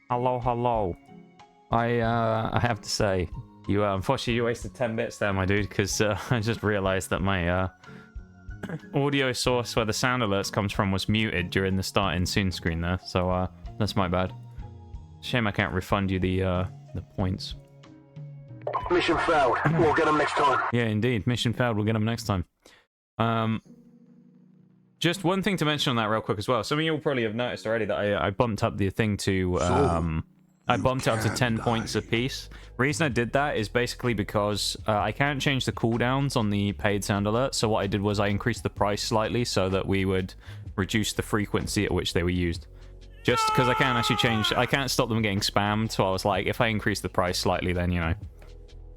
Hello, hello. I have to say, you unfortunately you wasted 10 bits there, my dude, because I just realized that my audio source where the sound alerts comes from was muted during the start in soon screen there, so that's my bad. Shame I can't refund you the points. Mission failed. We'll get them next time. Yeah, indeed. Mission failed. We'll get them next time. Just one thing to mention on that real quick as well. Some of you will probably have noticed already that I bumped up the thing to... I bumped it up to 10 points a piece. Reason I did that is basically because I can't change the cooldowns on the paid sound alert. So what I did was I increased the price slightly so that we would reduce the frequency at which they were used. Just because I can't actually change... I can't stop them getting spammed. So I was like, if I increase the price slightly, then, you know...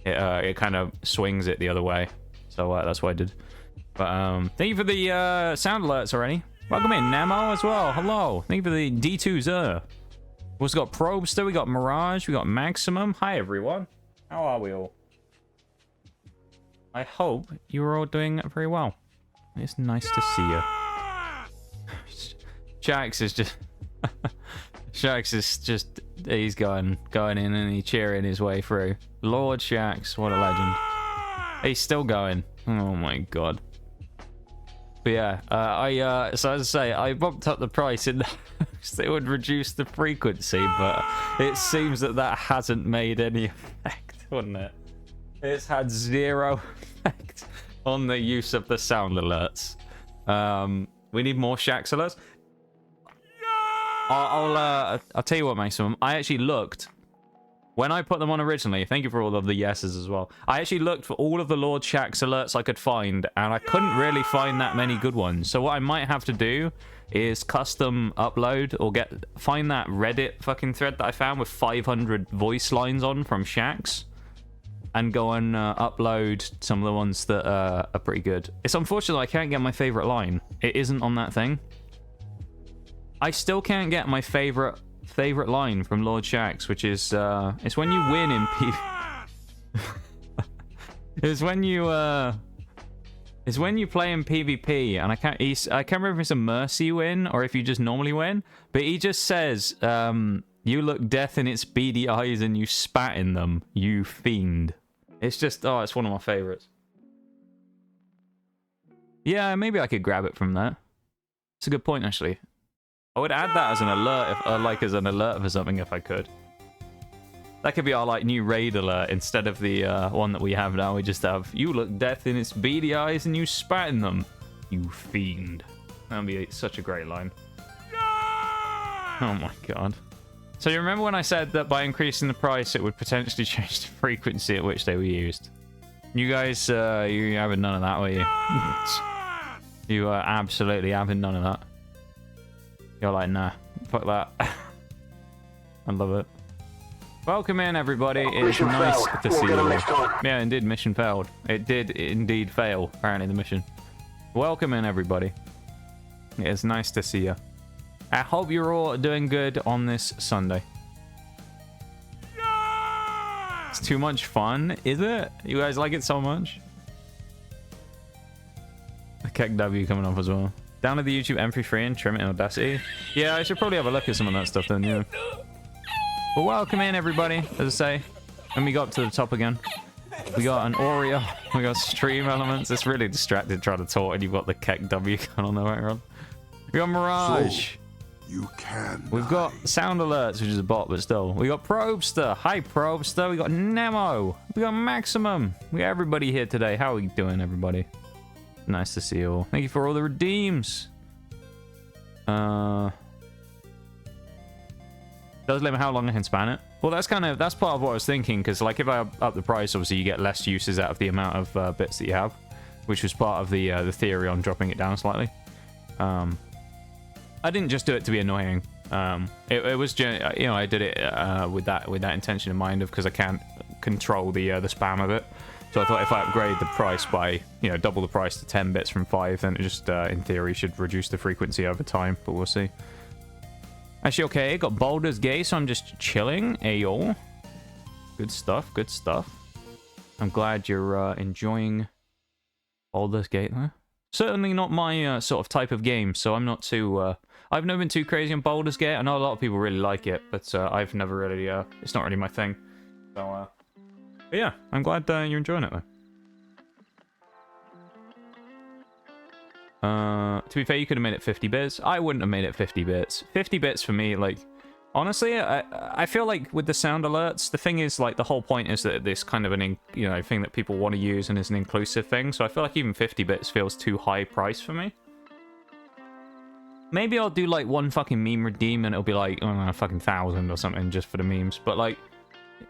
It kind of swings it the other way. So that's what I did. But thank you for the sound alerts already. Welcome in, Nemo as well. Hello. Thank you for the D2s. We've got Probester, we got Mirage, we got Maximum. Hi everyone. How are we all? I hope you're all doing very well. It's nice to see you. Shax is just... Shax is just... He's going in and he's cheering his way through. Lord Shax, what a legend. He's still going. Oh my god. But yeah, so as I say, I bumped up the price in so it would reduce the frequency, but it seems that hasn't made any effect, wouldn't it? It's had zero effect on the use of the sound alerts. We need more Shax alerts. I'll tell you what, Maximum. I actually looked when I put them on originally. Thank you for all of the yeses as well. I actually looked for all of the Lord Shax alerts I could find, and I couldn't really find that many good ones. So what I might have to do is custom upload or find that Reddit fucking thread that I found with 500 voice lines on from Shax, and go and upload some of the ones that are pretty good. It's unfortunate I can't get my favorite line. It isn't on that thing. I still can't get my favorite line from Lord Shax, which is it's when you win in it's when you play in PvP, and I can't remember if it's a mercy win or if you just normally win, but he just says you look death in its beady eyes and you spat in them, you fiend. It's just it's one of my favorites. Yeah, maybe I could grab it from that. It's a good point, actually. I would add that as an alert, as an alert for something if I could. That could be our new raid alert instead of the one that we have now. We just have, you look death in its beady eyes and you spat in them, you fiend. That would be such a great line. Oh my god. So you remember when I said that by increasing the price it would potentially change the frequency at which they were used? You guys, you having none of that, were you? You are absolutely having none of that. You're like, nah, fuck that. I love it. Welcome in, everybody. It's nice to see you. Yeah, indeed, mission failed. It did indeed fail, apparently, the mission. Welcome in, everybody. It's nice to see you. I hope you're all doing good on this Sunday. It's too much fun, is it? You guys like it so much? The Keck W coming off as well. Download the YouTube MP3 and trim it in Audacity. Yeah, I should probably have a look at some of that stuff then, yeah. But welcome in, everybody, as I say. And we got to the top again. We got an Oreo. We got stream elements. It's really distracted trying to talk, and you've got the Keck W going on the background. We got Mirage. So, you can. We've got sound alerts, which is a bot, but still. We got Probester. Hi, Probester. We got Nemo. We got Maximum. We got everybody here today. How are we doing, everybody? Nice to see you all. Thank you for all the redeems. Does limit how long I can span it. Well, that's part of what I was thinking, because like if I up the price, obviously you get less uses out of the amount of bits that you have, which was part of the theory on dropping it down slightly. I didn't just do it to be annoying. It was, you know, I did it with that intention in mind, of because I can't control the spam of it. So I thought if I upgrade the price by, you know, double the price to 10 bits from 5, then it just, in theory, should reduce the frequency over time, but we'll see. Actually, okay, got Baldur's Gate, so I'm just chilling. Ayo. Good stuff, good stuff. I'm glad you're enjoying Baldur's Gate there. Certainly not my sort of type of game, so I'm not too... I've never been too crazy on Baldur's Gate. I know a lot of people really like it, but I've never really... it's not really my thing. So, but yeah, I'm glad you're enjoying it, though. To be fair, you could have made it 50 bits. I wouldn't have made it 50 bits. 50 bits for me, like... Honestly, I feel like with the sound alerts, the thing is, like, the whole point is that this kind of an, thing that people want to use and is an inclusive thing. So I feel like even 50 bits feels too high price for me. Maybe I'll do, like, one fucking meme redeem and it'll be, like, I don't know, fucking 1,000 or something just for the memes. But, like,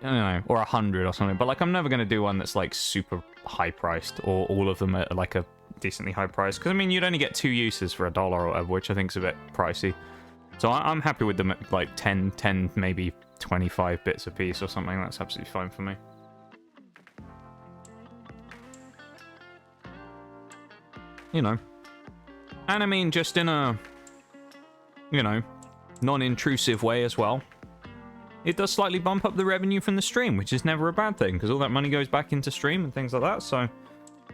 I don't know, or 100 or something. But, like, I'm never going to do one that's, like, super high priced or all of them at, like, a decently high price. Because, I mean, you'd only get 2 uses for $1 or whatever, which I think is a bit pricey. So I'm happy with them at, like, 10, maybe 25 bits a piece or something. That's absolutely fine for me. You know. And, I mean, just in a... non-intrusive way as well. It does slightly bump up the revenue from the stream, which is never a bad thing, because all that money goes back into stream and things like that, so,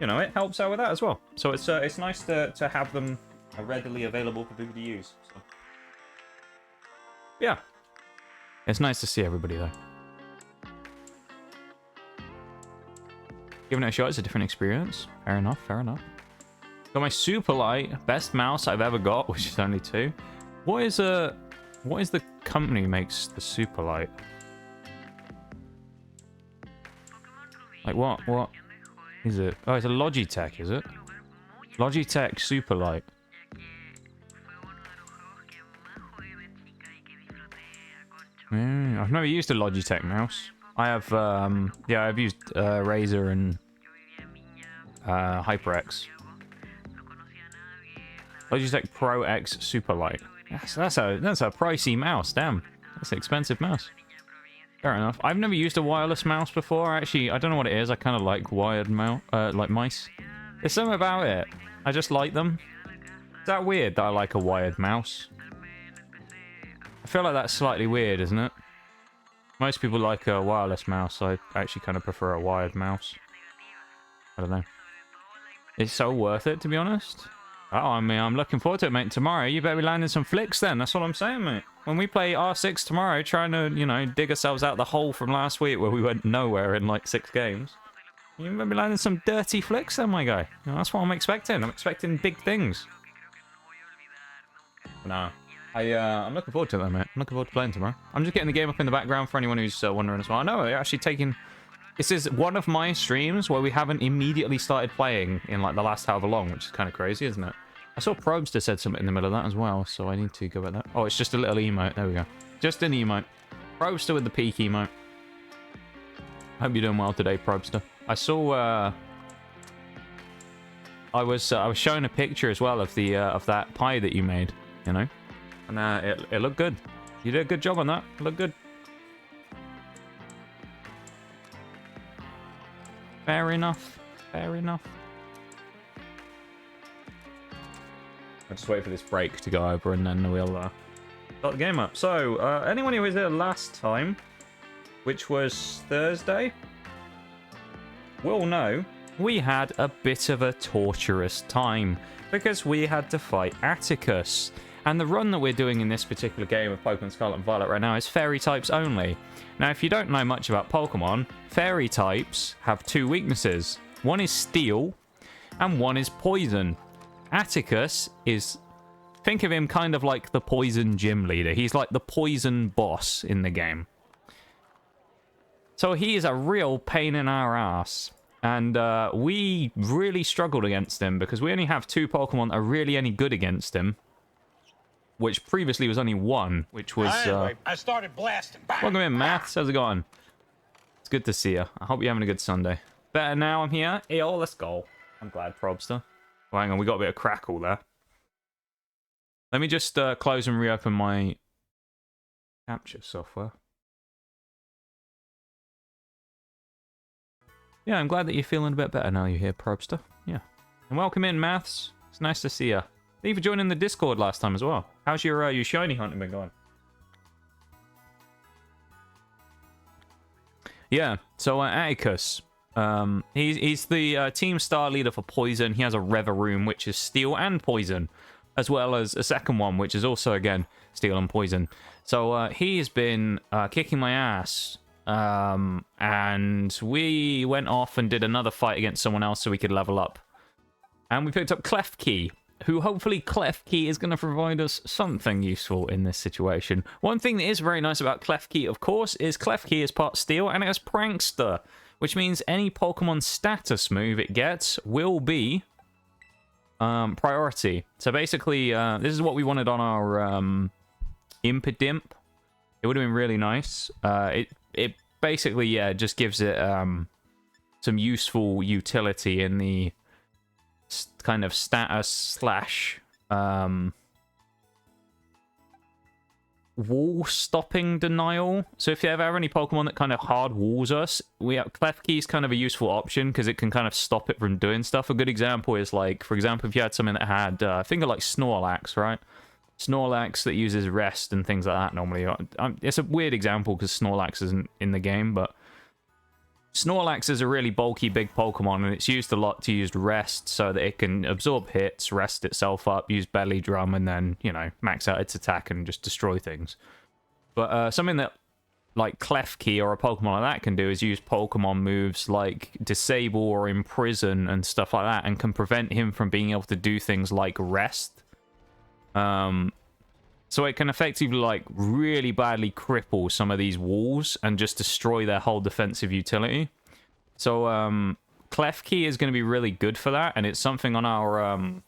it helps out with that as well. So it's nice to have them readily available for people to use. So. Yeah. It's nice to see everybody, though. Giving it a shot is a different experience. Fair enough, fair enough. Got my super light, best mouse I've ever got, which is only 2. What is the company who makes the super light? Like what is it? Oh, it's a Logitech, is it? Logitech super light. I've never used a Logitech mouse. I have I've used Razer and HyperX. Logitech Pro X Super Light. That's a pricey mouse, damn. That's an expensive mouse. Fair enough. I've never used a wireless mouse before. Actually, I don't know what it is. I kind of like wired like mice. There's something about it. I just like them. Is that weird that I like a wired mouse? I feel like that's slightly weird, isn't it? Most people like a wireless mouse. I actually kind of prefer a wired mouse. I don't know. It's so worth it, to be honest. Oh, I mean, I'm looking forward to it, mate. Tomorrow, you better be landing some flicks then. That's what I'm saying, mate. When we play R6 tomorrow, trying to, dig ourselves out the hole from last week where we went nowhere in, like, 6 games. You better be landing some dirty flicks then, my guy. That's what I'm expecting. I'm expecting big things. No. I'm looking forward to that, mate. I'm looking forward to playing tomorrow. I'm just getting the game up in the background for anyone who's wondering as well. I know, they're actually taking... This is one of my streams where we haven't immediately started playing in, like, the last however long, which is kind of crazy, isn't it? I saw Probster said something in the middle of that as well, so I need to go at that. Oh, it's just a little emote. There we go. Just an emote. Probster with the peak emote. Hope you're doing well today, Probster. I saw, I was showing a picture as well of the, of that pie that you made, And, it looked good. You did a good job on that. It looked good. Fair enough. Fair enough. I'll just wait for this break to go over and then we'll start the game up. So, anyone who was there last time, which was Thursday, will know we had a bit of a torturous time because we had to fight Atticus. And the run that we're doing in this particular game of Pokemon Scarlet and Violet right now is fairy types only. Now, if you don't know much about Pokemon, fairy types have 2 weaknesses. One is steel, and one is poison. Atticus is... Think of him kind of like the poison gym leader. He's like the poison boss in the game. So he is a real pain in our ass. And we really struggled against him because we only have 2 Pokemon that are really any good against him. Which previously was only 1, which was... Anyway, I started blasting. Welcome in, Maths. How's it going? It's good to see you. I hope you're having a good Sunday. Better now I'm here. Yo, let's go. I'm glad, Probster. Well, hang on, we got a bit of crackle there. Let me just close and reopen my capture software. Yeah, I'm glad that you're feeling a bit better now you're here, Probster. Yeah. And welcome in, Maths. It's nice to see you. Thank you for joining the Discord last time as well. How's your shiny hunting been going? Yeah, so Atticus. He's the team star leader for poison. He has a Reveroom, which is steel and poison, as well as a second one, which is also, again, steel and poison. So he has been kicking my ass. And we went off and did another fight against someone else so we could level up. And we picked up Klefki, who hopefully Klefki is going to provide us something useful in this situation. One thing that is very nice about Klefki, of course, is Klefki is part steel and it has Prankster, which means any Pokemon status move it gets will be priority. So basically, this is what we wanted on our Impidimp. It would have been really nice. It basically, yeah, just gives it some useful utility in the kind of status slash wall stopping denial. So if you ever have any Pokemon that kind of hard walls us, Klefki is kind of a useful option because it can kind of stop it from doing stuff. A good example is like, for example, if you had something that had, think of like Snorlax, right? Snorlax that uses rest and things like that normally. It's a weird example because Snorlax isn't in the game, but Snorlax is a really bulky, big Pokemon, and it's used a lot to use rest so that it can absorb hits, rest itself up, use Belly Drum, and then, you know, max out its attack and just destroy things. But something that, like, Klefki or a Pokemon like that can do is use Pokemon moves like Disable or Imprison and stuff like that, and can prevent him from being able to do things like rest. So it can effectively, like, really badly cripple some of these walls and just destroy their whole defensive utility. So, Klefki is going to be really good for that, and it's something on our,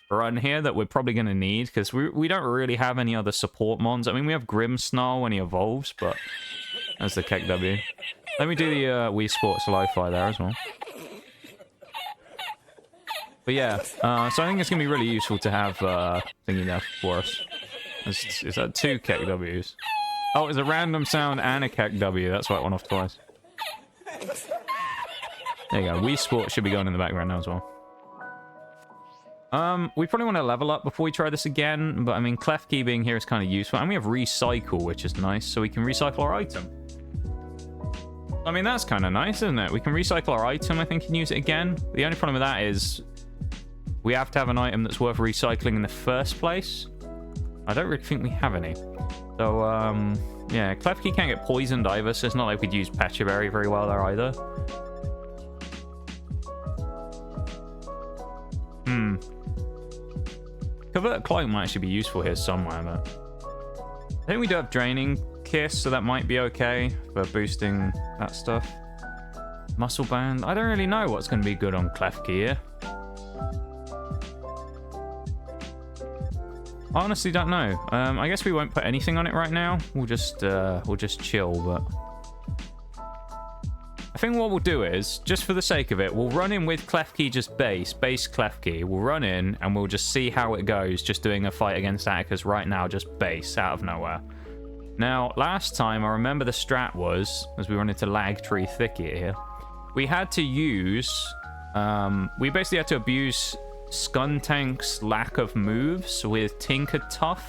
run here that we're probably going to need, because we don't really have any other support mons. I mean, we have Grimmsnarl when he evolves, but that's the KW. Let me do the, Wii Sports Lo-Fi there as well. But yeah, so I think it's going to be really useful to have, thingy there for us. Is that 2 KWs? Oh, it's a random sound and a KW. That's why it went off twice. There you go. Wii Sports should be going in the background now as well. We probably want to level up before we try this again, but I mean, Klefki being here is kind of useful. And we have Recycle, which is nice, so we can recycle our item. I mean, that's kind of nice, isn't it? We can recycle our item, I think, and use it again. The only problem with that is we have to have an item that's worth recycling in the first place. I don't really think we have any. So, yeah, Klefki can't get poisoned either, so it's not like we'd use Pecha Berry very well there either. Covert Cloak might actually be useful here somewhere, but I think we do have Draining Kiss, so that might be okay for boosting that stuff. Muscle Band. I don't really know what's going to be good on Klefki here. I honestly don't know. I guess we won't put anything on it right now. We'll just chill, but I think what we'll do is, just for the sake of it, we'll run in with Klefki just base Klefki. We'll run in and we'll just see how it goes, just doing a fight against Atticus right now, just base, out of nowhere. Now, last time, I remember the strat was, as we run into Lagtree Thicket here, we had to use, we basically had to abuse Skuntank's lack of moves with Tinker Tough.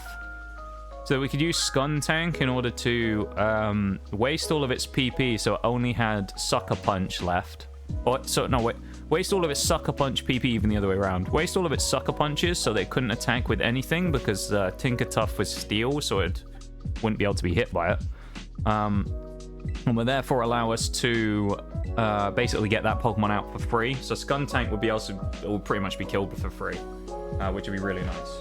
So we could use Skuntank in order to waste all of its PP, so it only had Sucker Punch left. Or, so, no, wait. Waste all of its Sucker Punch PP, even the other way around. Waste all of its Sucker Punches so they couldn't attack with anything, because Tinker Tough was steel, so it wouldn't be able to be hit by it. And would therefore allow us to basically get that Pokemon out for free. So Skuntank would be would pretty much be killed for free, which would be really nice.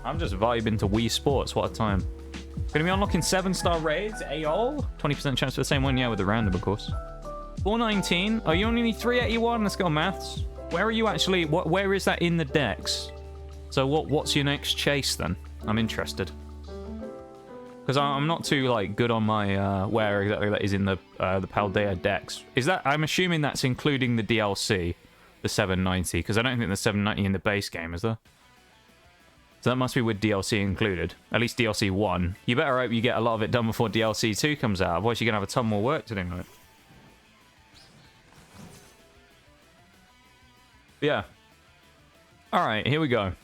I'm just vibing to Wii Sports. What a time. Gonna be unlocking 7-star raids. Ayol. 20% chance for the same one. Yeah, with the random, of course. 419. Oh, you only need 381. Let's go, maths. Where are you actually? Where is that in the dex? So what's your next chase then? I'm interested. Because I'm not too like good on my where exactly that is in the Paldea dex. Is that? I'm assuming that's including the DLC, the 790. Because I don't think there's 790 in the base game, is there? So that must be with DLC included. At least DLC 1. You better hope you get a lot of it done before DLC 2 comes out. Otherwise you're going to have a ton more work to do on it. Yeah. Alright, here we go.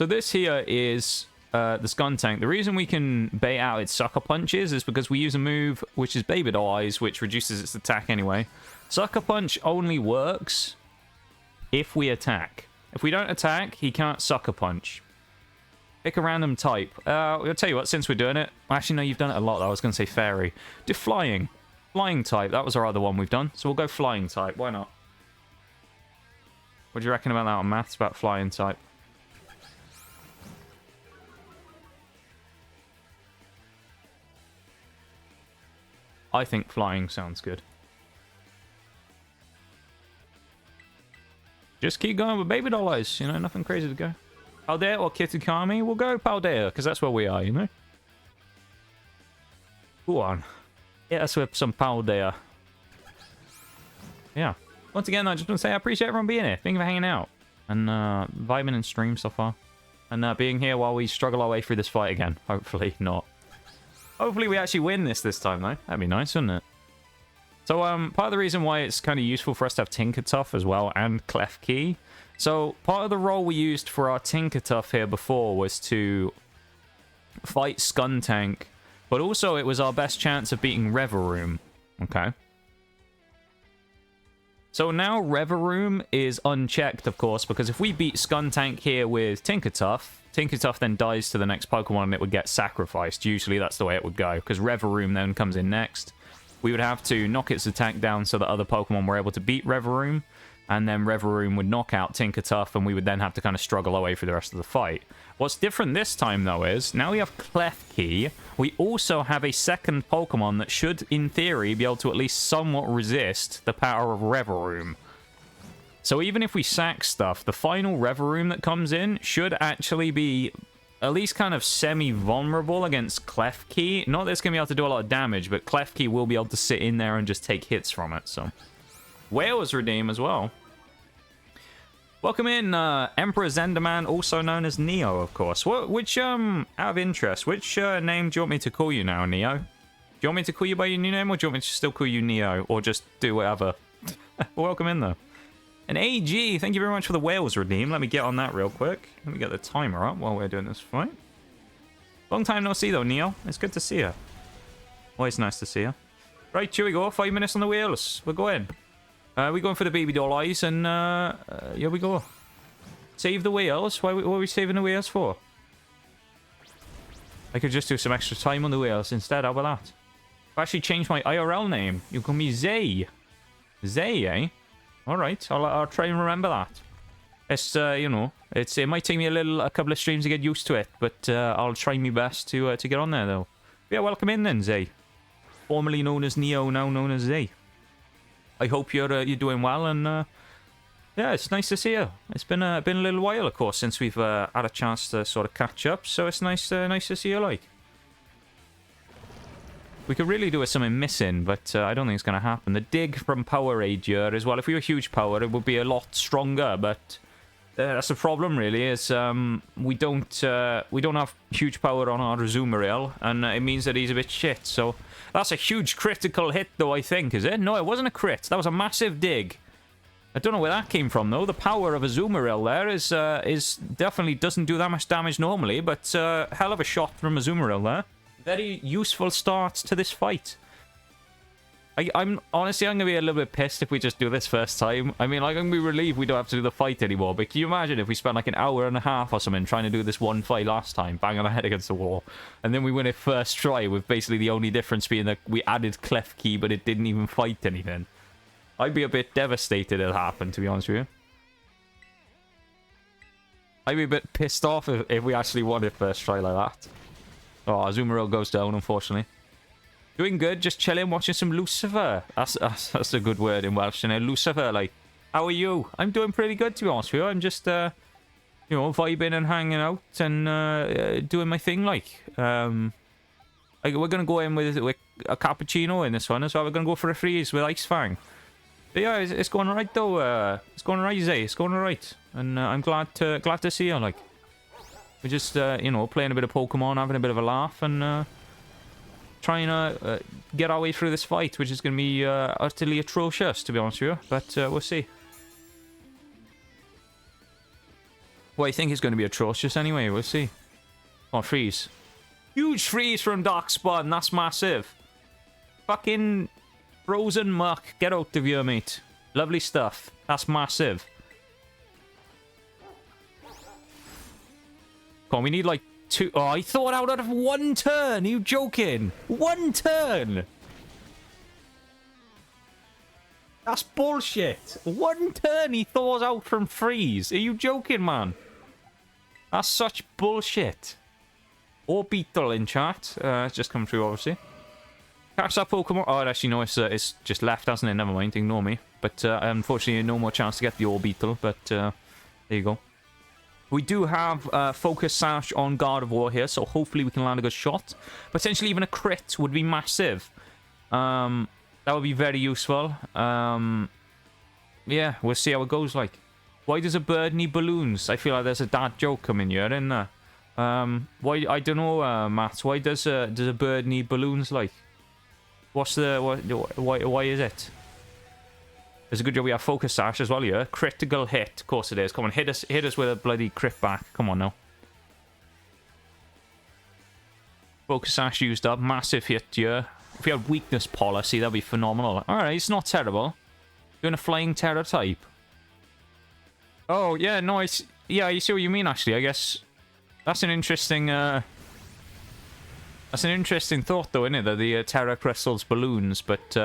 So this here is the Skuntank. The reason we can bait out its Sucker Punches is because we use a move which is Baby Doll Eyes, which reduces its attack anyway. Sucker Punch only works if we attack. If we don't attack, he can't Sucker Punch. Pick a random type. I'll tell you what, since we're doing it... Actually, no, you've done it a lot, though. I was going to say Fairy. Do Flying. Flying type. That was our other one we've done. So we'll go Flying type. Why not? What do you reckon about that on maths, about Flying type? I think Flying sounds good. Just keep going with Baby Doll Eyes. You know, nothing crazy to go. Paldea or Kitakami? We'll go Paldea, because that's where we are, you know? Go on. Hit us with some Paldea. Yeah. Once again, I just want to say I appreciate everyone being here. Thank you for hanging out. And vibing in stream so far. And being here while we struggle our way through this fight again. Hopefully not. Hopefully we actually win this time, though. That'd be nice, wouldn't it? So, part of the reason why it's kind of useful for us to have Tinkertuff as well, and Klefki. So, part of the role we used for our Tinkertuff here before was to fight Skuntank, but also it was our best chance of beating Reveroom. Okay. So now Reveroom is unchecked, of course, because if we beat Skuntank here with Tinkertuff, Tinkertuff then dies to the next Pokemon and it would get sacrificed. Usually that's the way it would go, because Reveroom then comes in next. We would have to knock its attack down so that other Pokemon were able to beat Reveroom, and then Reveroom would knock out Tinkertuff, and we would then have to kind of struggle away through the rest of the fight. What's different this time, though, is now we have Klefki. We also have a second Pokemon that should, in theory, be able to at least somewhat resist the power of Reveroom. So even if we sack stuff, the final Reveroom that comes in should actually be at least kind of semi-vulnerable against Klefki. Not that it's going to be able to do a lot of damage, but Klefki will be able to sit in there and just take hits from it, so... Whales redeem as well. Welcome in, Emperor Zenderman, also known as Neo, of course. Which, out of interest, which name do you want me to call you now, Neo? Do you want me to call you by your new name, or do you want me to still call you Neo? Or just do whatever? Welcome in, though. And AG, thank you very much for the Whales redeem. Let me get on that real quick. Let me get the timer up while we're doing this fight. Long time no see, though, Neo. It's good to see you. Always nice to see you. Right, here we go. 5 minutes on the wheels. We're going. We're going for the Baby Doll Eyes, and here we go. Save the wheels? What are we saving the wheels for? I could just do some extra time on the wheels instead. How about that? I've actually changed my IRL name. You call me Zay. Zay, eh? Alright, I'll try and remember that. It's, you know, it might take me a couple of streams to get used to it, but I'll try my best to get on there, though. Yeah, welcome in then, Zay. Formerly known as Neo, now known as Zay. I hope you're doing well, and yeah, it's nice to see you. It's been a little while, of course, since we've had a chance to sort of catch up, so it's nice to see you, like. We could really do with something missing, but I don't think it's going to happen. The dig from Powerade here as well. If we were huge power, it would be a lot stronger, but that's the problem, really, is we don't have huge power on our Azumarill, and it means that he's a bit shit, so... That's a huge critical hit, though, I think, is it? No, it wasn't a crit. That was a massive dig. I don't know where that came from, though. The power of Azumarill there is definitely doesn't do that much damage normally, but hell of a shot from Azumarill there. Very useful start to this fight. I'm honestly, I'm going to be a little bit pissed if we just do this first time. I mean, like, I'm going to be relieved we don't have to do the fight anymore, but can you imagine if we spent like an hour and a half or something trying to do this one fight last time, banging our head against the wall, and then we win it first try with basically the only difference being that we added Klefki, but it didn't even fight anything. I'd be a bit devastated it happened, to be honest with you. I'd be a bit pissed off if we actually won it first try like that. Oh, Azumarill goes down, unfortunately. Doing good, just chilling, watching some Lucifer. That's a good word in Welsh, you know, Lucifer, like. How are you? I'm doing pretty good, to be honest with you. I'm just, you know, vibing and hanging out and doing my thing, like. We're going to go in with a cappuccino in this one as well. We're going to go for a freeze with Ice Fang. But yeah, it's going alright, though. It's going alright, Zay. It's going alright. And I'm glad to see you, like. We're just, you know, playing a bit of Pokemon, having a bit of a laugh, and trying to get our way through this fight, which is going to be utterly atrocious, to be honest with you. But we'll see. Well, I think it's going to be atrocious anyway. We'll see. Oh, freeze. Huge freeze from Darkspawn. That's massive. Fucking frozen muck. Get out of here, mate. Lovely stuff. That's massive. Come on, we need like 2... Oh, I thought out of 1 turn. Are you joking? 1 turn. That's bullshit. 1 turn he thaws out from freeze. Are you joking, man? That's such bullshit. Or Beetle in chat. It's just come through, obviously. Catch that Pokemon. Oh, actually, no, it's just left, hasn't it? Never mind. Ignore me. But unfortunately, no more chance to get the Orbeetle. But there you go. We do have Focus Sash on Guard of War here, so hopefully we can land a good shot. Potentially even a crit would be massive. That would be very useful. Yeah, we'll see how it goes like. Why does a bird need balloons? I feel like there's a dad joke coming here, isn't there? Why? I don't know, Matt. Why does a bird need balloons like? What's the... Why is it? It's a good job we have Focus Sash as well here. Critical hit. Of course it is. Come on, hit us with a bloody crit back. Come on now. Focus Sash used up. Massive hit here. If we had Weakness Policy, that'd be phenomenal. Alright, it's not terrible. Doing a Flying Terror type. Oh, yeah, no, yeah, you see what you mean, actually. I guess that's an interesting... That's an interesting thought, though, isn't it? That the Terra Crystal's balloons, but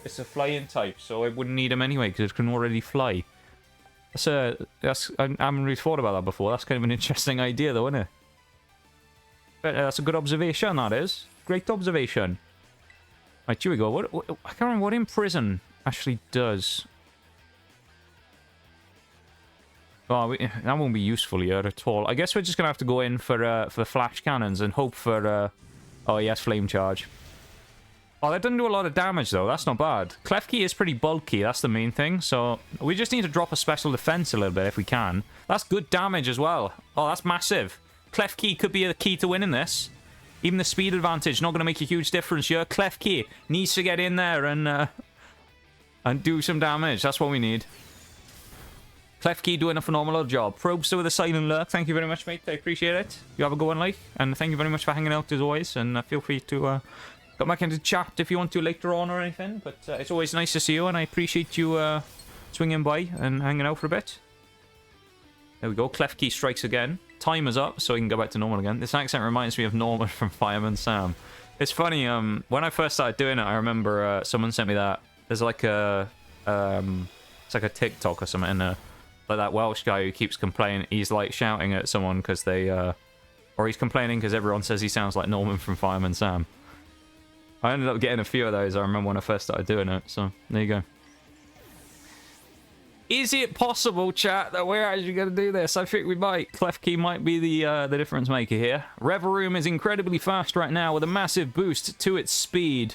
it's a flying type, so I wouldn't need them anyway because it can already fly. I haven't really thought about that before. That's kind of an interesting idea, though, isn't it? But that's a good observation, that is. Great observation. Right, here we go. I can't remember what Imprison actually does. Oh, that won't be useful here at all. I guess we're just gonna have to go in for flash cannons and hope for. Oh yes, flame charge. Oh, that doesn't do a lot of damage though. That's not bad. Klefki is pretty bulky. That's the main thing. So we just need to drop a special defense a little bit if we can. That's good damage as well. Oh, that's massive. Klefki could be the key to winning this. Even the speed advantage not going to make a huge difference here. Klefki needs to get in there and do some damage. That's what we need. Klefki doing a phenomenal job. Probester with a silent lurk. Thank you very much, mate. I appreciate it. You have a good one, like. And thank you very much for hanging out as always. And feel free to come back into chat if you want to later on or anything. But it's always nice to see you. And I appreciate you swinging by and hanging out for a bit. There we go. Klefki strikes again. Timer's up, so we can go back to normal again. This accent reminds me of Norman from Fireman Sam. It's funny, when I first started doing it, I remember someone sent me that. There's like a... it's like a TikTok or something, and like that Welsh guy who keeps complaining. He's like shouting at someone because they... or he's complaining because everyone says he sounds like Norman from Fireman Sam. I ended up getting a few of those, I remember when I first started doing it, so there you go. Is it possible, chat, that we're actually going to do this? I think we might. Klefki might be the difference maker here. Reveroom is incredibly fast right now with a massive boost to its speed.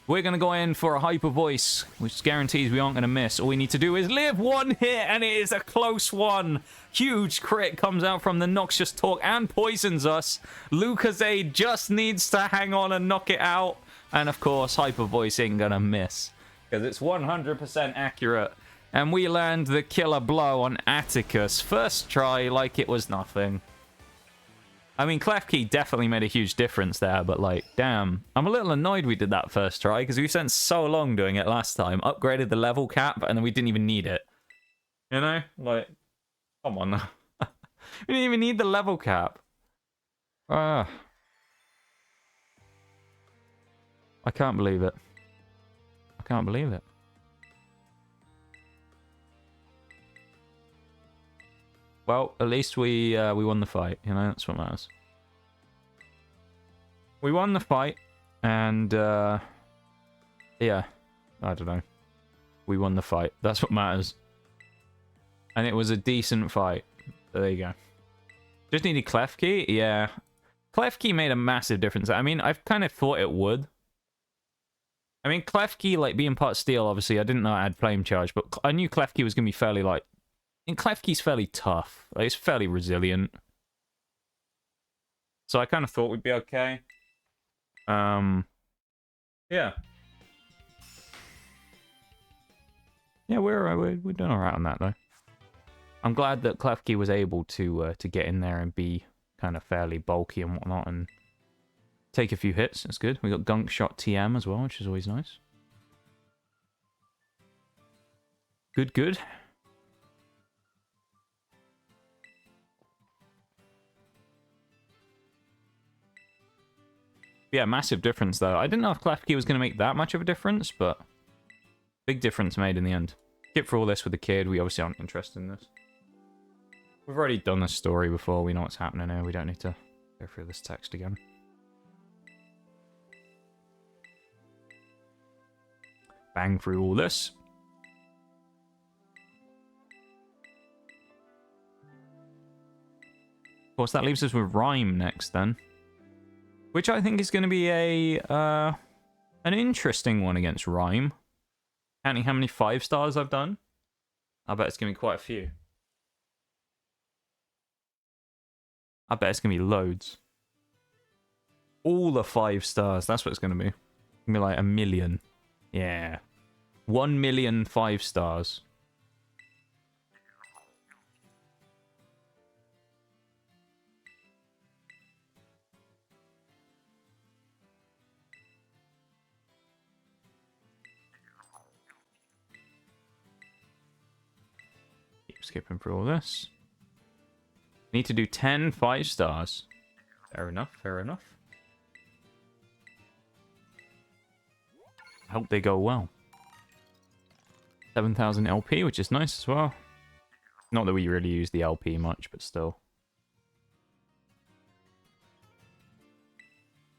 We're going to go in for a Hyper Voice, which guarantees we aren't going to miss. All we need to do is live one hit, and it is a close one. Huge crit comes out from the Noxious Talk and poisons us. Lucozade just needs to hang on and knock it out. And, of course, Hyper Voice ain't going to miss, because it's 100% accurate. And we land the killer blow on Atticus. First try like it was nothing. I mean, Klefki definitely made a huge difference there, but like, damn. I'm a little annoyed we did that first try, because we spent so long doing it last time. Upgraded the level cap, and then we didn't even need it. You know? Like, come on. We didn't even need the level cap. I can't believe it. I can't believe it. Well, at least we won the fight, you know, that's what matters. We won the fight, and, yeah, I don't know. We won the fight, that's what matters. And it was a decent fight, so there you go. Just needed Klefki, yeah. Klefki made a massive difference. I mean, I've kind of thought it would. I mean, Klefki, like, being part steel, obviously, I didn't know it had flame charge, but I knew Klefki was going to be fairly, like, and Klefki's fairly tough. Like, he's fairly resilient. So I kind of thought we'd be okay. Yeah. Yeah, we're doing alright on that, though. I'm glad that Klefki was able to get in there and be kind of fairly bulky and whatnot and take a few hits. That's good. We got Gunk Shot TM as well, which is always nice. Good, good. Yeah, massive difference though. I didn't know if Klefki was going to make that much of a difference, but big difference made in the end. Skip for all this with the kid. We obviously aren't interested in this. We've already done this story before. We know what's happening here. We don't need to go through this text again. Bang through all this. Of course, that leaves us with Rhyme next then. Which I think is going to be an interesting one against Rhyme. Counting how many 5 stars I've done, I bet it's going to be quite a few. I bet it's going to be loads. All the 5 stars, that's what it's going to be. It's going to be like 1 million. Yeah. 1 million 5 stars. Skipping through all this. Need to do 10 5 stars. Fair enough, fair enough. I hope they go well. 7,000 LP, which is nice as well. Not that we really use the LP much, but still.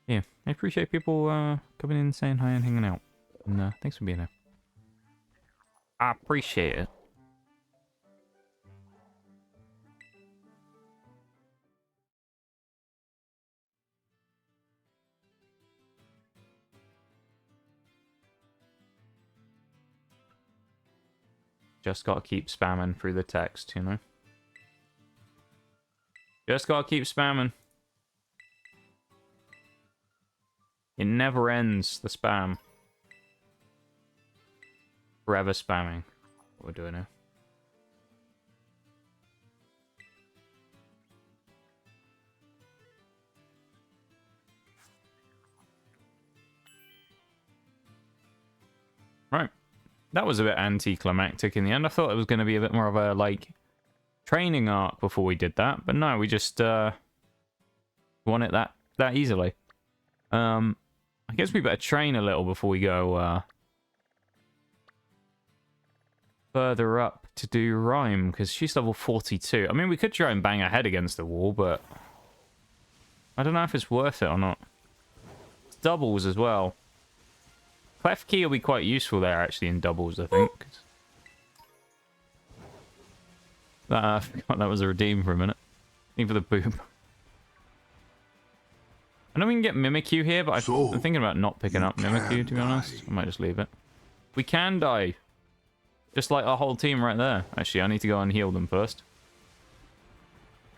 Yeah, I appreciate people coming in, saying hi and hanging out. And thanks for being here. I appreciate it. Just gotta keep spamming through the text, you know? Just gotta keep spamming. It never ends, the spam. Forever spamming. What we're doing here. Right. That was a bit anticlimactic in the end. I thought it was going to be a bit more of a, like, training arc before we did that. But no, we just won it that easily. I guess we better train a little before we go further up to do Rhyme, because she's level 42. I mean, we could try and bang her head against the wall, but I don't know if it's worth it or not. It's doubles as well. Clef key will be quite useful there, actually, in doubles, I think. I forgot that was a redeem for a minute. Even for the boob. I know we can get Mimikyu here, but I'm thinking about not picking up Mimikyu, to be honest. I might just leave it. We can die. Just like our whole team right there. Actually, I need to go and heal them first.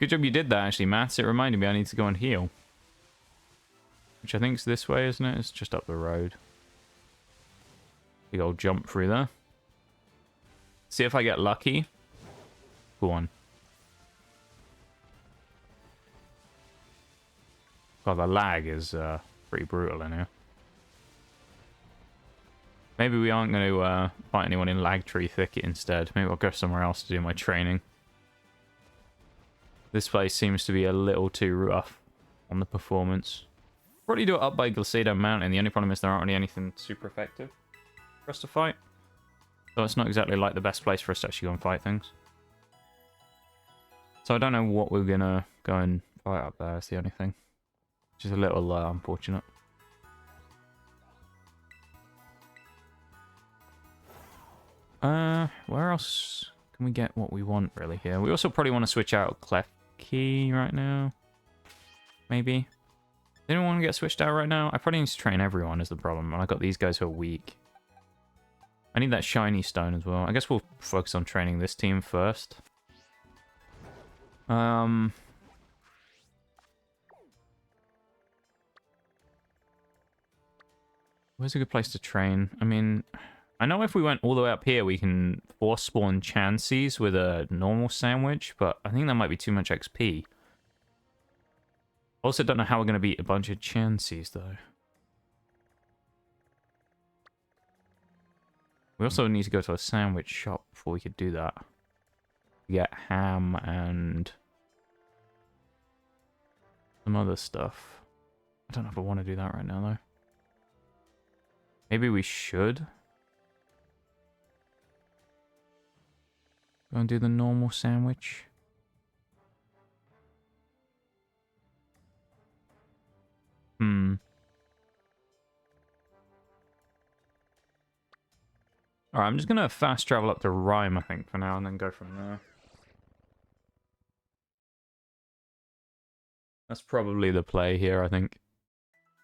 Good job you did that, actually, Maths. It reminded me I need to go and heal. Which I think is this way, isn't it? It's just up the road. Big old jump through there. See if I get lucky. Go on. God, the lag is pretty brutal in here. Maybe we aren't going to fight anyone in Lag Tree Thicket instead. Maybe I'll go somewhere else to do my training. This place seems to be a little too rough on the performance. Probably do it up by Glacido Mountain. The only problem is there aren't really anything super effective for us to fight. So it's not exactly like the best place for us to actually go and fight things. So I don't know what we're going to go and fight up there. That's the only thing. Which is a little unfortunate. Where else can we get what we want really here? We also probably want to switch out Clef Key right now. Maybe. Does anyone want to get switched out right now? I probably need to train everyone is the problem. And I got these guys who are weak. I need that shiny stone as well. I guess we'll focus on training this team first. Where's a good place to train? I mean, I know if we went all the way up here, we can force spawn chances with a normal sandwich, but I think that might be too much XP. Also, don't know how we're going to beat a bunch of chances, though. We also need to go to a sandwich shop before we could do that. Get ham and some other stuff. I don't know if I want to do that right now, though. Maybe we should. Go and do the normal sandwich. Alright, I'm just gonna fast travel up to Rhyme, I think, for now, and then go from there. That's probably the play here, I think.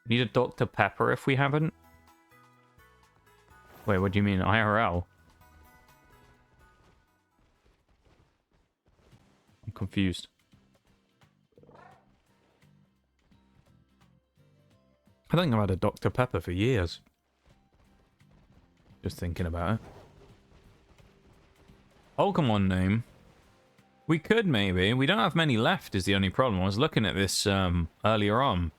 Need a Dr. Pepper if we haven't. Wait, what do you mean? IRL? I'm confused. I think I've had a Dr. Pepper for years. Just thinking about it. Pokemon name. We could maybe. We don't have many left is the only problem. I was looking at this earlier on.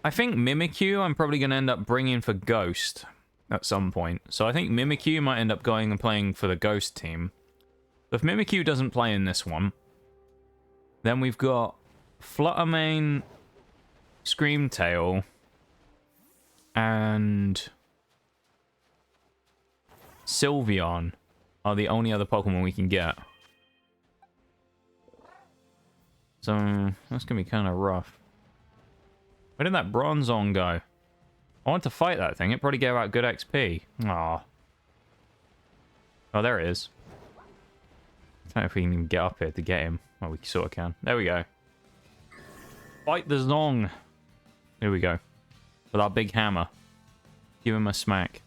I think Mimikyu I'm probably going to end up bringing for Ghost at some point. So I think Mimikyu might end up going and playing for the Ghost team. So if Mimikyu doesn't play in this one, then we've got Fluttermane, Screamtail, and Sylveon are the only other Pokemon we can get. So that's going to be kind of rough. Where did that Bronzong go? I want to fight that thing. It probably gave out good XP. Aww. Oh, there it is. I don't know if we can even get up here to get him. Well, we sort of can. There we go. Fight the Zong. Here we go. With our big hammer. Give him a smack.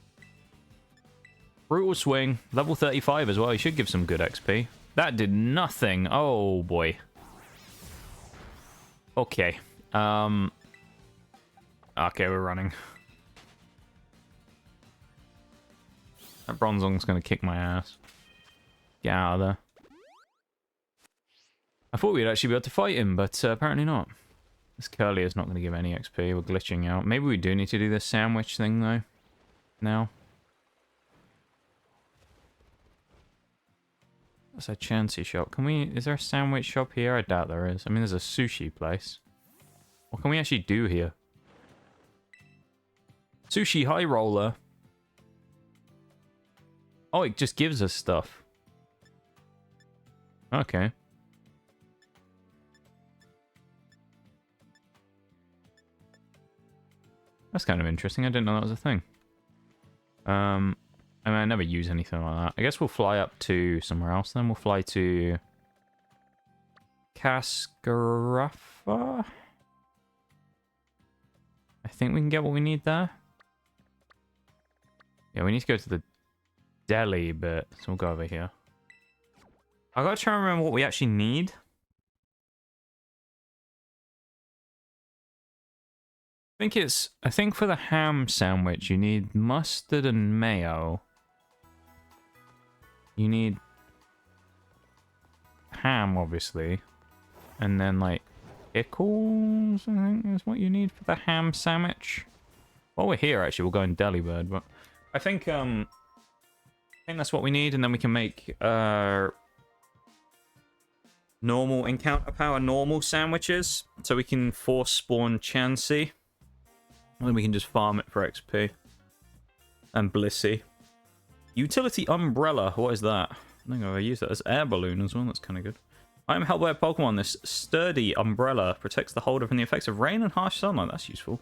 Brutal Swing. Level 35 as well. He should give some good XP. That did nothing. Oh, boy. Okay. Okay, we're running. That Bronzong's gonna kick my ass. Get out of there. I thought we'd actually be able to fight him, but apparently not. This Curly is not going to give any XP. We're glitching out. Maybe we do need to do this sandwich thing, though. Now. That's a Chansey shop. Can we... Is there a sandwich shop here? I doubt there is. I mean, there's a sushi place. What can we actually do here? Sushi High Roller. Oh, it just gives us stuff. Okay. That's kind of interesting. I didn't know that was a thing. I mean, I never use anything like that. I guess we'll fly up to somewhere else then. We'll fly to... Cascarafa? I think we can get what we need there. Yeah, we need to go to the deli bit. So we'll go over here. I gotta try and remember what we actually need. I think for the ham sandwich, you need mustard and mayo. You need ham, obviously. And then, like, pickles, I think is what you need for the ham sandwich. While we're here, actually, we'll go in Delibird, but I think that's what we need, and then we can make normal encounter power normal sandwiches, so we can force spawn Chansey. And then we can just farm it for XP. And Blissey. Utility Umbrella. What is that? I think I've ever used that as Air Balloon as well. That's kind of good. I am helped by a Pokemon. This sturdy umbrella protects the holder from the effects of rain and harsh sunlight. That's useful.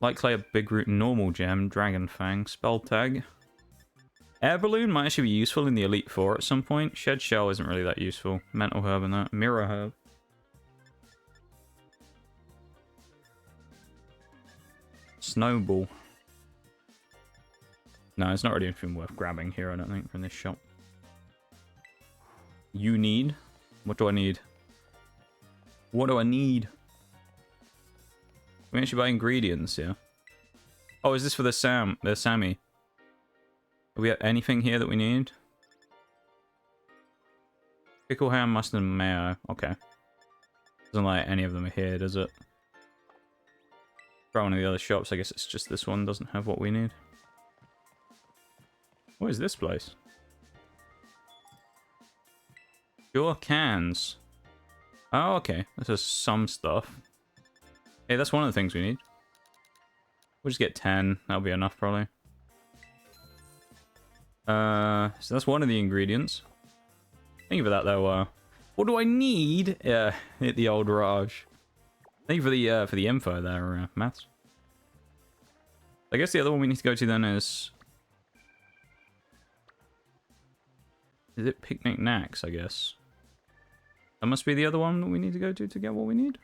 Light Clay, Big Root, Normal Gem, Dragon Fang, Spell Tag. Air Balloon might actually be useful in the Elite Four at some point. Shed Shell isn't really that useful. Mental Herb and that. Mirror Herb. Snowball. No, it's not really anything worth grabbing here, I don't think, from this shop. You need? What do I need? What do I need? We actually buy ingredients, yeah. Oh, is this for the Sammy? Do we have anything here that we need? Pickle ham, mustard, and mayo. Okay. Doesn't like any of them are here, does it? Try one of the other shops. I guess it's just this one doesn't have what we need. What is this place? Pure cans. Oh, okay. This is some stuff. Hey, that's one of the things we need. We'll just get 10. That'll be enough, probably. So that's one of the ingredients. Thank you for that, though. What do I need? Yeah, hit the old Raj. Thank you for the info there, Matt. I guess the other one we need to go to then is... Is it Picnic Knacks, I guess? That must be the other one that we need to go to get what we need?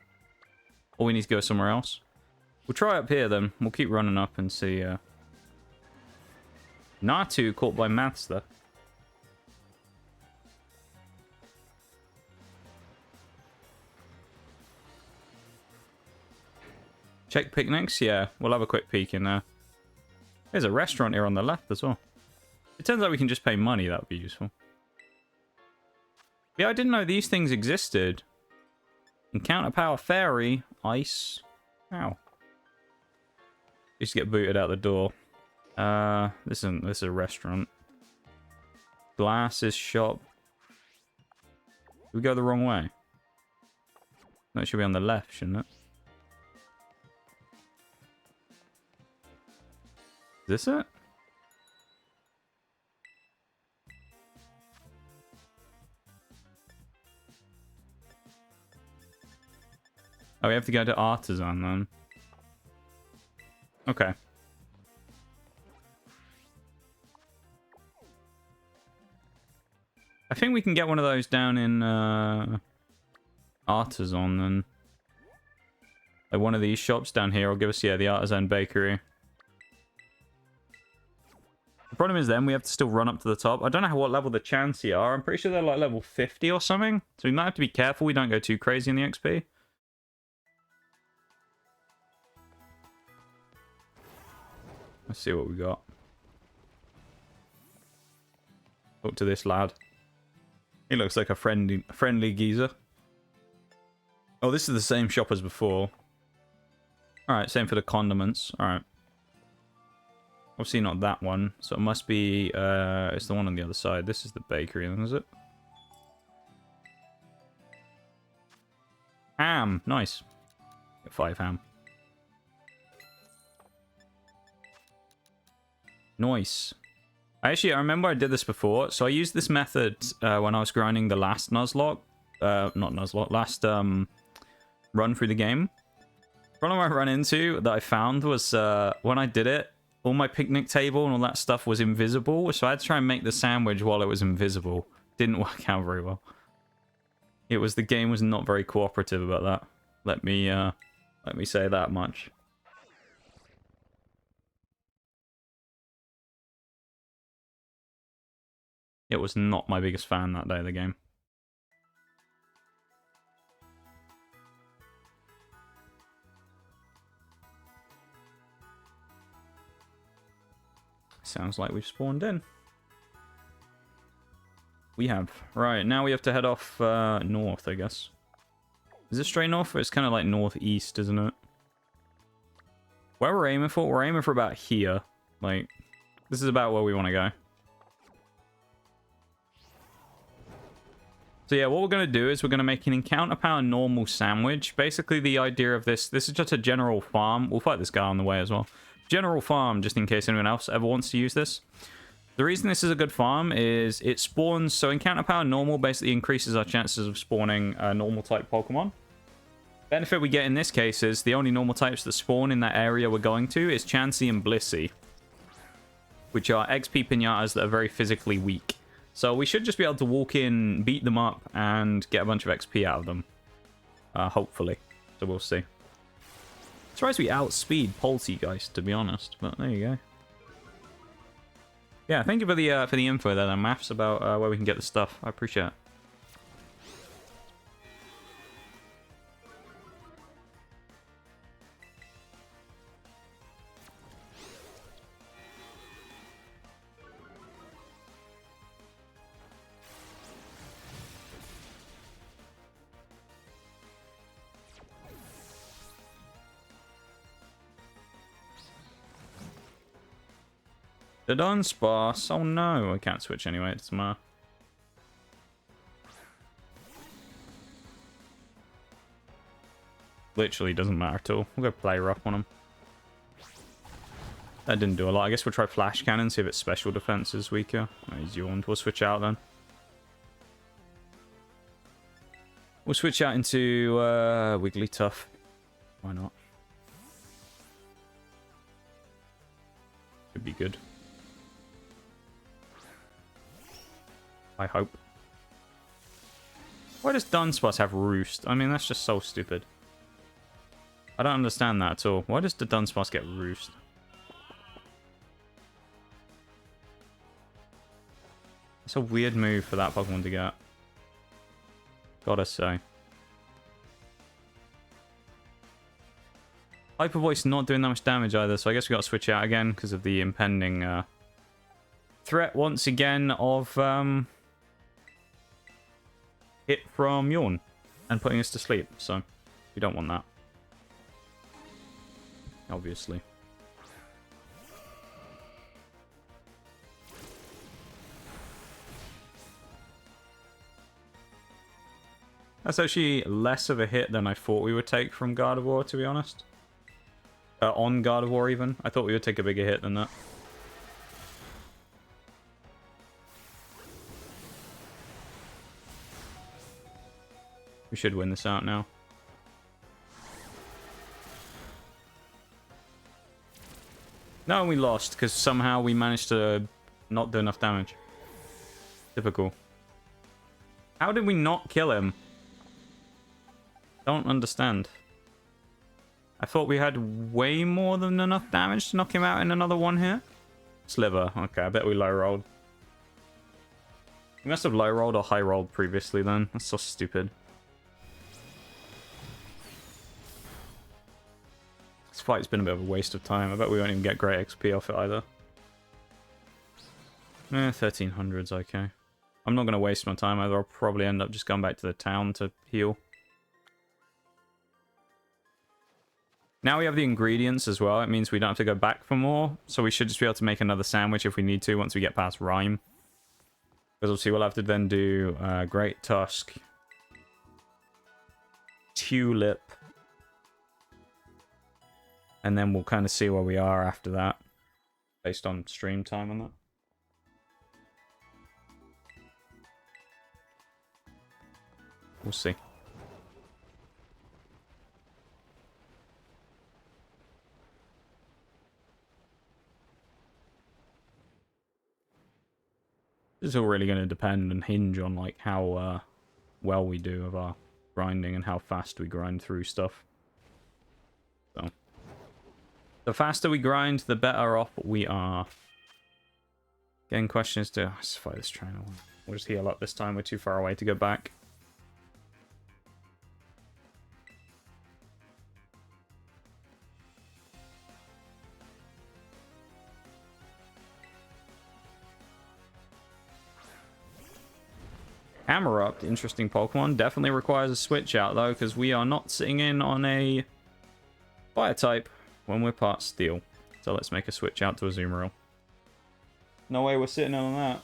Or we need to go somewhere else? We'll try up here, then. We'll keep running up and see, Natu caught by Maths, though. Check picnics? Yeah, we'll have a quick peek in there. There's a restaurant here on the left as well. It turns out we can just pay money. That would be useful. Yeah, I didn't know these things existed. Encounter power fairy. Ice. Ow. Just get booted out the door. This is a restaurant. Glasses shop. Did we go the wrong way? No, it should be on the left, shouldn't it? Is this it? Oh, we have to go to Artisan then. Okay. I think we can get one of those down in Artisan then. Like one of these shops down here will give us, yeah, the Artisan Bakery. The problem is then we have to still run up to the top. I don't know what level the Chansey are. I'm pretty sure they're like level 50 or something. So we might have to be careful we don't go too crazy in the XP. Let's see what we got. Talk to this lad. He looks like a friendly geezer. Oh, this is the same shop as before. Alright, same for the condiments. Alright. Obviously not that one. So it must be... it's the one on the other side. This is the bakery, then, is it? Ham! Nice. Get 5 ham. Nice. I remember I did this before. So I used this method when I was grinding the last nuzlocke. Not nuzlocke. Last run through the game. The problem I ran into that I found was when I did it, all my picnic table and all that stuff was invisible. So I had to try and make the sandwich while it was invisible. Didn't work out very well. The game was not very cooperative about that. Let me say that much. It was not my biggest fan that day of the game. Sounds like we've spawned in. We have. Right, now we have to head off north, I guess. Is this straight north? It's kind of like northeast, isn't it? Where we're aiming for? We're aiming for about here. Like, this is about where we want to go. So yeah, what we're going to do is we're going to make an encounter power normal sandwich. Basically, the idea of this is just a general farm. We'll fight this guy on the way as well. General farm, just in case anyone else ever wants to use this. The reason this is a good farm is it spawns... So encounter power normal basically increases our chances of spawning normal type Pokemon. Benefit we get in this case is the only normal types that spawn in that area we're going to is Chansey and Blissey, which are XP pinatas that are very physically weak. So we should just be able to walk in, beat them up, and get a bunch of XP out of them. Hopefully. So we'll see. Surprised we outspeed Poltegeist, to be honest, but there you go. Yeah, thank you for the info there, Maths, about where we can get the stuff. I appreciate it. The Dunsparce. Oh no, I can't switch anyway. It doesn't matter. Literally doesn't matter at all. We'll go play rough on him. That didn't do a lot. I guess we'll try Flash Cannon, see if its special defense is weaker. Oh, he's yawned. We'll switch out then. We'll switch out into Wigglytuff. Why not? Could be good. I hope. Why does Dunsparce have Roost? I mean, that's just so stupid. I don't understand that at all. Why does the Dunsparce get Roost? It's a weird move for that Pokemon to get. Gotta say. Hyper Voice not doing that much damage either, so I guess we gotta switch out again because of the impending threat once again of hit from Yawn and putting us to sleep, so we don't want that. Obviously. That's actually less of a hit than I thought we would take from Gardevoir, to be honest. On Gardevoir, even. I thought we would take a bigger hit than that. We should win this out now. No, we lost, because somehow we managed to not do enough damage. Typical. How did we not kill him? Don't understand. I thought we had way more than enough damage to knock him out in another one here. Sliver. Okay, I bet we low rolled. We must have low rolled or high rolled previously then. That's so stupid. This fight's been a bit of a waste of time. I bet we won't even get great XP off it either. 1300's okay. I'm not going to waste my time either. I'll probably end up just going back to the town to heal. Now we have the ingredients as well. It means we don't have to go back for more. So we should just be able to make another sandwich if we need to once we get past Rhyme. Because obviously we'll have to then do Great Tusk, Tulip, and then we'll kind of see where we are after that, based on stream time and that. We'll see. This is all really going to depend and hinge on like how well we do of our grinding and how fast we grind through stuff. So, the faster we grind, the better off we are. Getting questions to let's fight this trainer. We'll just heal up this time. We're too far away to go back. Hammerupt, interesting Pokemon. Definitely requires a switch out though, because we are not sitting in on a fire type when we're part steel. So let's make a switch out to Azumarill. No way we're sitting in on that.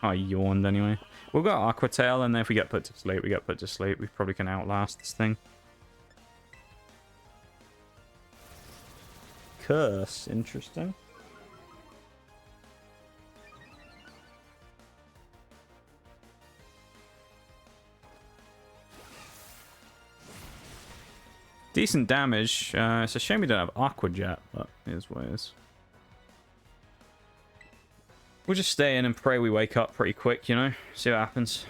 Oh, I yawned anyway. We'll go Aqua Tail, and then if we get put to sleep, we get put to sleep. We probably can outlast this thing. Curse, interesting. Decent damage. It's a shame we don't have Aqua Jet, but it is what it is. We'll just stay in and pray we wake up pretty quick, you know? See what happens.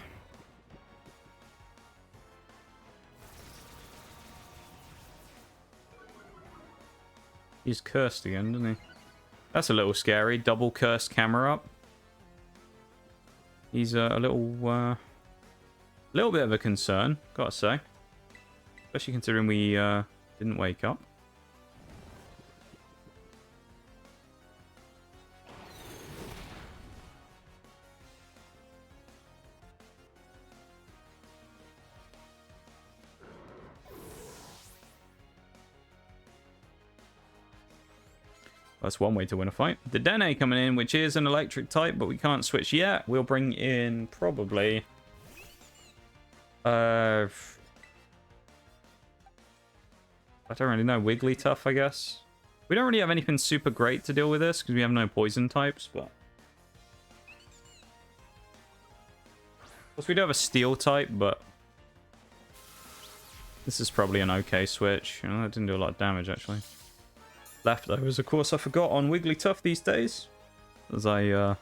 He's cursed again, didn't he? That's a little scary. Double cursed camera up. He's a little bit of a concern, gotta say. Especially considering we didn't wake up. That's one way to win a fight. The Dene coming in, which is an electric type, but we can't switch yet. We'll bring in probably... I don't really know. Wigglytuff, I guess. We don't really have anything super great to deal with this because we have no poison types, but... Plus, we do have a steel type, but... This is probably an okay switch. You know, that didn't do a lot of damage, actually. Leftovers, of course, I forgot on Wigglytuff these days. As I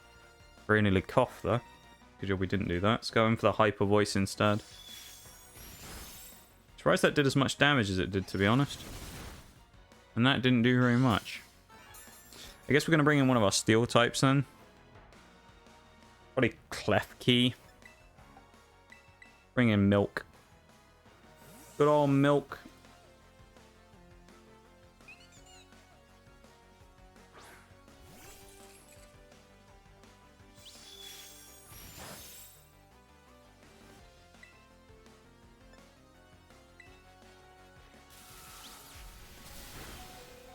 very nearly coughed, though. Good job we didn't do that. Let's go in for the Hyper Voice instead. Surprised that did as much damage as it did, to be honest. And that didn't do very much. I guess we're going to bring in one of our steel types then. Probably Klefki. Bring in Milk. Good old Milk.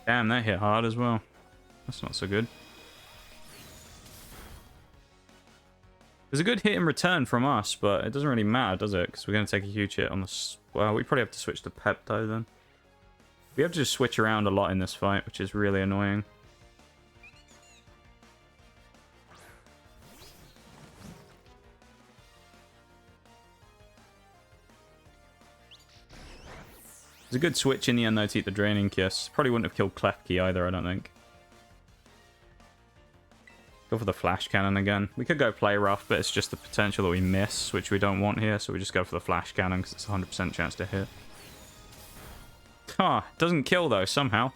Damn, that hit hard as well. That's not so good. There's a good hit in return from us, but it doesn't really matter, does it? Because we're going to take a huge hit on the... Well, we probably have to switch to Pepto then. We have to just switch around a lot in this fight, which is really annoying. There's a good switch in the end though to eat the Draining Kiss. Probably wouldn't have killed Klefki either, I don't think. Go for the Flash Cannon again. We could go Play Rough, but it's just the potential that we miss, which we don't want here, so we just go for the Flash Cannon because it's a 100% chance to hit. Doesn't kill though, somehow.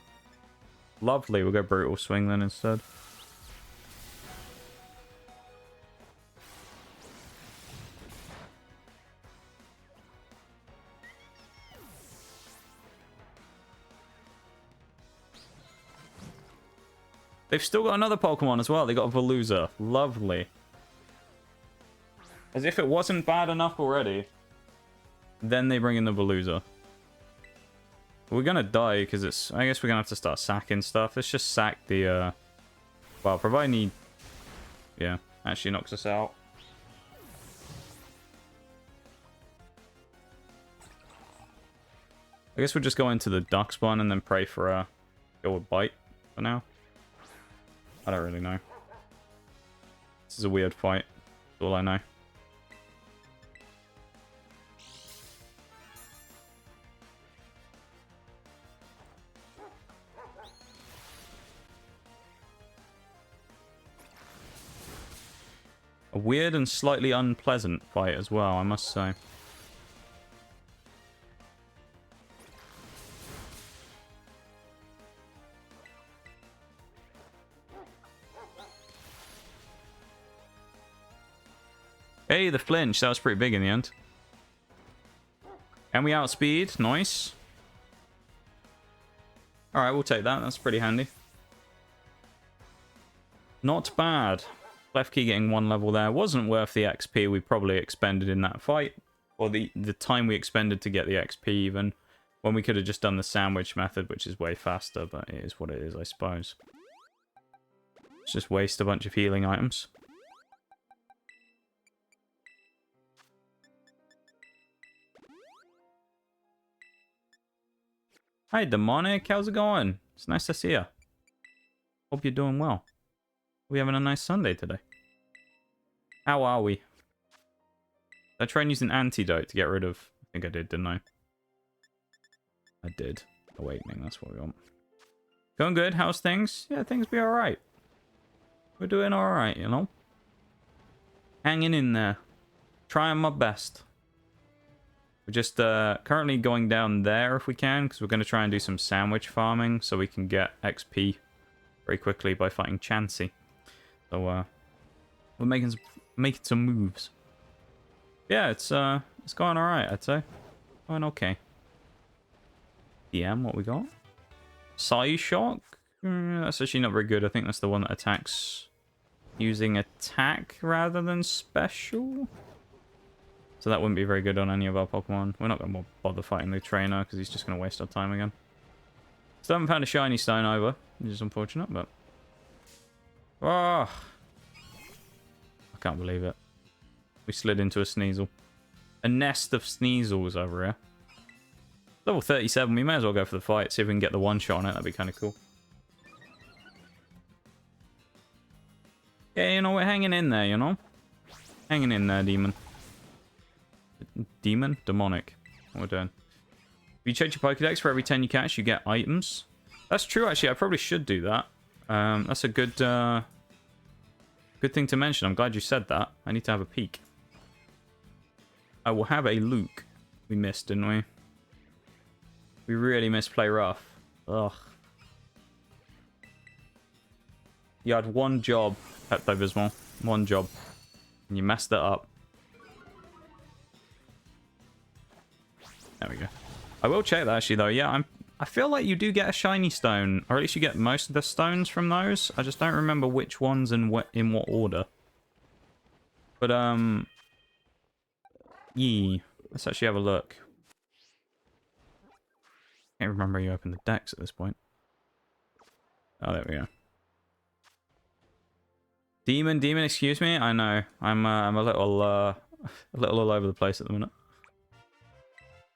Lovely, we'll go Brutal Swing then instead. They've still got another Pokemon as well. They got a Veluza. Lovely. As if it wasn't bad enough already. Then they bring in the Veluza. We're gonna die because it's... I guess we're gonna have to start sacking stuff. Let's just sack the... Well, providing he... Yeah, actually knocks us out. I guess we'll just go into the Duck Spawn and then pray for a... Go with Bite for now. I don't really know. This is a weird fight. That's all I know. A weird and slightly unpleasant fight as well, I must say. Hey, the flinch. That was pretty big in the end. And we outspeed. Nice. Alright, we'll take that. That's pretty handy. Not bad. Klefki getting one level there. Wasn't worth the XP we probably expended in that fight. Or the time we expended to get the XP even. When we could have just done the sandwich method, which is way faster. But it is what it is, I suppose. Let's just waste a bunch of healing items. Hi, Demonic. How's it going? It's nice to see you. Hope you're doing well. We're having a nice Sunday today. How are we? Did I try and use an antidote to get rid of... I think I did, didn't I? I did. Awakening, that's what we want. Going good? How's things? Yeah, things be alright. We're doing alright, you know? Hanging in there. Trying my best. We're just currently going down there if we can, because we're going to try and do some sandwich farming so we can get XP very quickly by fighting Chansey. So we're making some moves. Yeah, it's going alright, I'd say. Going okay. DM, what we got? Psyshock? That's actually not very good. I think that's the one that attacks using attack rather than special. So that wouldn't be very good on any of our Pokemon. We're not going to bother fighting the trainer because he's just going to waste our time again. Still haven't found a shiny stone either, which is unfortunate, but Oh, I can't believe it. We slid into a Sneasel. A nest of Sneasels over here. Level 37. We may as well go for the fight. See if we can get the one shot on it. That'd be kind of cool. Yeah, you know, we're hanging in there, you know? Hanging in there, demon. Demon? Demonic. What we're doing. If you check your Pokédex, for every 10 you catch, you get items. That's true, actually. I probably should do that. That's a good good thing to mention. I'm glad you said that. I need to have a peek. I will have a look. We missed, didn't we? We really missed play rough. Ugh. You had one job, Pepto-Bismol. One job. And you messed it up. There we go. I will check that actually though. Yeah, I feel like you do get a shiny stone, or at least you get most of the stones from those. I just don't remember which ones and in what order. But yeah, let's actually have a look. Can't remember you opened the decks at this point. Oh, there we go. Demon, excuse me. I know. I'm a little all over the place at the minute.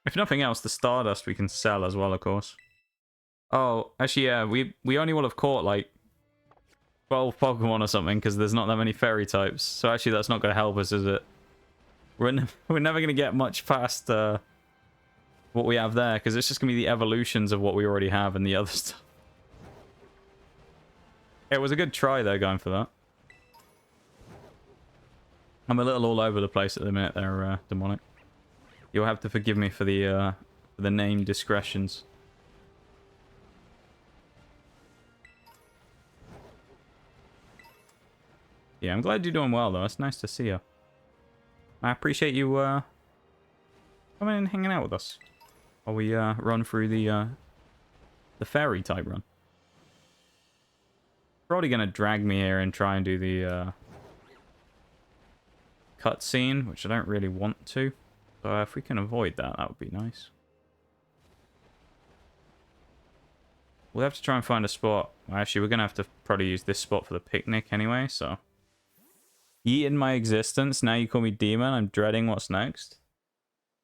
If nothing else, the Stardust we can sell as well, of course. Oh, actually, yeah, we only will have caught, like, 12 Pokemon or something, because there's not that many Fairy types. So actually, that's not going to help us, is it? We're never going to get much past what we have there, because it's just going to be the evolutions of what we already have and the other stuff. It was a good try, though, going for that. I'm a little all over the place at the minute there, Demonic. You'll have to forgive me for the name discretions. Yeah, I'm glad you're doing well, though. It's nice to see you. I appreciate you coming and hanging out with us while we run through the fairy type run. Probably gonna drag me here and try and do the cutscene, which I don't really want to. So if we can avoid that, that would be nice. We'll have to try and find a spot. Actually, we're going to have to probably use this spot for the picnic anyway, so. Yeet in my existence. Now you call me demon. I'm dreading what's next.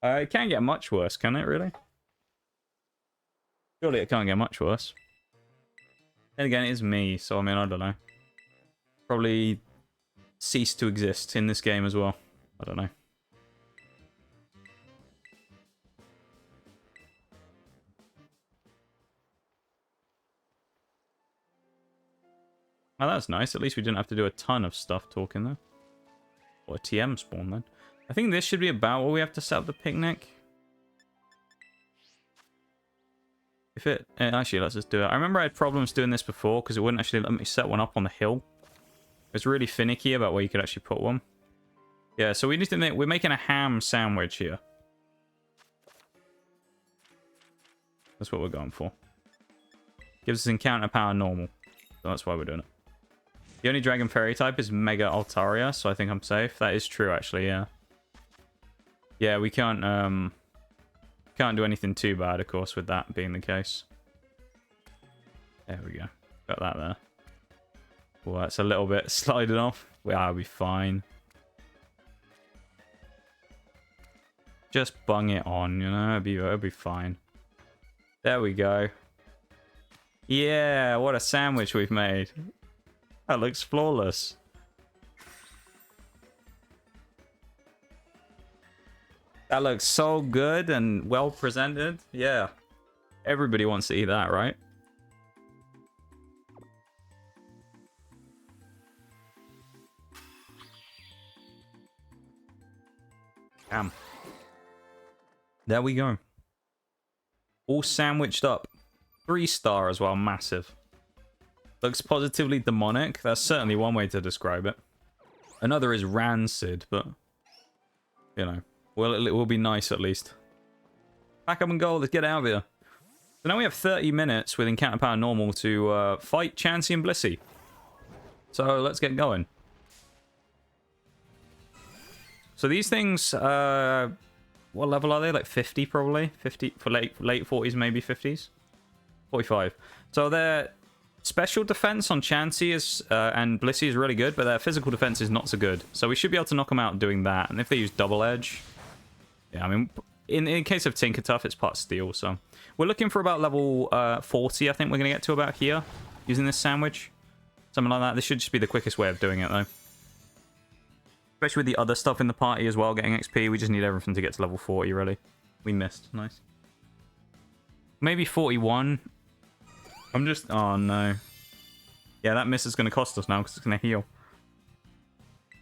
It can't get much worse, can it, really? Surely it can't get much worse. Then again, it is me, so I mean, I don't know. Probably cease to exist in this game as well. I don't know. Oh, that's nice. At least we didn't have to do a ton of stuff talking there. Or a TM spawn then. I think this should be about what we have to set up the picnic. If it... actually, let's just do it. I remember I had problems doing this before because it wouldn't actually let me set one up on the hill. It was really finicky about where you could actually put one. Yeah, so we need to make... We're making a ham sandwich here. That's what we're going for. Gives us encounter power normal. So that's why we're doing it. The only Dragon Fairy type is Mega Altaria, so I think I'm safe. That is true, actually, yeah. Yeah, we can't do anything too bad, of course, with that being the case. There we go. Got that there. Well, that's a little bit sliding off. Well, I'll be fine. Just bung it on, you know? It'll be fine. There we go. Yeah, what a sandwich we've made. That looks flawless. That looks so good and well presented. Yeah. Everybody wants to eat that, right? Damn. There we go. All sandwiched up. 3-star as well, massive. Looks positively demonic. That's certainly one way to describe it. Another is rancid, but you know, well, it will be nice at least. Pack up and go. Let's get out of here. So now we have 30 minutes with encounter power normal to fight Chansey and Blissey. So let's get going. So these things, what level are they? Like 50 probably? 50 for late 40s, maybe 50s? 45. So they're Special defense on Chansey is and Blissey is really good, but their physical defense is not so good. So we should be able to knock them out doing that. And if they use double edge, yeah, I mean, in case of Tinkertuff, it's part steel. So we're looking for about level 40. I think we're gonna get to about here using this sandwich, something like that. This should just be the quickest way of doing it, though. Especially with the other stuff in the party as well, getting XP. We just need everything to get to level 40. Really, we missed. Nice. Maybe 41. I'm just... Oh, no. Yeah, that miss is going to cost us now because it's going to heal.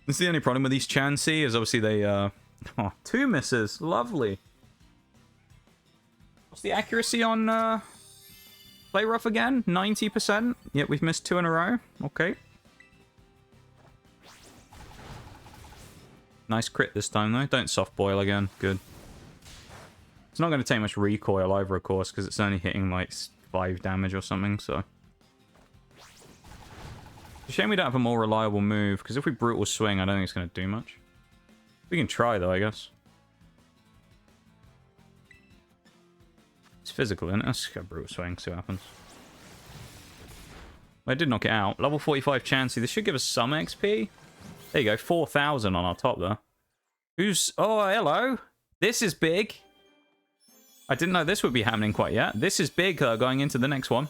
This is the only problem with these Chansey is obviously they... Oh, 2 misses. Lovely. What's the accuracy on Play Rough again? 90%? Yep, we've missed 2 in a row. Okay. Nice crit this time, though. Don't soft boil again. Good. It's not going to take much recoil either, of course, because it's only hitting, like... 5 damage or something, so... It's a shame we don't have a more reliable move, because if we brutal swing, I don't think it's going to do much. We can try, though, I guess. It's physical, isn't it? Let's go brutal swing, see what happens. Well, I did knock it out. Level 45 Chansey. This should give us some XP. There you go, 4,000 on our top there. Who's... Oh, hello! This is big! I didn't know this would be happening quite yet. This is big, going into the next one.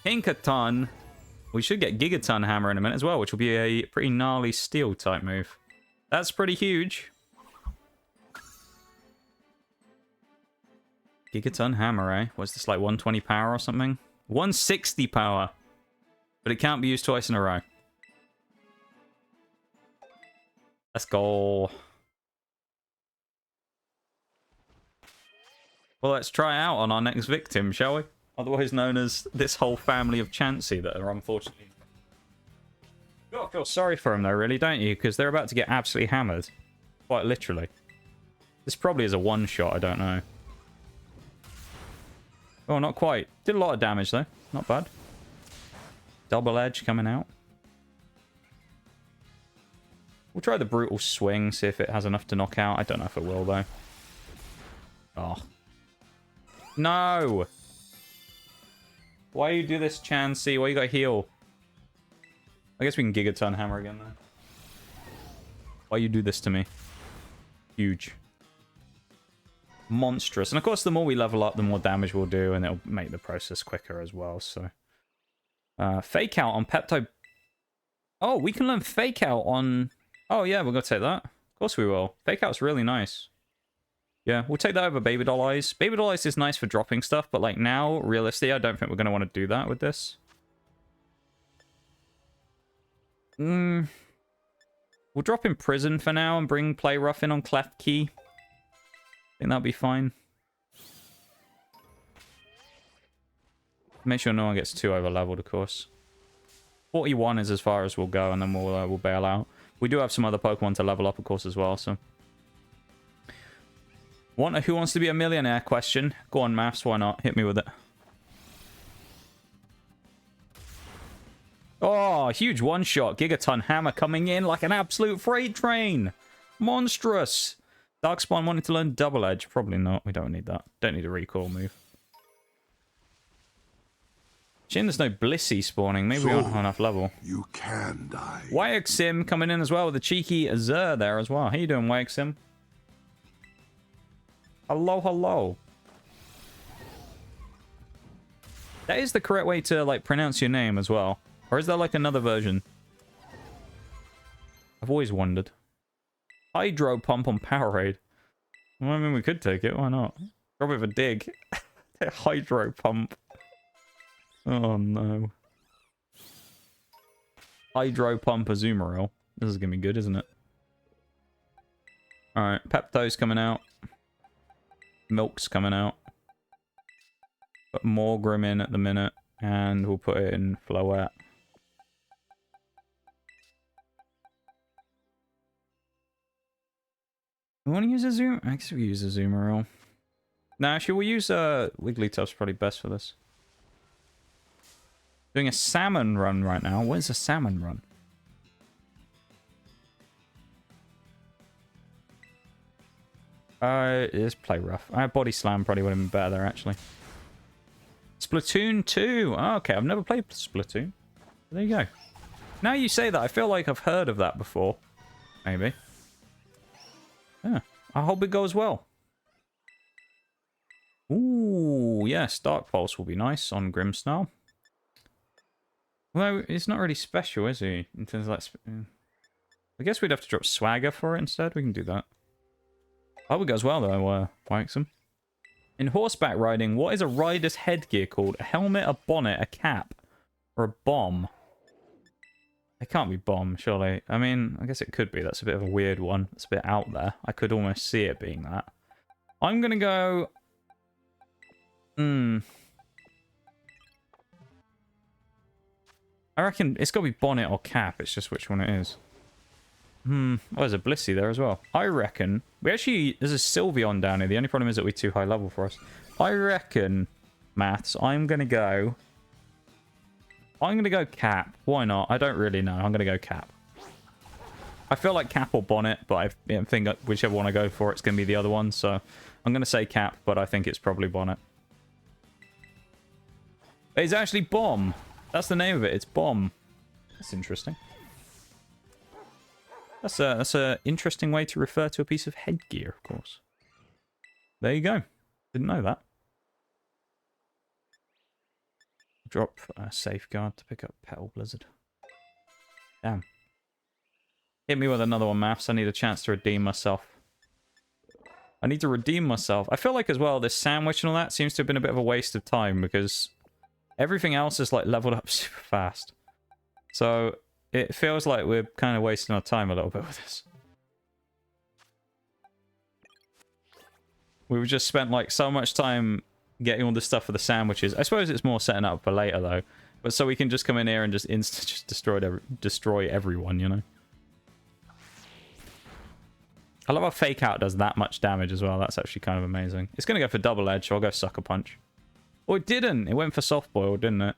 Pinkerton. We should get Gigaton Hammer in a minute as well, which will be a pretty gnarly steel type move. That's pretty huge. Gigaton Hammer, eh? What's this, like 120 power or something? 160 power. But it can't be used twice in a row. Let's go. Well, let's try out on our next victim, shall we? Otherwise known as this whole family of Chansey that are unfortunately... You gotta feel sorry for them though, really, don't you? Because they're about to get absolutely hammered. Quite literally. This probably is a one-shot, I don't know. Oh, not quite. Did a lot of damage though. Not bad. Double edge coming out. We'll try the brutal swing, see if it has enough to knock out. I don't know if it will though. Oh. No! Why you do this, Chansey? Why you got heal? I guess we can Gigaton Hammer again, though. Why you do this to me? Huge. Monstrous. And of course, the more we level up, the more damage we'll do, and it'll make the process quicker as well, so... Fake Out on Pepto... Oh, we can learn Fake Out on... Oh, yeah, we're going to take that. Of course we will. Fake Out's really nice. Yeah, we'll take that over Baby Doll Eyes. Baby Doll Eyes is nice for dropping stuff, but like now, realistically, I don't think we're going to want to do that with this. We'll drop in Prison for now and bring Play Rough in on Cleft Key. I think that'll be fine. Make sure no one gets too over-leveled, of course. 41 is as far as we'll go, and then we'll bail out. We do have some other Pokemon to level up, of course, as well, so... Who wants to be a millionaire question? Go on, Maths, why not? Hit me with it. Oh, huge one-shot. Gigaton Hammer coming in like an absolute freight train. Monstrous. Darkspawn wanted to learn Double Edge. Probably not. We don't need that. Don't need a recoil move. Shame there's no Blissey spawning. Maybe we aren't on enough level. You can die. Wyexim coming in as well with a cheeky Azur there as well. How you doing, Wyexim? Hello, hello. That is the correct way to, like, pronounce your name as well. Or is there, like, another version? I've always wondered. Hydro Pump on Powerade. Well, I mean, we could take it. Why not? Drop it with a dig. Hydro Pump. Oh, no. Hydro Pump Azumarill. This is going to be good, isn't it? Alright, Pepto's coming out. Milk's coming out. Put Morgrim in at the minute. And we'll put it in Floette. We want to use a Zoom? I guess we use a Azumarill. Nah, actually, we'll use Wigglytuff's probably best for this. Doing a salmon run right now. What is a salmon run? It is Play Rough. Body Slam probably would have been better there, actually. Splatoon 2. Oh, okay, I've never played Splatoon. There you go. Now you say that, I feel like I've heard of that before. Maybe. Yeah, I hope it goes well. Ooh, yes, Dark Pulse will be nice on Grimmsnarl. Well, it's not really special, is he? In terms of like, I guess we'd have to drop Swagger for it instead. We can do that. I hope it goes well, though, Waxham. In horseback riding, what is a rider's headgear called? A helmet, a bonnet, a cap, or a bomb? It can't be bomb, surely. I mean, I guess it could be. That's a bit of a weird one. It's a bit out there. I could almost see it being that. I'm going to go... I reckon it's got to be bonnet or cap. It's just which one it is. Oh, there's a Blissey there as well. I reckon... There's a Sylveon down here. The only problem is that we're too high level for us. I reckon, Maths, I'm going to go cap. Why not? I don't really know. I'm going to go cap. I feel like cap or bonnet, but I think whichever one I go for, it's going to be the other one. So I'm going to say cap, but I think it's probably bonnet. It's actually bomb. That's the name of it. It's bomb. That's interesting. That's a interesting way to refer to a piece of headgear, of course. There you go. Didn't know that. Drop a safeguard to pick up Petal Blizzard. Damn. Hit me with another one, Maths. I need a chance to redeem myself. I need to redeem myself. I feel like as well, this sandwich and all that seems to have been a bit of a waste of time because everything else is like leveled up super fast. So it feels like we're kind of wasting our time a little bit with this. We've just spent like so much time getting all this stuff for the sandwiches. I suppose it's more setting up for later though. But so we can just come in here and just destroy everyone, you know? I love how Fake Out does that much damage as well. That's actually kind of amazing. It's going to go for Double Edge, so I'll go Sucker Punch. Oh, it didn't. It went for Soft Boil, didn't it?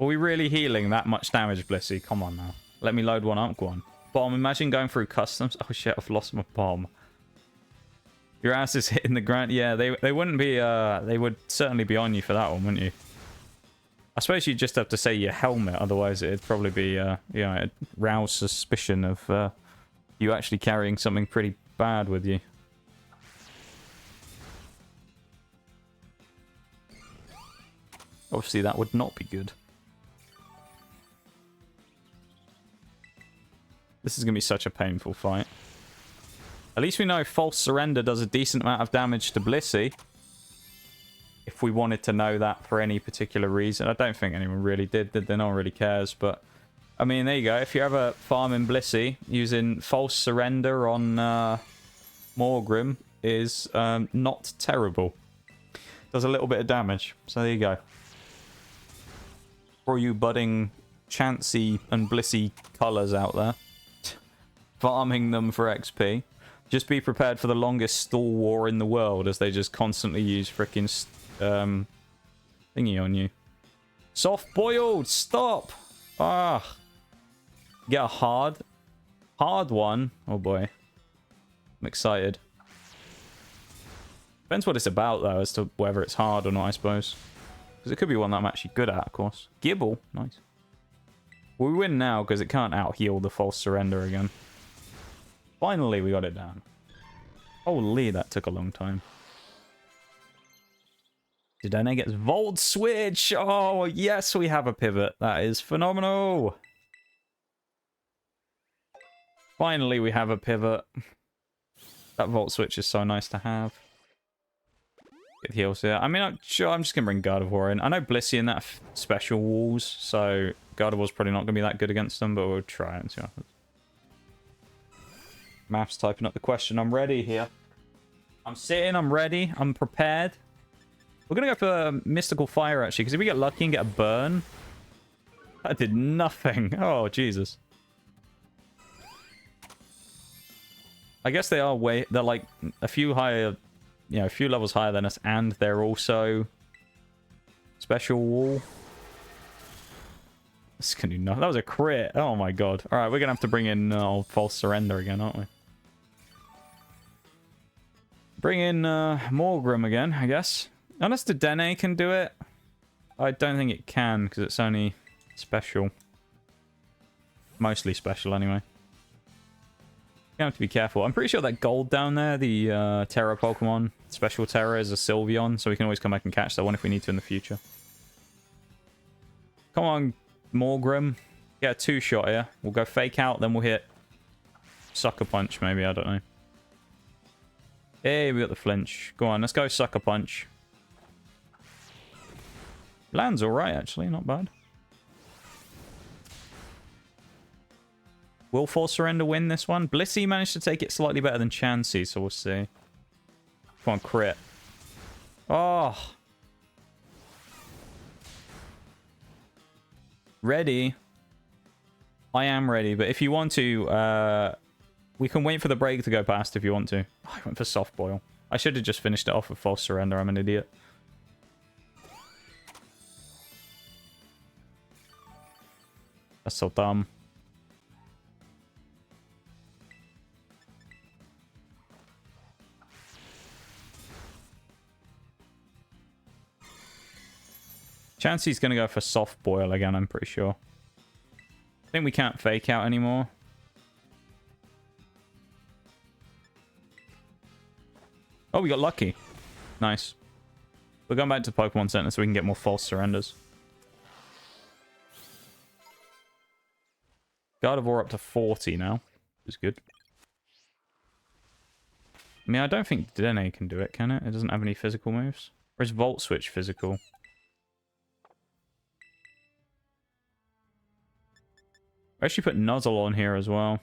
Are we really healing that much damage, Blissey? Come on now. Let me load one up. Go on. Bomb. Imagine going through customs. Oh shit, I've lost my bomb. Your ass is hitting the ground. Yeah, they wouldn't be... they would certainly be on you for that one, wouldn't you? I suppose you'd just have to say your helmet. Otherwise, it'd probably be... you know, it'd rouse suspicion of you actually carrying something pretty bad with you. Obviously, that would not be good. This is going to be such a painful fight. At least we know False Surrender does a decent amount of damage to Blissey. If we wanted to know that for any particular reason. I don't think anyone really did. No one really cares. But, I mean, there you go. If you're ever farming Blissey, using False Surrender on Morgrim is not terrible. Does a little bit of damage. So there you go. For you budding Chansey and Blissey colours out there. Farming them for XP. Just be prepared for the longest stall war in the world as they just constantly use frickin' thingy on you. Soft boiled! Stop! Ah. Get a hard one. Oh boy. I'm excited. Depends what it's about though, as to whether it's hard or not, I suppose. Because it could be one that I'm actually good at, of course. Gibble. Nice. We win now because it can't out-heal the False Surrender again. Finally, we got it down. Holy, that took a long time. Didane gets Volt Switch. Oh, yes, we have a pivot. That is phenomenal. Finally, we have a pivot. That Volt Switch is so nice to have. Get heals here. I mean, I'm just going to bring Gardevoir in. I know Blissey in that special walls, so Gardevoir's probably not going to be that good against them, but we'll try and see what happens. Maths typing up the question. I'm ready here. I'm sitting, I'm ready, I'm prepared. We're going to go for Mystical Fire, actually, because if we get lucky and get a burn... That did nothing. Oh, Jesus. I guess they are they're like a few higher... You know, a few levels higher than us, and they're also... Special Wall. This can do nothing. That was a crit. Oh, my God. Alright, we're going to have to bring in False Surrender again, aren't we? Bring in Morgrim again, I guess. Unless the Dene can do it. I don't think it can, because it's only special. Mostly special, anyway. You have to be careful. I'm pretty sure that gold down there, the Terra Pokemon, special Terra, is a Sylveon, so we can always come back and catch that one if we need to in the future. Come on, Morgrim. Get a two-shot here. We'll go Fake Out, then we'll hit Sucker Punch, maybe. I don't know. Hey, we got the flinch. Go on, let's go Sucker Punch. Lands alright, actually. Not bad. Will Force Surrender win this one? Blissey managed to take it slightly better than Chansey, so we'll see. Come on, crit. Oh. Ready. I am ready, but if you want to, we can wait for the break to go past if you want to. Oh, I went for Soft Boil. I should have just finished it off with False Surrender. I'm an idiot. That's so dumb. Chansey's going to go for Soft Boil again, I'm pretty sure. I think we can't Fake Out anymore. Oh, we got lucky. Nice. We're going back to Pokemon Center so we can get more False Surrenders. Gardevoir up to 40 now. Which is good. I mean, I don't think Dene can do it, can it? It doesn't have any physical moves. Or is Volt Switch physical? I actually put Nuzzle on here as well.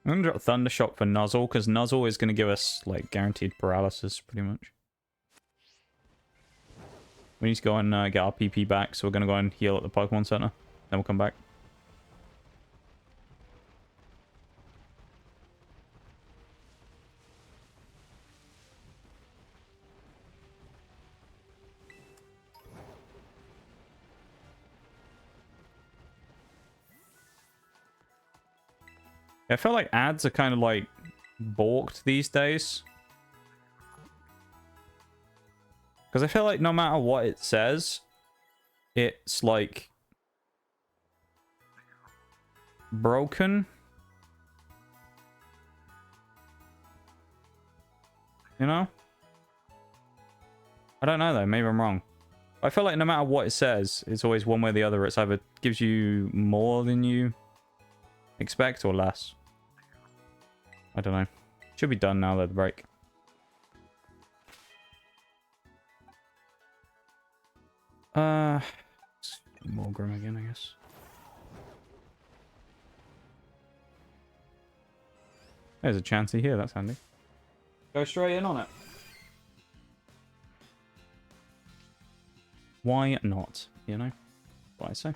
I'm going to drop Thunder Shock for Nuzzle, because Nuzzle is going to give us, like, guaranteed paralysis, pretty much. We need to go and get our PP back, so we're going to go and heal at the Pokemon Center. Then we'll come back. I feel like ads are kind of like balked these days. Because I feel like no matter what it says, it's like broken. You know? I don't know though, maybe I'm wrong. I feel like no matter what it says, it's always one way or the other. It's either gives you more than you expect or less. I don't know. Should be done now, though, the break. More Grim again, I guess. There's a Chansey here, that's handy. Go straight in on it. Why not, you know? What I say.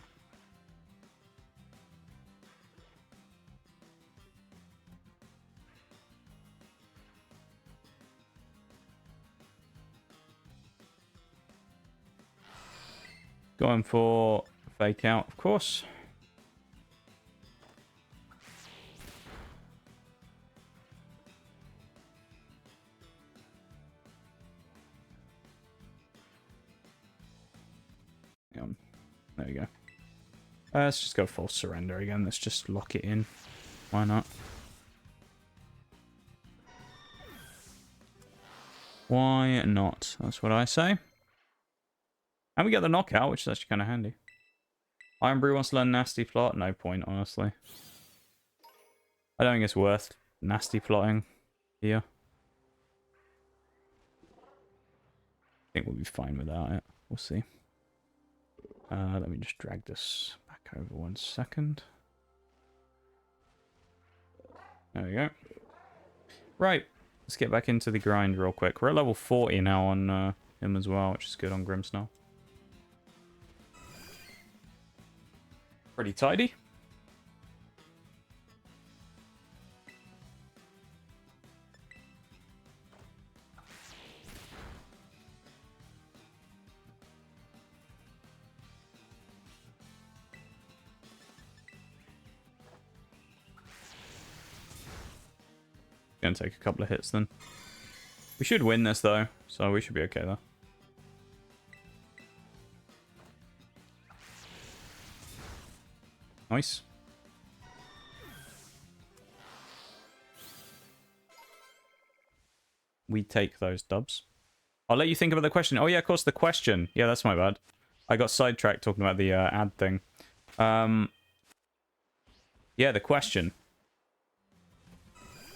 Going for Fake Out, of course. Hang on. There we go. Let's just go False Surrender again. Let's just lock it in. Why not? Why not? That's what I say. And we get the knockout, which is actually kind of handy. Iron Brew wants to learn Nasty Plot. No point, honestly. I don't think it's worth Nasty Plotting here. I think we'll be fine without it. We'll see. Let me just drag this back over 1 second. There we go. Right. Let's get back into the grind real quick. We're at level 40 now on him as well, which is good on Grimmsnarl. Pretty tidy. Gonna take a couple of hits then. We should win this though, so we should be okay though. Nice. We take those dubs. I'll let you think about the question. Oh yeah, of course, the question. Yeah, that's my bad. I got sidetracked talking about the ad thing. Yeah, the question.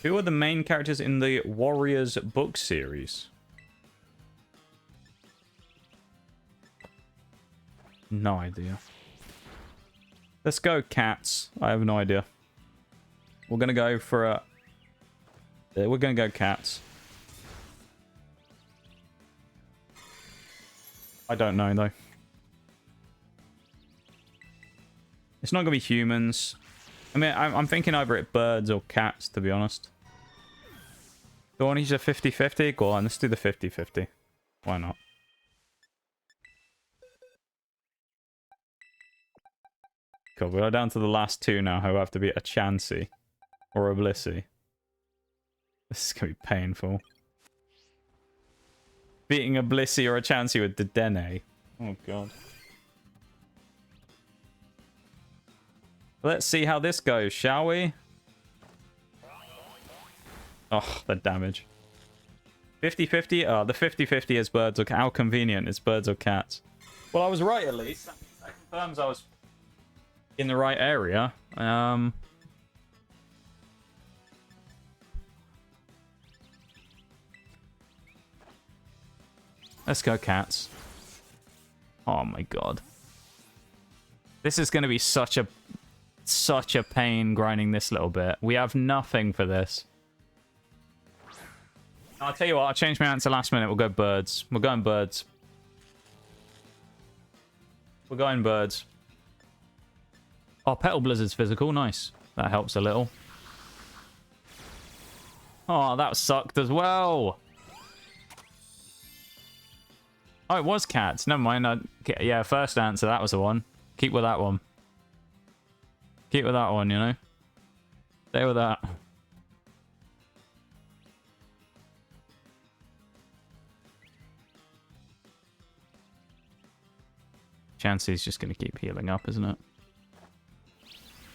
Who are the main characters in the Warriors book series? No idea. Let's go cats. I have no idea. We're gonna go for a... We're gonna go cats. I don't know though. It's not gonna be humans. I mean, I'm thinking either it's birds or cats, to be honest. Go on, he's a 50-50. Go on, let's do the 50-50. Why not? Cool, we're down to the last two now who have to be a Chansey or a Blissey. This is going to be painful. Beating a Blissey or a Chansey with the Dene. Oh, God. Let's see how this goes, shall we? Oh, the damage. 50-50? Oh, the 50-50 is birds or cats. How convenient is birds or cats? Well, I was right at least. That confirms I was in the right area. Let's go cats. Oh my god. This is going to be such a pain grinding this little bit. We have nothing for this. I'll tell you what, I'll change my answer last minute. We'll go birds. We're going birds. We're going birds. Oh, Petal Blizzard's physical. Nice. That helps a little. Oh, that sucked as well. Oh, it was cats. Never mind. Yeah, first answer. That was the one. Keep with that one. Keep with that one, you know. Stay with that. Chansey's just going to keep healing up, isn't it?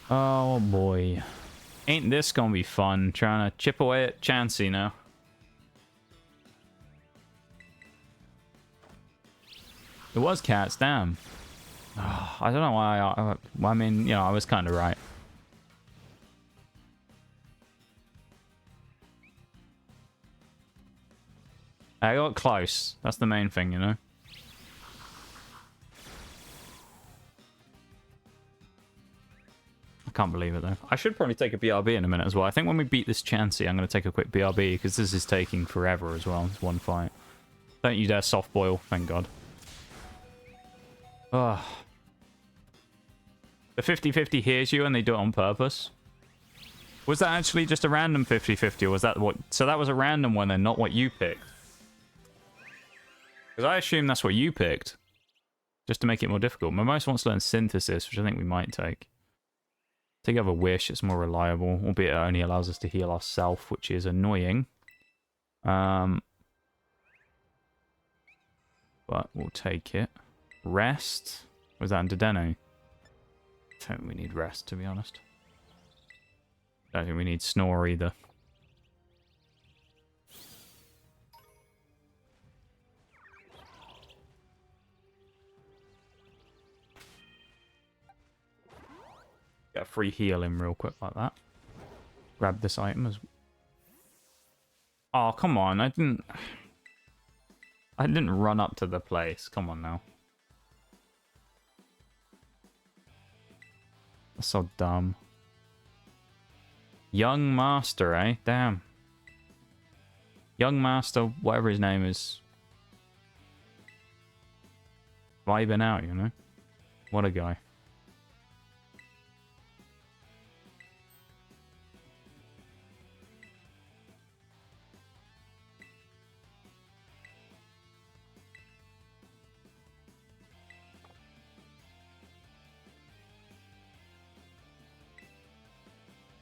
Oh, boy. Ain't this going to be fun, trying to chip away at Chansey now. It was cats, damn. Oh, I don't know why I mean, you know, I was kind of right. I got close. That's the main thing, you know. I can't believe it, though. I should probably take a BRB in a minute as well. I think when we beat this Chansey, I'm going to take a quick BRB, because this is taking forever as well. It's one fight. Don't you dare soft boil, thank God. Ugh. The 50-50 hears you and they do it on purpose. Was that actually just a random 50-50, or was that what... So that was a random one then, not what you picked? Because I assume that's what you picked. Just to make it more difficult. Mimosa wants to learn Synthesis, which I think we might take. Take Other Wish, it's more reliable. Albeit it only allows us to heal ourselves, which is annoying. But we'll take it. Rest? Was that under Deno? I don't think we need rest, to be honest. Don't think we need Snore either. Get a free heal in real quick like that. Grab this item as... Oh, come on. I didn't run up to the place. Come on now. That's so dumb. Young Master, eh? Damn. Young Master, whatever his name is. Vibing out, you know? What a guy.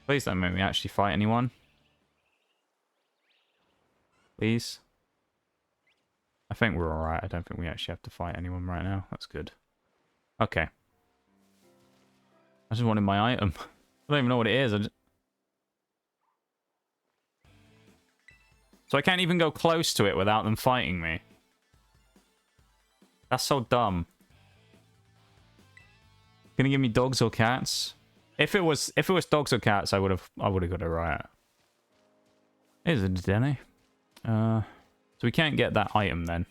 Please don't make me actually fight anyone. Please. I think we're alright. I don't think we actually have to fight anyone right now. That's good. Okay. I just wanted my item. I don't even know what it is. So I can't even go close to it without them fighting me. That's so dumb. Gonna give me dogs or cats? If it was dogs or cats, I would have got it right. Here's a Denny. So we can't get that item then.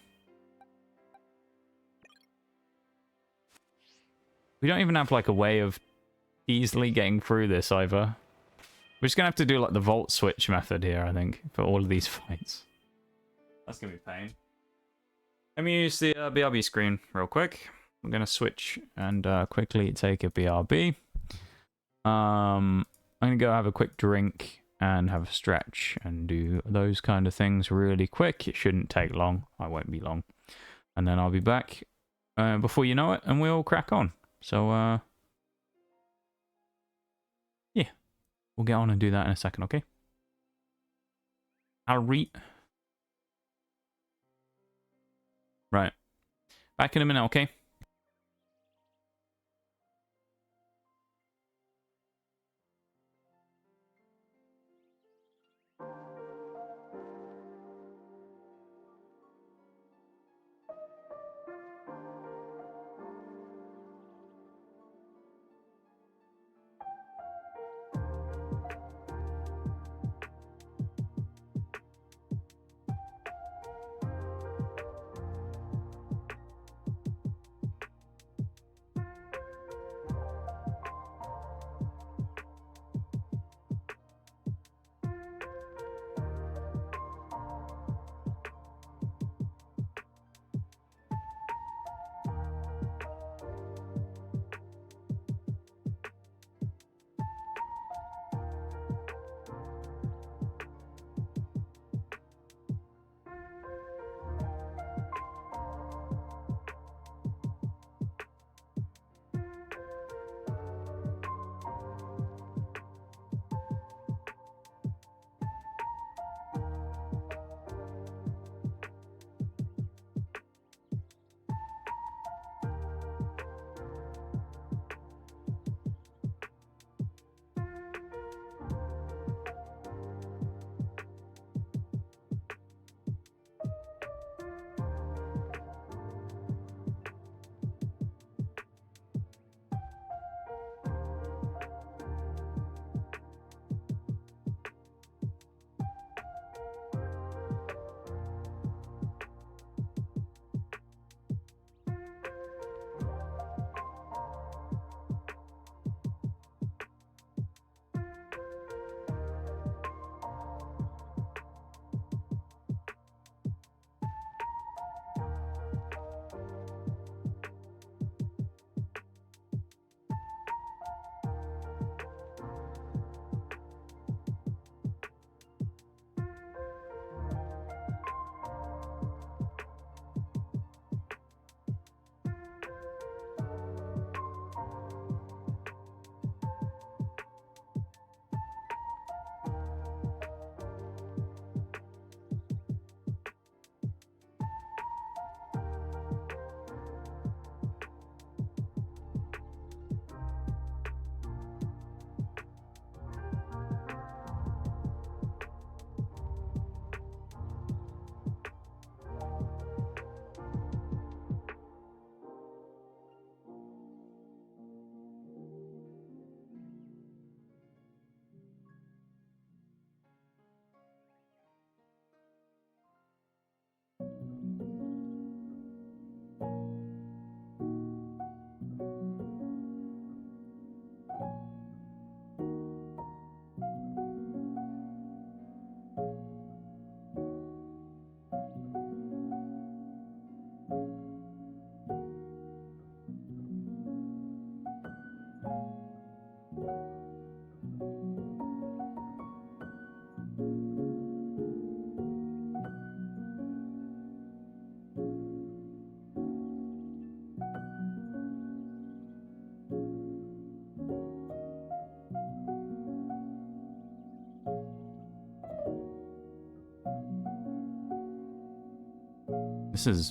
We don't even have like a way of easily getting through this either. We're just gonna have to do like the vault switch method here, I think, for all of these fights. That's gonna be a pain. Let me use the BRB screen real quick. I'm gonna switch and quickly take a BRB. I'm gonna go have a quick drink and have a stretch and do those kind of things really quick. It shouldn't take long. I won't be long. And then I'll be back before you know it, and we'll crack on. So, yeah. We'll get on and do that in a second, okay? I'll read. Right. Back in a minute, okay?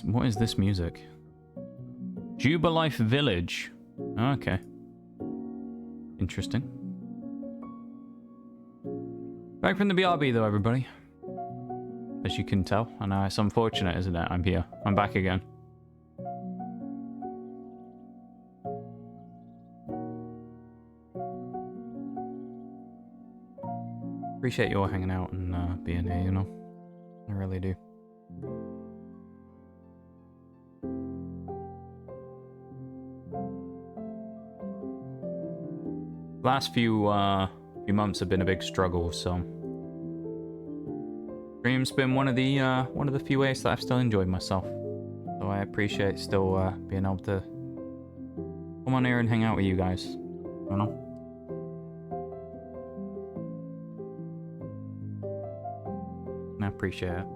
What is this music? Jubilife Village. Okay. Interesting. Back from the BRB though, everybody. As you can tell. I know it's unfortunate, isn't it? I'm here. I'm back again. Appreciate you all hanging out and being here, you know. I really do. Last few months have been a big struggle, so stream's been one of the few ways that I've still enjoyed myself. So I appreciate still being able to come on here and hang out with you guys. You know. And I appreciate it.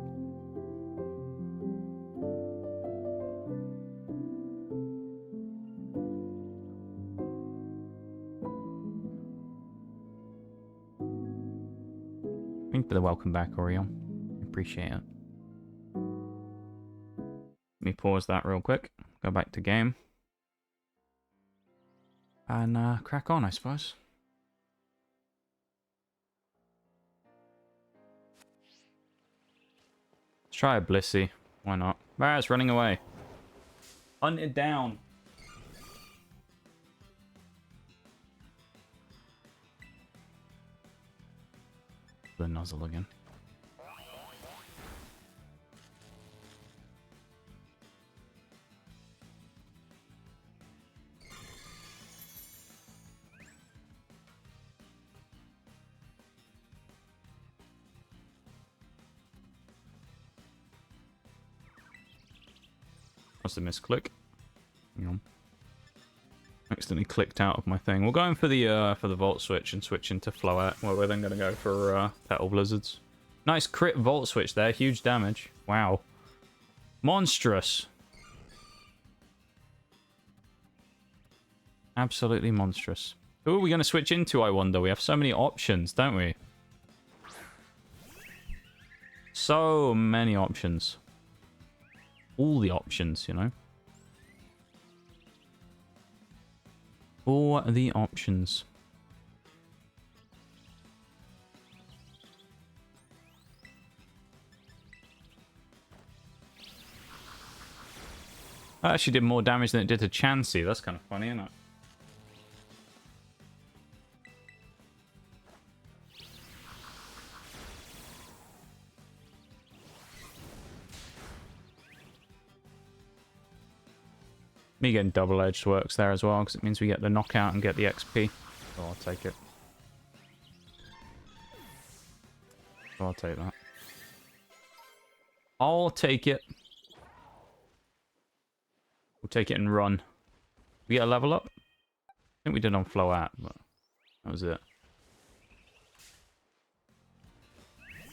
Thank you for the welcome back, Oreo. Appreciate it. Let me pause that real quick. Go back to game. And crack on, I suppose. Let's try a Blissey. Why not? Ah, it's running away. Hunted down. The nozzle again. That's a misclick. Hang on. Accidentally clicked out of my thing. We're going for the Volt Switch and switch into Floette. Well, we're then going to go for Petal Blizzards. Nice crit Volt Switch there. Huge damage. Wow. Monstrous. Absolutely monstrous. Who are we going to switch into, I wonder? We have so many options, don't we? So many options. All the options, you know? All the options. That actually did more damage than it did to Chansey. That's kind of funny, isn't it? Me getting double-edged works there as well, because it means we get the knockout and get the XP. So I'll take it. So I'll take that. I'll take it. We'll take it and run. We get a level up? I think we did on Floette, but that was it.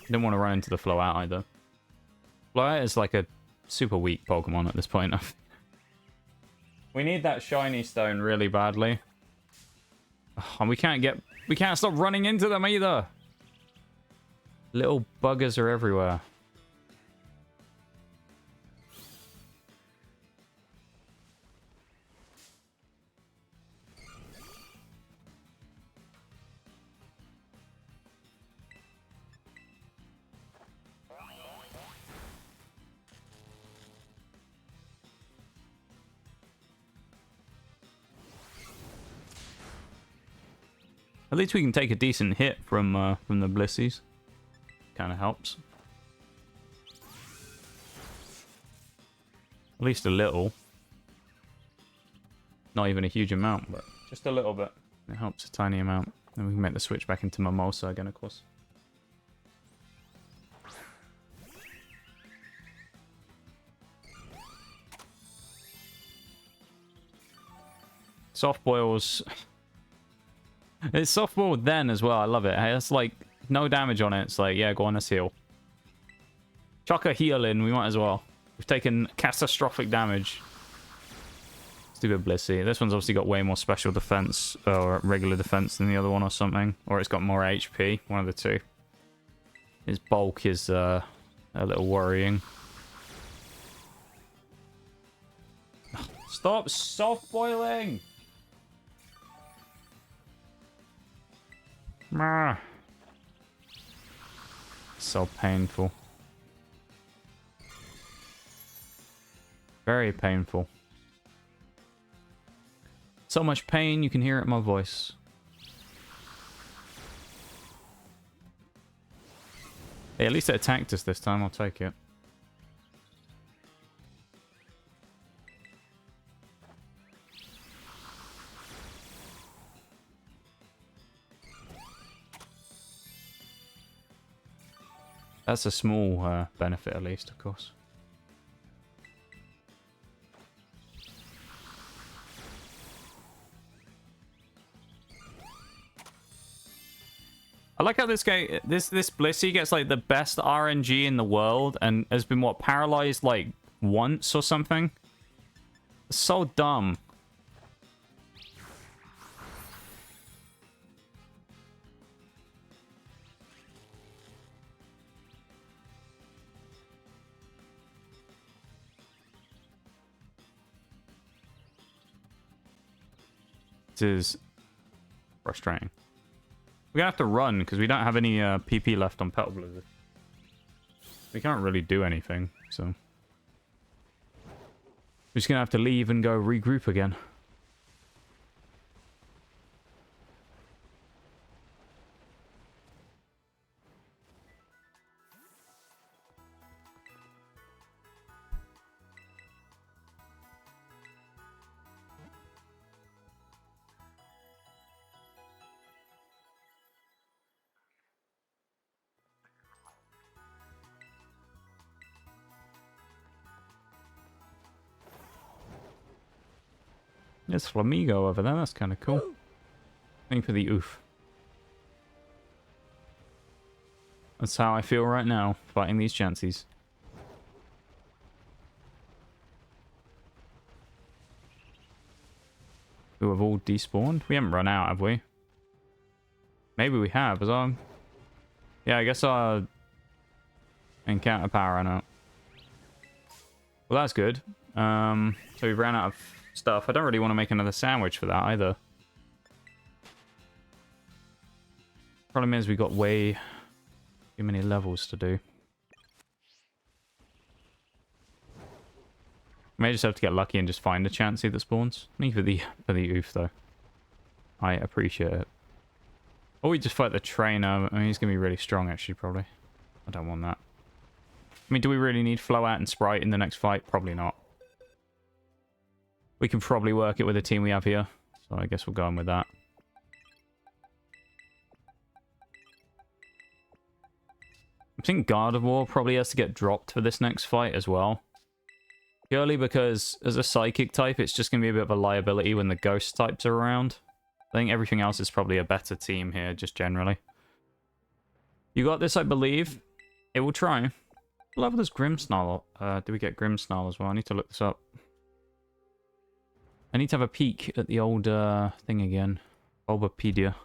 Didn't want to run into the Floette either. Floette is like a super weak Pokemon at this point. We need that shiny stone really badly. And we can't stop running into them either. Little buggers are everywhere. At least we can take a decent hit from the Blissies. Kind of helps. At least a little. Not even a huge amount, but just a little bit. It helps a tiny amount. Then we can make the switch back into Mimosa again, of course. Soft boils. It's soft boiled then as well. I love it. It's like no damage on it. It's like, yeah, go on, let's heal. Chuck a heal in. We might as well. We've taken catastrophic damage. Stupid Blissey. This one's obviously got way more special defense or regular defense than the other one or something. Or it's got more HP. One of the two. His bulk is a little worrying. Stop soft boiling! So painful. Very painful. So much pain, you can hear it in my voice. Hey, at least it attacked us this time, I'll take it. That's a small benefit, at least, of course. I like how this guy, this Blissey gets like the best RNG in the world and has been, what, paralyzed like once or something? So dumb. This is frustrating. We're gonna have to run because we don't have any PP left on Petal Blizzard. We can't really do anything, so we're just gonna have to leave and go regroup again. There's Flamigo over there, that's kind of cool. Thank you for the oof. That's how I feel right now, fighting these chances. Who have all despawned? We haven't run out, have we? Maybe we have, as I'm... Yeah, I guess our encounter power ran out. Well, that's good. So we've ran out of stuff. I don't really want to make another sandwich for that either. Problem is we got way too many levels to do. May just have to get lucky and just find a Chansey that spawns. Me for the oof though. I appreciate it. Or we just fight the trainer. I mean, he's gonna be really strong actually, probably. I don't want that. I mean, do we really need Float and Sprite in the next fight? Probably not. We can probably work it with the team we have here. So I guess we'll go on with that. I think Guard of War probably has to get dropped for this next fight as well. Purely because as a psychic type, it's just going to be a bit of a liability when the ghost types are around. I think everything else is probably a better team here, just generally. You got this, I believe. It will try. What level is Grimmsnarl? Do we get Grimmsnarl as well? I need to look this up. I need to have a peek at the old thing again. Bulbapedia.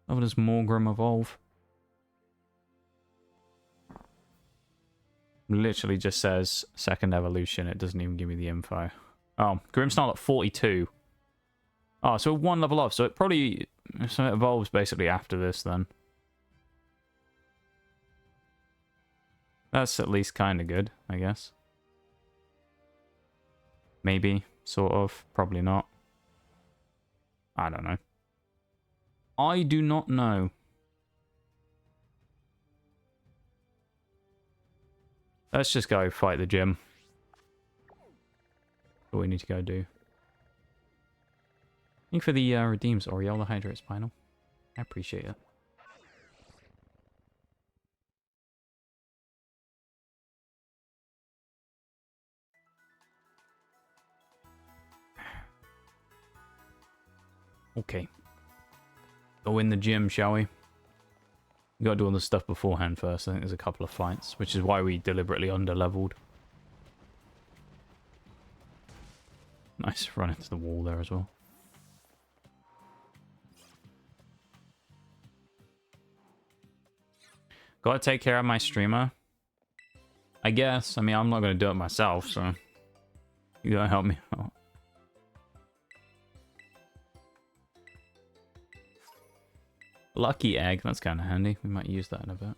Level does Morgrim evolve? Literally just says second evolution. It doesn't even give me the info. Oh, Grimmsnarl at 42. Oh, so one level off. So it probably... So it evolves basically after this then. That's at least kind of good, I guess. Maybe, sort of, probably not. I don't know. I do not know. Let's just go fight the gym. What we need to go do. Thank you for the redeems, Aureola Hydrate Spinal. I appreciate it. Okay. Go in the gym, shall we? We gotta do all the stuff beforehand first. I think there's a couple of fights, which is why we deliberately under-leveled. Nice, run into the wall there as well. Gotta take care of my streamer. I guess. I mean, I'm not gonna do it myself, so you gotta help me out. Lucky egg. That's kind of handy. We might use that in a bit.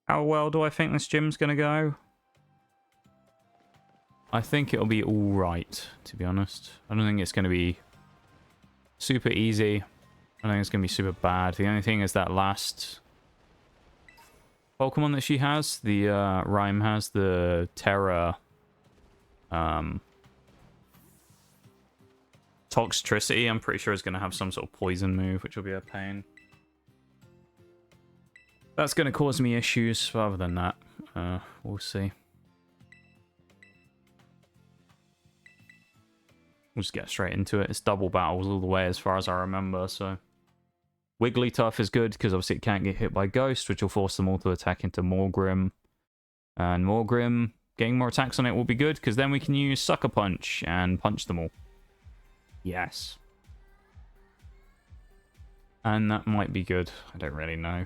How well do I think this gym's gonna go? I think it'll be alright, to be honest. I don't think it's gonna be super easy. I don't think it's gonna be super bad. The only thing is that last Pokemon that she has, the Rhyme has, the Terra Toxtricity, I'm pretty sure is gonna have some sort of poison move, which will be a pain. That's going to cause me issues. Other than that, we'll see. We'll just get straight into it. It's double battles all the way as far as I remember, so... Wigglytuff is good, because obviously it can't get hit by Ghost, which will force them all to attack into Morgrim. And Morgrim, getting more attacks on it will be good, because then we can use Sucker Punch and punch them all. Yes. And that might be good. I don't really know.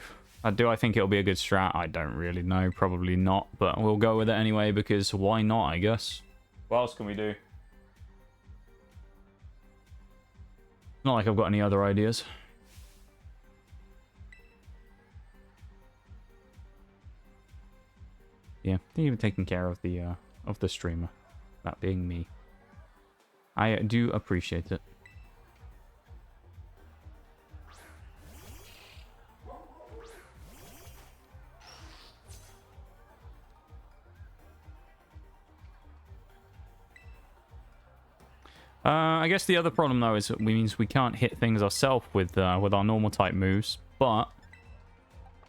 Do I think it'll be a good strat? I don't really know. Probably not, but we'll go with it anyway, because why not, I guess. What else can we do? Not like I've got any other ideas. Yeah, they're even taking care of the streamer. That being me. I do appreciate it. I guess the other problem though is it means we can't hit things ourselves with our normal type moves, but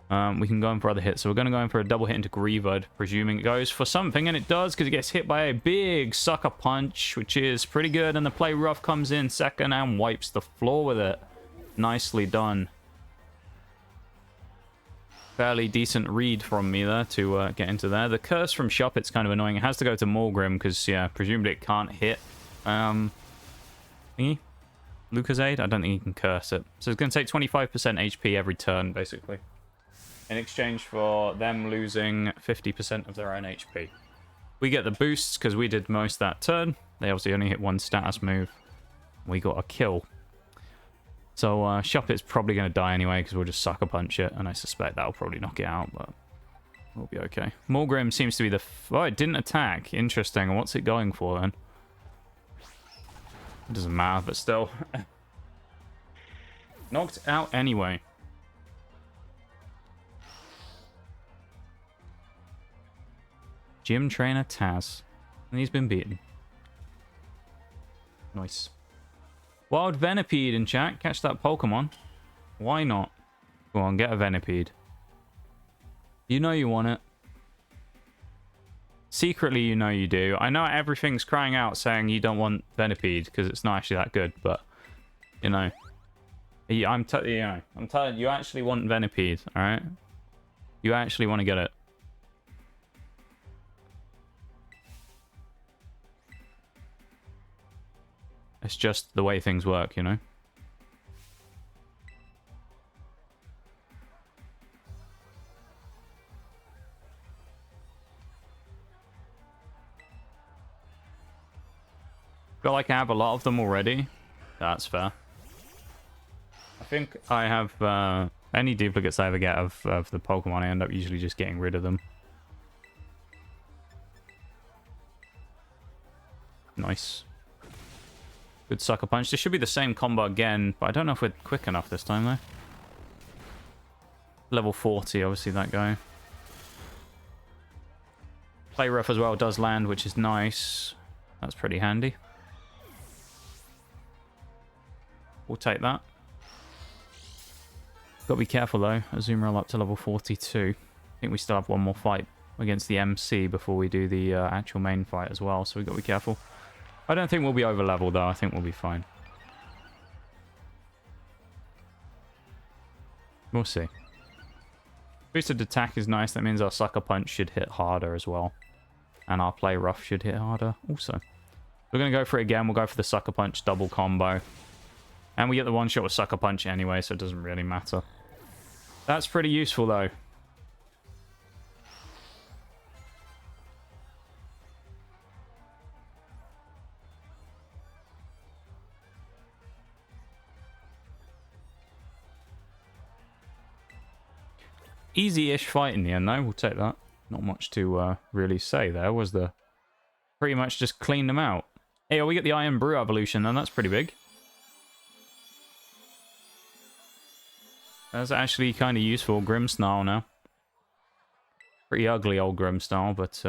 we can go in for other hits. So we're going to go in for a double hit into Greavard, presuming it goes for something, and it does because it gets hit by a big Sucker Punch, which is pretty good, and the Play Rough comes in second and wipes the floor with it. Nicely done. Fairly decent read from me there to get into there. The Curse from Shuppet's kind of annoying. It has to go to Morgrim because, yeah, presumably it can't hit thingy? Lucozade? I don't think he can curse it. So it's going to take 25% HP every turn, basically. In exchange for them losing 50% of their own HP. We get the boosts because we did most that turn. They obviously only hit one status move. We got a kill. So Shuppet's probably going to die anyway because we'll just Sucker Punch it. And I suspect that'll probably knock it out, but we'll be okay. Morgrim seems to be the... Oh, it didn't attack. Interesting. What's it going for then? It doesn't matter, but still. Knocked out anyway. Gym Trainer Taz. And he's been beaten. Nice. Wild Venipede in chat. Catch that Pokemon. Why not? Go on, get a Venipede. You know you want it. Secretly, you know you do. I know everything's crying out saying you don't want Venipede because it's not actually that good, but you know, I'm telling you, you actually want Venipede, all right? You actually want to get it. It's just the way things work, you know. Feel like I have a lot of them already. That's fair. I think I have any duplicates I ever get of the Pokemon, I end up usually just getting rid of them. Nice. Good Sucker Punch. This should be the same combo again, but I don't know if we're quick enough this time, though. Level 40, obviously, that guy. Play Rough as well does land, which is nice. That's pretty handy. We'll take that. Got to be careful though. Azuril up to level 42. I think we still have one more fight against the MC before we do the actual main fight as well, so we've got to be careful. I don't think we'll be over level though. I think we'll be fine. We'll see. Boosted attack is nice. That means our sucker punch should hit harder as well. And our play rough should hit harder also. We're going to go for it again. We'll go for the sucker punch double combo. And we get the one shot with sucker punch anyway, so it doesn't really matter. That's pretty useful though. Easy-ish fight in the end, though. We'll take that. Not much to really say there, was there? Pretty much just cleaned them out. Hey, we get the Iron Brew evolution, and that's pretty big. That's actually kind of useful. Grimmsnarl now. Pretty ugly old Grimmsnarl, but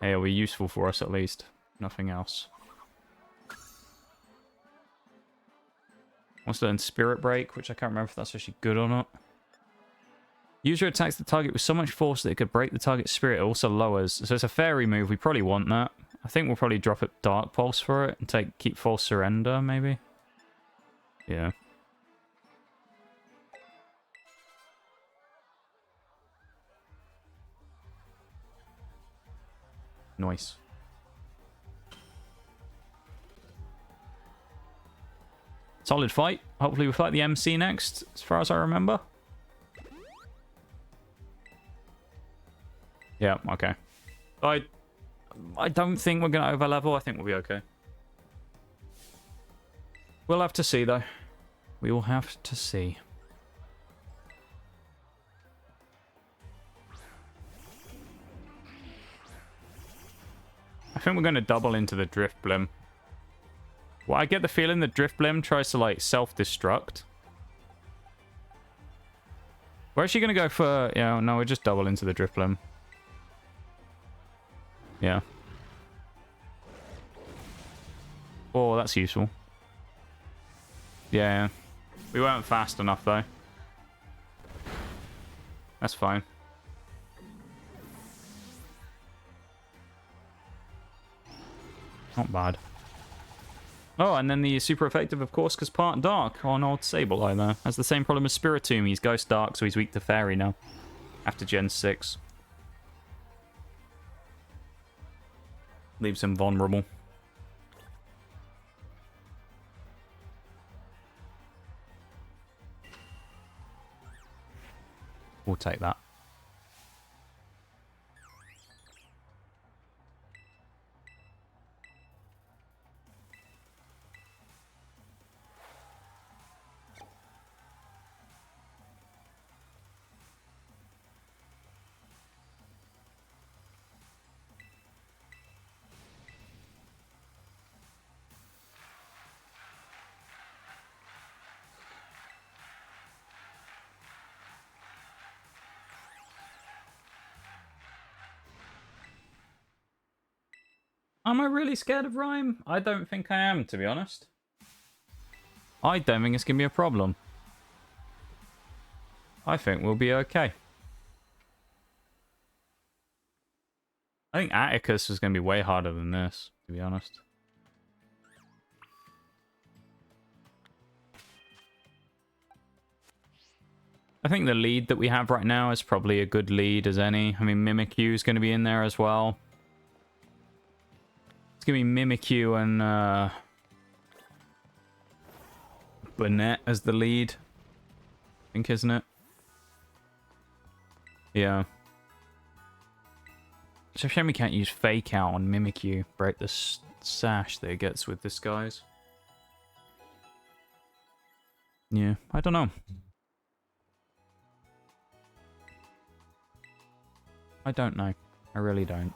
hey, it'll be useful for us at least. Nothing else. Wants to learn Spirit Break, which I can't remember if that's actually good or not. User attacks the target with so much force that it could break the target's spirit. It also lowers. So it's a fairy move. We probably want that. I think we'll probably drop it Dark Pulse for it and keep False Surrender, maybe. Yeah. Nice. Solid fight. Hopefully we fight the MC next, as far as I remember. Yeah, okay. I don't think we're going to overlevel. I think we'll be okay. We'll have to see, though. We will have to see. I think we're going to double into the Drift Blim. Well, I get the feeling that Drift Blim tries to, like, self-destruct. We're actually going to go for... Yeah, no, we'll just double into the Drift Blim. Yeah. Oh, that's useful. Yeah. We weren't fast enough, though. That's fine. Not bad. Oh, and then the super effective, of course, because part dark on old Sableye there. Has the same problem as Spiritomb. He's Ghost Dark, so he's weak to Fairy now. After Gen 6. Leaves him vulnerable. We'll take that. Am I really scared of Rhyme? I don't think I am, to be honest. I don't think it's going to be a problem. I think we'll be okay. I think Atticus is going to be way harder than this, to be honest. I think the lead that we have right now is probably a good lead as any. I mean, Mimikyu is going to be in there as well. It's going to be Mimikyu and Burnett as the lead. I think, isn't it? Yeah. It's a shame we can't use Fake Out on Mimikyu. Break the sash that it gets with Disguise. Yeah, I don't know. I don't know. I really don't.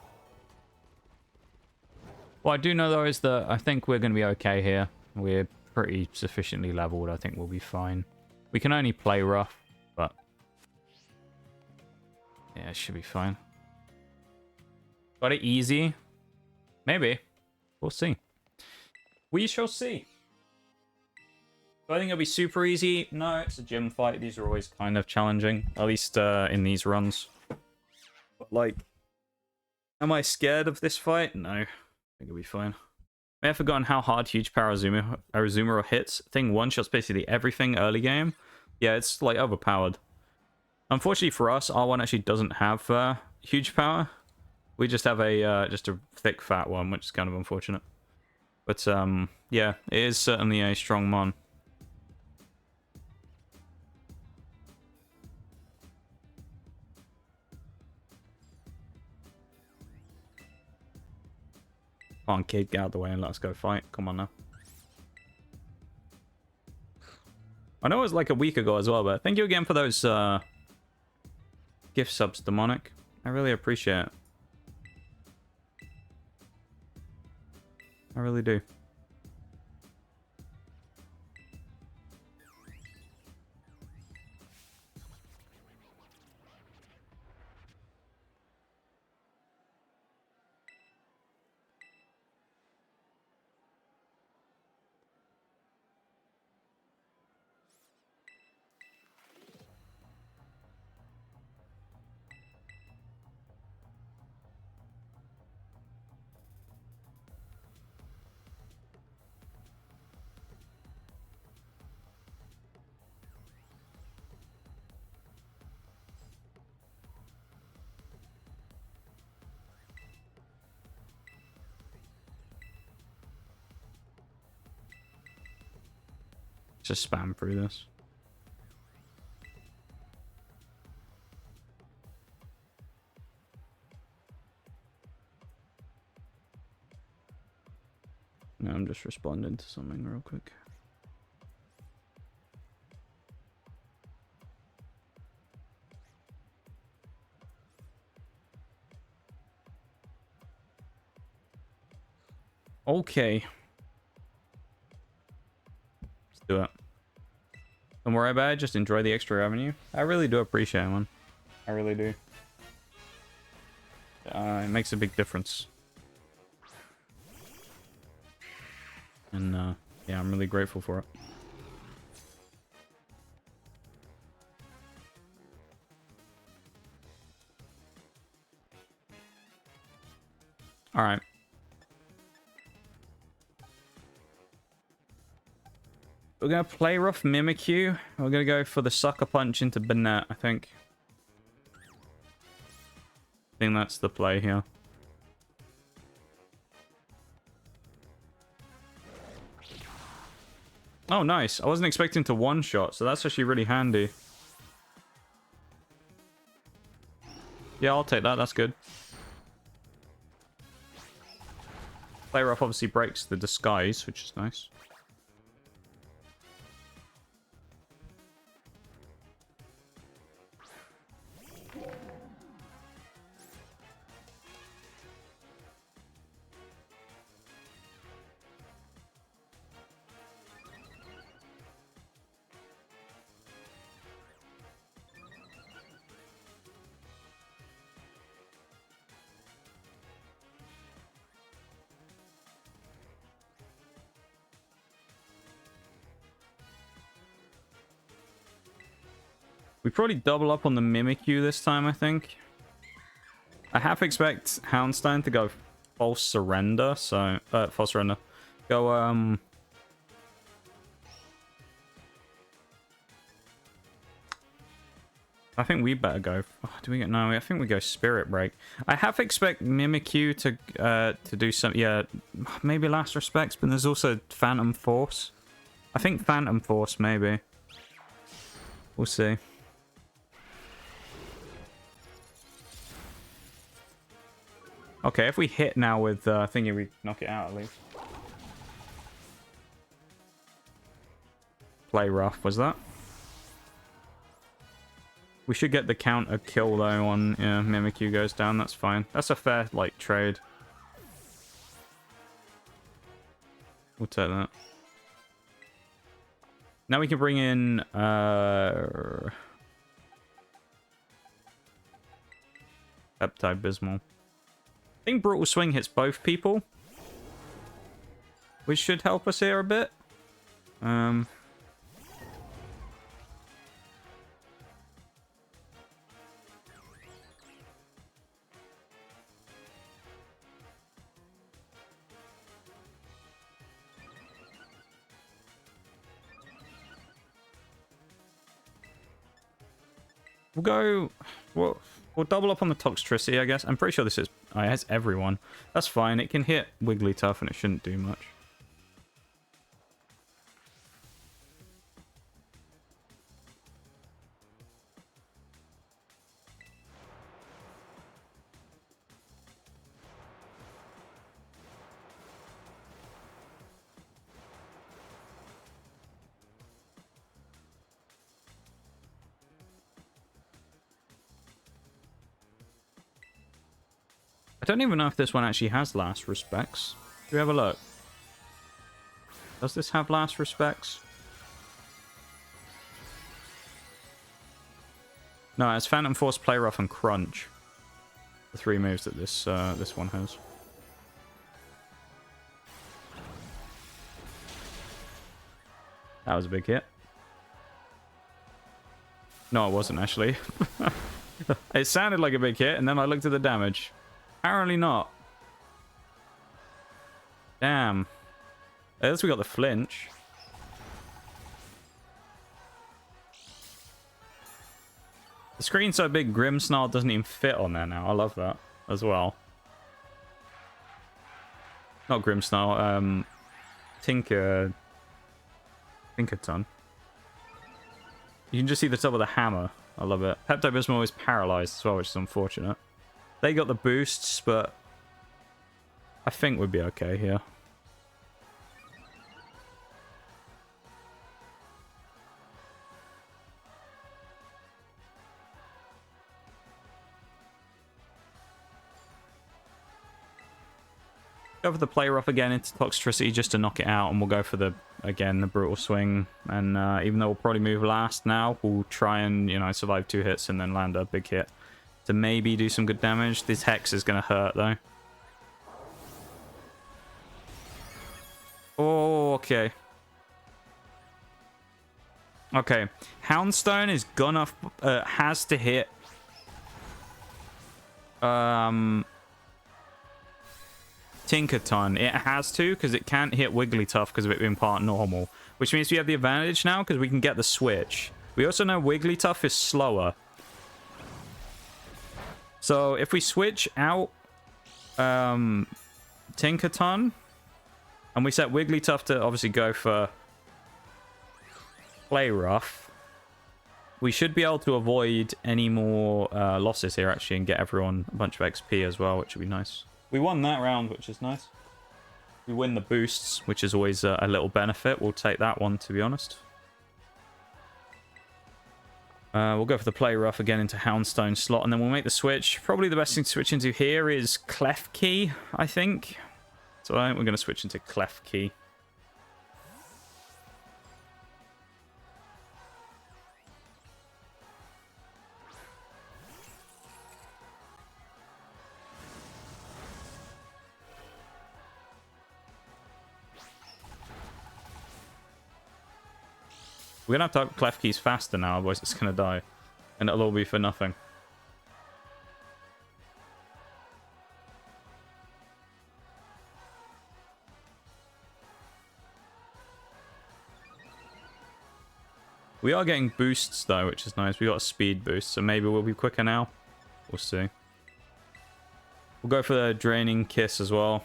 What I do know, though, is that I think we're going to be okay here. We're pretty sufficiently leveled. I think we'll be fine. We can only play rough, but... yeah, it should be fine. Got it easy? Maybe. We'll see. We shall see. Do I think it'll be super easy? No, it's a gym fight. These are always kind of challenging, at least in these runs. But, like, am I scared of this fight? No, I think it'll be fine. I have forgotten how hard huge power Azumarill hits. Thing one shots basically everything early game. Yeah, it's like overpowered. Unfortunately for us, R1 actually doesn't have huge power. We just have a thick fat one, which is kind of unfortunate. But yeah, it is certainly a strong mon. Come on, kid, get out of the way and let's go fight. Come on now. I know it was like a week ago as well, but thank you again for those gift subs, Demonic. I really appreciate it. I really do. Just spam through this. No, I'm just responding to something real quick. Okay. Let's do it. Don't worry about it, just enjoy the extra revenue. I really do appreciate it, man. I really do. It makes a big difference. And yeah, I'm really grateful for it. Alright. We're gonna play rough Mimikyu. We're gonna go for the sucker punch into Banette, I think. I think that's the play here. Oh, nice. I wasn't expecting to one-shot, so that's actually really handy. Yeah, I'll take that. That's good. Play rough obviously breaks the disguise, which is nice. We probably double up on the Mimikyu this time, I think. I half expect Houndstone to go false surrender, so false surrender. Go I think we better go. Oh, do we get no? I think we go Spirit Break. I half expect Mimikyu to do some, yeah, maybe Last Respects, but there's also Phantom Force. I think Phantom Force maybe. We'll see. Okay, if we hit now with thingy, we knock it out at least. Play rough, was that? We should get the counter kill though on Mimikyu goes down. That's fine. That's a fair like trade. We'll take that. Now we can bring in Peptide Bismol. I think Brutal Swing hits both people, which should help us here a bit. We'll go... We'll double up on the Toxtricity, I guess. I'm pretty sure this is... Oh, it has everyone. That's fine. It can hit Wigglytuff and it shouldn't do much. I don't even know if this one actually has last respects. Should we have a look? Does this have last respects? No, it's Phantom Force, Play Rough, and Crunch. The 3 moves that this one has. That was a big hit. No, it wasn't actually. It sounded like a big hit, and then I looked at the damage. Apparently not. Damn. At least we got the flinch. The screen's so big, Grimmsnarl doesn't even fit on there now. I love that as well. Not Grimmsnarl, Tinkerton. You can just see the top of the hammer. I love it. Pepto-Bismol is paralyzed as well, which is unfortunate. They got the boosts, but I think we'd be okay here. Go for the Play Rough again into Toxtricity just to knock it out, and we'll go for the, again, the Brutal Swing. And even though we'll probably move last now, we'll try and, you know, survive 2 hits and then land a big hit to maybe do some good damage. This Hex is going to hurt, though. Oh, okay. Okay. Houndstone is gonna... has to hit... Tinkerton. It has to, because it can't hit Wigglytuff because of it being part normal. Which means we have the advantage now, because we can get the switch. We also know Wigglytuff is slower. So, if we switch out Tinkerton, and we set Wigglytuff to obviously go for Play Rough, we should be able to avoid any more losses here, actually, and get everyone a bunch of XP as well, which would be nice. We won that round, which is nice. We win the boosts, which is always a little benefit. We'll take that one, to be honest. We'll go for the Play Rough again into Houndstone slot, and then we'll make the switch. Probably the best thing to switch into here is Klefki, I think. So I think we're going to switch into Klefki. We're going to have to up Klefki's faster now, otherwise it's going to die. And it'll all be for nothing. We are getting boosts, though, which is nice. We got a speed boost, so maybe we'll be quicker now. We'll see. We'll go for the Draining Kiss as well.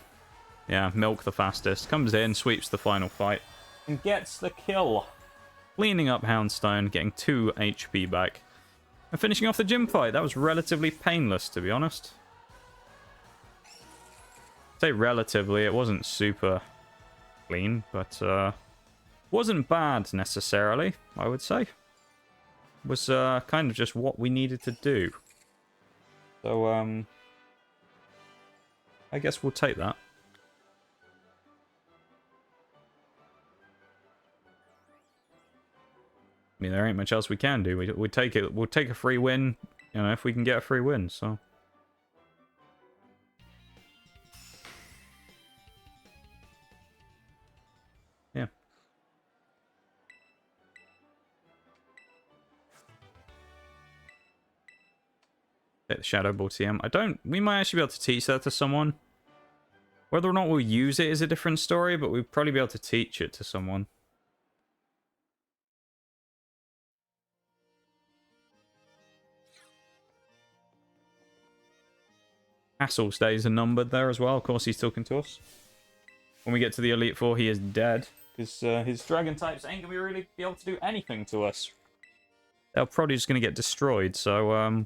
Yeah, Milk the fastest. Comes in, sweeps the final fight, and gets the kill. Cleaning up Houndstone, getting 2 HP back. And finishing off the gym fight. That was relatively painless, to be honest. I say relatively, it wasn't super clean, but wasn't bad necessarily, I would say. It was kind of just what we needed to do. So, I guess we'll take that. I mean, there ain't much else we can do. We take it. We'll take a free win, you know, if we can get a free win. So, yeah. Take the Shadow Ball TM. I don't. We might actually be able to teach that to someone. Whether or not we'll use it is a different story, but we'll probably be able to teach it to someone. Hassel's days are numbered there as well. Of course, he's talking to us. When we get to the Elite Four, he is dead. Because his dragon types ain't going to really be able to do anything to us. They're probably just going to get destroyed, so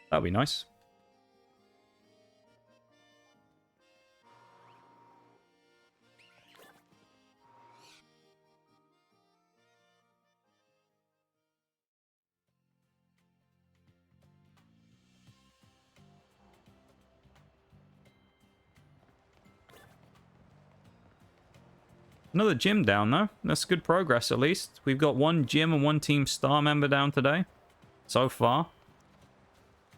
that'll be nice. Another gym down, though. That's good progress, at least. We've got one gym and one team star member down today. So far.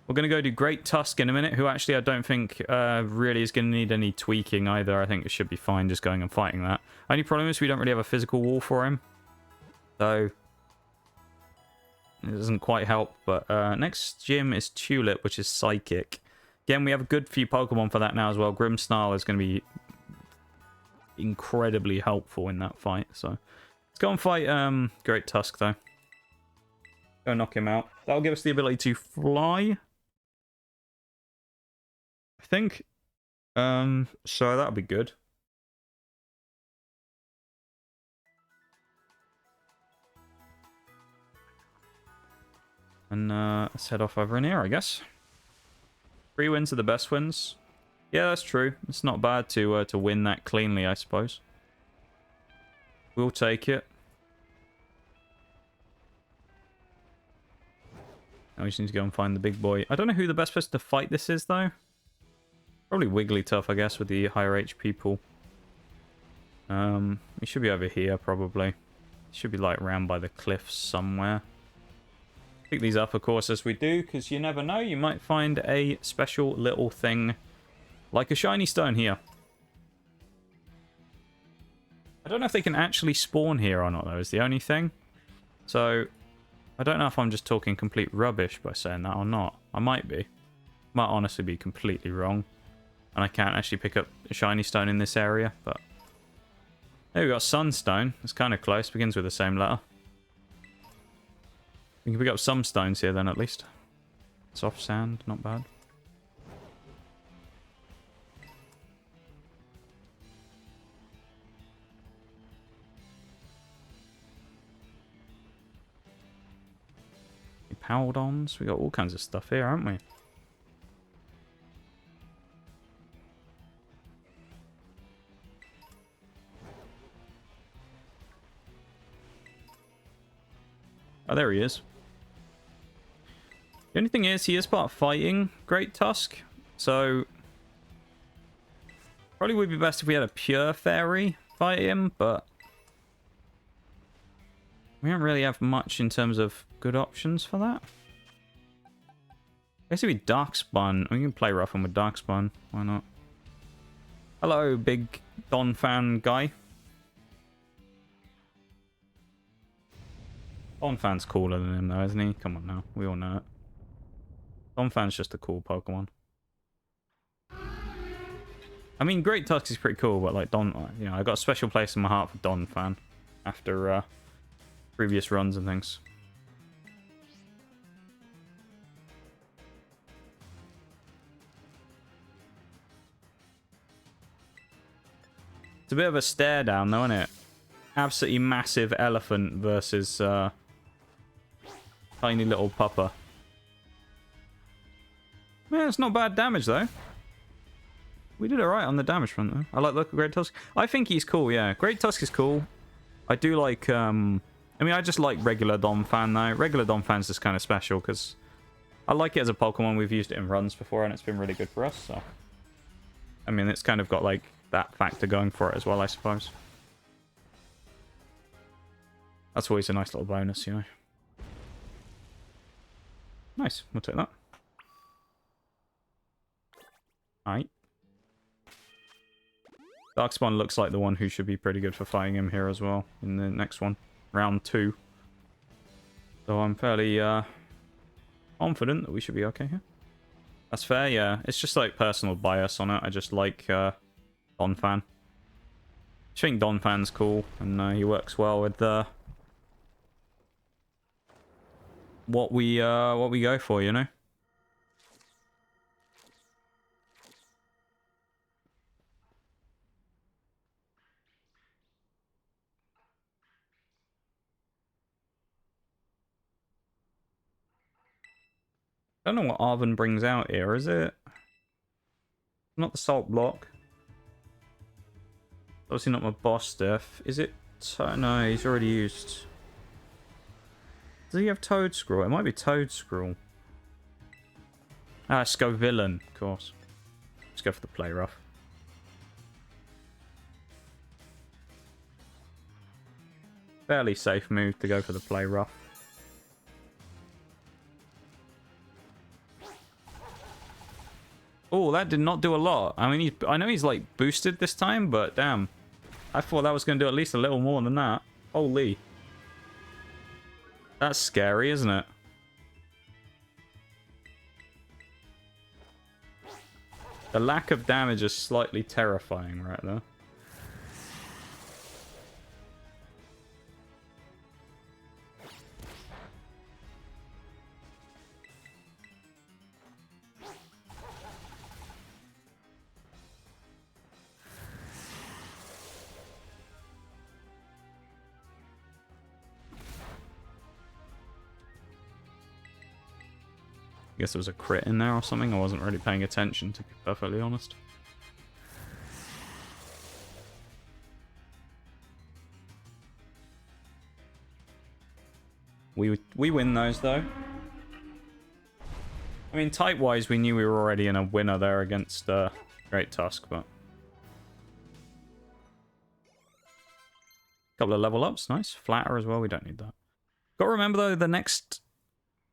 We're going to go do Great Tusk in a minute, who actually I don't think really is going to need any tweaking either. I think it should be fine just going and fighting that. Only problem is we don't really have a physical wall for him. So, it doesn't quite help. But next gym is Tulip, which is Psychic. Again, we have a good few Pokemon for that now as well. Grimmsnarl is going to be incredibly helpful in that fight. So, let's go and fight Great Tusk, though. Go knock him out. That'll give us the ability to fly, I think. So that'll be good. And let's head off over in here, I guess. 3 wins are the best wins. Yeah, that's true. It's not bad to win that cleanly, I suppose. We'll take it. Now we just need to go and find the big boy. I don't know who the best person to fight this is, though. Probably Wigglytuff, I guess, with the higher HP pool. He should be over here, probably. He should be, like, around by the cliffs somewhere. Pick these up, of course, as we do, because you never know. You might find a special little thing, like a shiny stone here. I don't know if they can actually spawn here or not, though, is the only thing. So, I don't know if I'm just talking complete rubbish by saying that or not. I might be. Might honestly be completely wrong. And I can't actually pick up a shiny stone in this area, but... There we got Sunstone. It's kind of close. Begins with the same letter. We can pick up some stones here then, at least. Soft sand, not bad. Powdons. We got all kinds of stuff here, haven't we? Oh, there he is. The only thing is, he is part fighting Great Tusk, so probably would be best if we had a pure fairy fight him, but we don't really have much in terms of good options for that. I guess it'd be Darkspawn. We can play rough one with Darkspawn. Why not? Hello, big Don fan guy. Don fan's cooler than him, though, isn't he? Come on now. We all know it. Don fan's just a cool Pokemon. I mean, Great Tusk is pretty cool, but like Don, you know, I got a special place in my heart for Don fan after previous runs and things. It's a bit of a stare down, though, isn't it? Absolutely massive elephant versus tiny little pupper. Man, it's not bad damage, though. We did alright on the damage front, though. I like local Great Tusk. I think he's cool, yeah. Great Tusk is cool. I do like, I mean, I just like regular Donphan, though. Regular Donphan's just kind of special, because I like it as a Pokemon. We've used it in runs before, and it's been really good for us, so... I mean, it's kind of got, like, that factor going for it as well, I suppose. That's always a nice little bonus, you know. Nice, we'll take that. Alright. Darkspawn looks like the one who should be pretty good for fighting him here as well in the next one. Round 2. So I'm fairly confident that we should be okay here. That's fair, yeah. It's just like personal bias on it. I just like Donphan. I think Donphan's cool, and he works well with what we go for, you know. I don't know what Arven brings out here, is it? Not the salt block. Obviously not my boss stuff. Is it? No, he's already used. Does he have Toad Scroll? It might be Toad Scroll. Ah, let's go villain, of course. Let's go for the play rough. Fairly safe move to go for the play rough. Oh, that did not do a lot. I mean, I know he's like boosted this time, but damn. I thought that was going to do at least a little more than that. Holy. That's scary, isn't it? The lack of damage is slightly terrifying right there. I guess there was a crit in there or something. I wasn't really paying attention, to be perfectly honest. We win those, though. I mean, type-wise, we knew we were already in a winner there against Great Tusk, but... Couple of level ups, nice. Flatter as well, we don't need that. Got to remember, though, the next...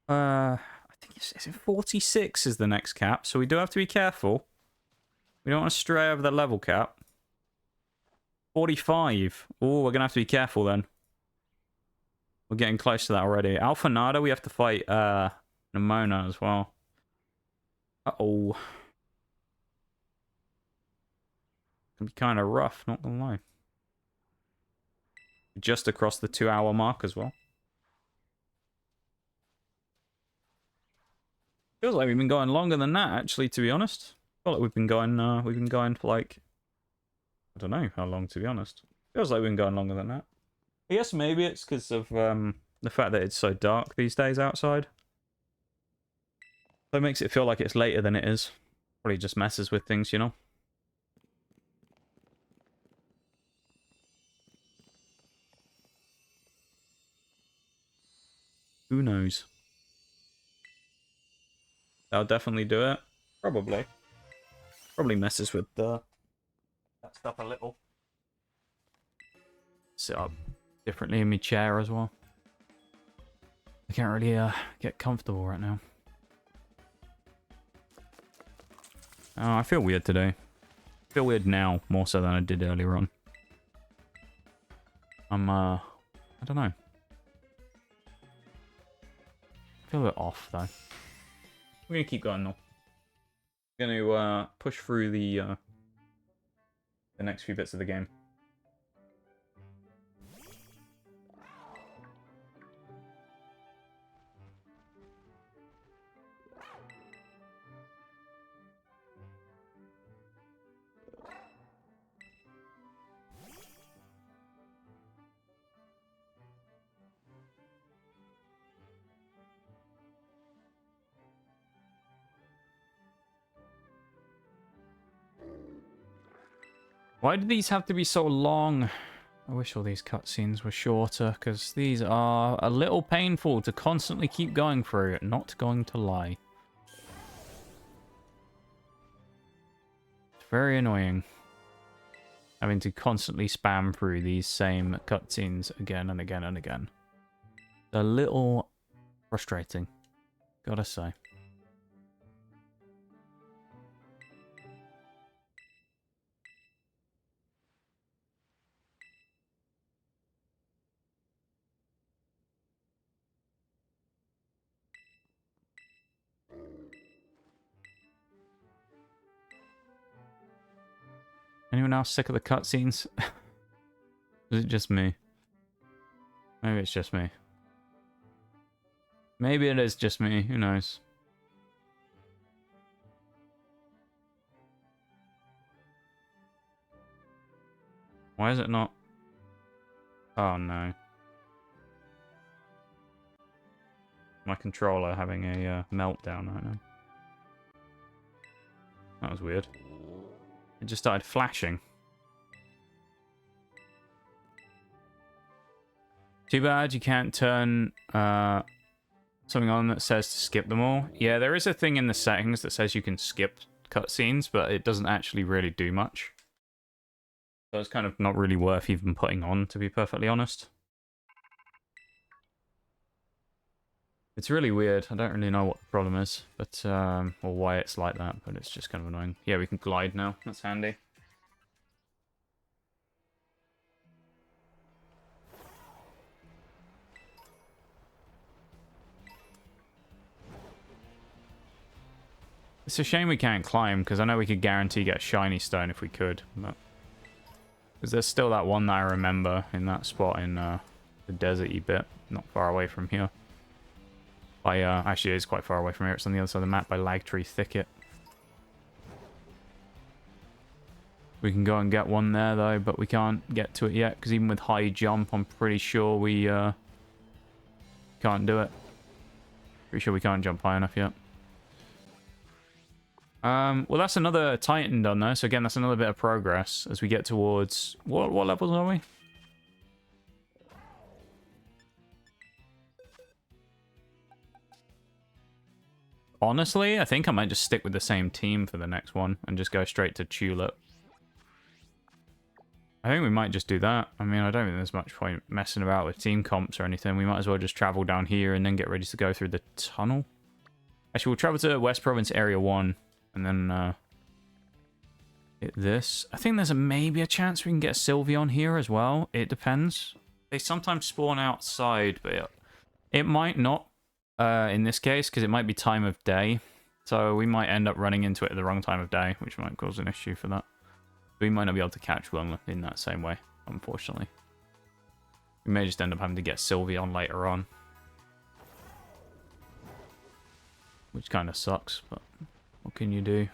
I think it's 46 is the next cap, so we do have to be careful. We don't want to stray over the level cap. 45. Oh, we're going to have to be careful then. We're getting close to that already. Alpha Nada, we have to fight Nemona as well. Uh-oh. Can be kind of rough, not gonna lie. Just across the 2-hour mark as well. Feels like we've been going longer than that, actually, to be honest. Feel like we've been going for like... I don't know how long, to be honest. Feels like we've been going longer than that. I guess maybe it's because of the fact that it's so dark these days outside. So it makes it feel like it's later than it is. Probably just messes with things, you know? Who knows? That'll definitely do it. Probably. Probably messes with that stuff a little. Sit up differently in my chair as well. I can't really get comfortable right now. Oh, I feel weird today. I feel weird now, more so than I did earlier on. I don't know. I feel a bit off, though. We're going to keep going, though. We're going to push through the next few bits of the game. Why do these have to be so long? I wish all these cutscenes were shorter, because these are a little painful to constantly keep going through, not going to lie. It's very annoying. Having to constantly spam through these same cutscenes again and again and again. A little frustrating, gotta say. Anyone else sick of the cutscenes? Is it just me? Maybe it's just me. Maybe it is just me. Who knows? Why is it not? Oh no. My controller having a meltdown right now. That was weird. It just started flashing. Too bad you can't turn something on that says to skip them all. Yeah, there is a thing in the settings that says you can skip cutscenes, but it doesn't actually really do much. So it's kind of not really worth even putting on, to be perfectly honest. It's really weird. I don't really know what the problem is, but or why it's like that, but it's just kind of annoying. Yeah, we can glide now. That's handy. It's a shame we can't climb, because I know we could guarantee get a shiny stone if we could. But because there's still that one that I remember in that spot in the deserty bit, not far away from here. Actually, it is quite far away from here. It's on the other side of the map by Lagtree Thicket. We can go and get one there, though, but we can't get to it yet, because even with high jump, I'm pretty sure we can't do it. Pretty sure we can't jump high enough yet. Well, that's another Titan done, though, so again, that's another bit of progress as we get towards... What levels are we? Honestly, I think I might just stick with the same team for the next one and just go straight to Tulip. I think we might just do that. I mean, I don't think there's much point messing about with team comps or anything. We might as well just travel down here and then get ready to go through the tunnel. Actually, we'll travel to West Province Area 1 and then hit this. I think there's maybe a chance we can get a Sylveon here as well. It depends. They sometimes spawn outside, but it might not in this case because it might be time of day. So we might end up running into it at the wrong time of day, which might cause an issue for that. We might not be able to catch one in that same way, unfortunately. We may just end up having to get Sylveon later on. Which kind of sucks, but what can you do?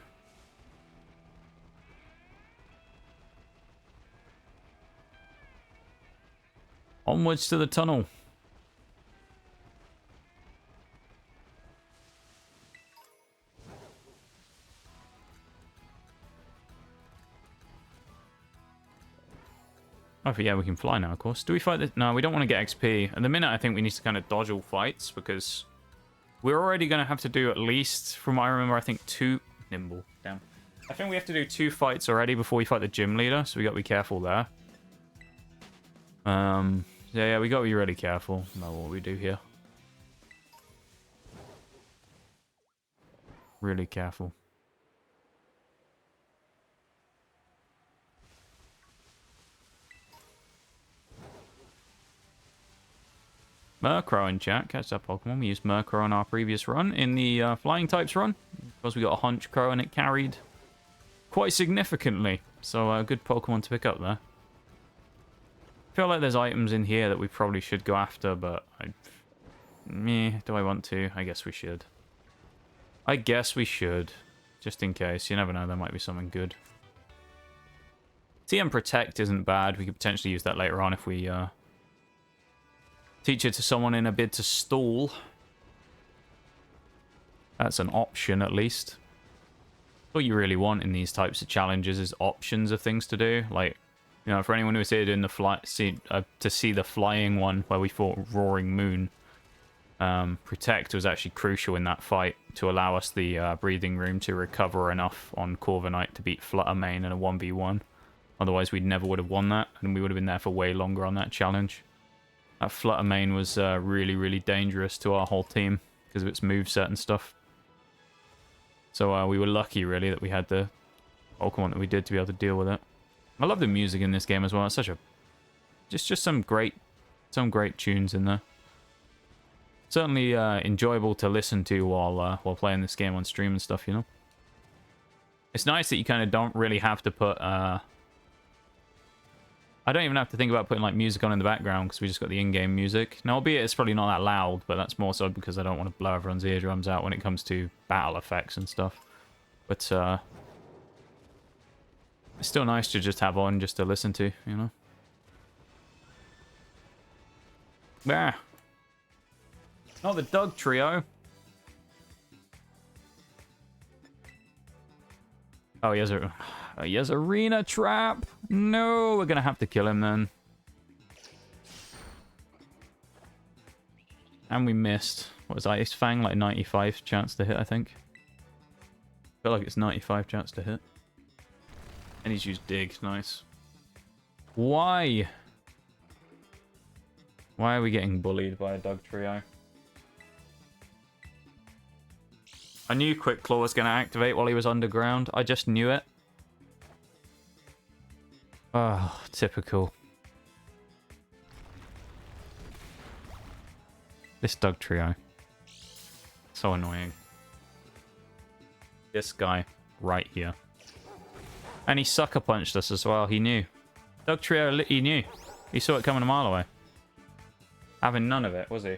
Onwards to the tunnel. Oh, yeah, we can fly now, of course. Do we fight this? No, we don't want to get XP. At the minute, I think we need to kind of dodge all fights because we're already going to have to do at least, from what I remember, I think 2... Nimble, damn. I think we have to do 2 fights already before we fight the gym leader, so we got to be careful there. Yeah, we got to be really careful about what we do here. Really careful. Murkrow in chat. Catch that Pokemon. We used Murkrow on our previous run in the flying types run. Because we got a Honchkrow and it carried quite significantly. So a good Pokemon to pick up there. I feel like there's items in here that we probably should go after, but do I want to? I guess we should. I guess we should. Just in case. You never know, there might be something good. TM Protect isn't bad. We could potentially use that later on if we teach it to someone in a bid to stall. That's an option, at least. What you really want in these types of challenges is options of things to do. Like, you know, for anyone who was here doing the to see the flying one where we fought Roaring Moon, Protect was actually crucial in that fight to allow us the breathing room to recover enough on Corviknight to beat Fluttermane in a 1v1. Otherwise, we never would have won that, and we would have been there for way longer on that challenge. That Fluttermane was really, really dangerous to our whole team because of its moveset and stuff. So we were lucky, really, that we had the Pokemon that we did to be able to deal with it. I love the music in this game as well. It's such a... Just some great tunes in there. Certainly enjoyable to listen to while playing this game on stream and stuff, you know? It's nice that you kind of don't really have to put... I don't even have to think about putting like music on in the background because we just got the in-game music. Now, albeit it's probably not that loud, but that's more so because I don't want to blow everyone's eardrums out when it comes to battle effects and stuff. But it's still nice to just have on just to listen to, you know? Not the dog trio. Oh, he has arena trap. No, we're gonna have to kill him then. And we missed. What was Ice Fang? Like 95 chance to hit, I think. I feel like it's 95 chance to hit. And he's used dig. Nice. Why? Why are we getting bullied by a dog trio? I knew Quick Claw was going to activate while he was underground. I just knew it. Oh, typical. This dog trio. So annoying. This guy right here. And he sucker punched us as well. He knew. Dog trio, he knew. He saw it coming a mile away. Having none of it, was he?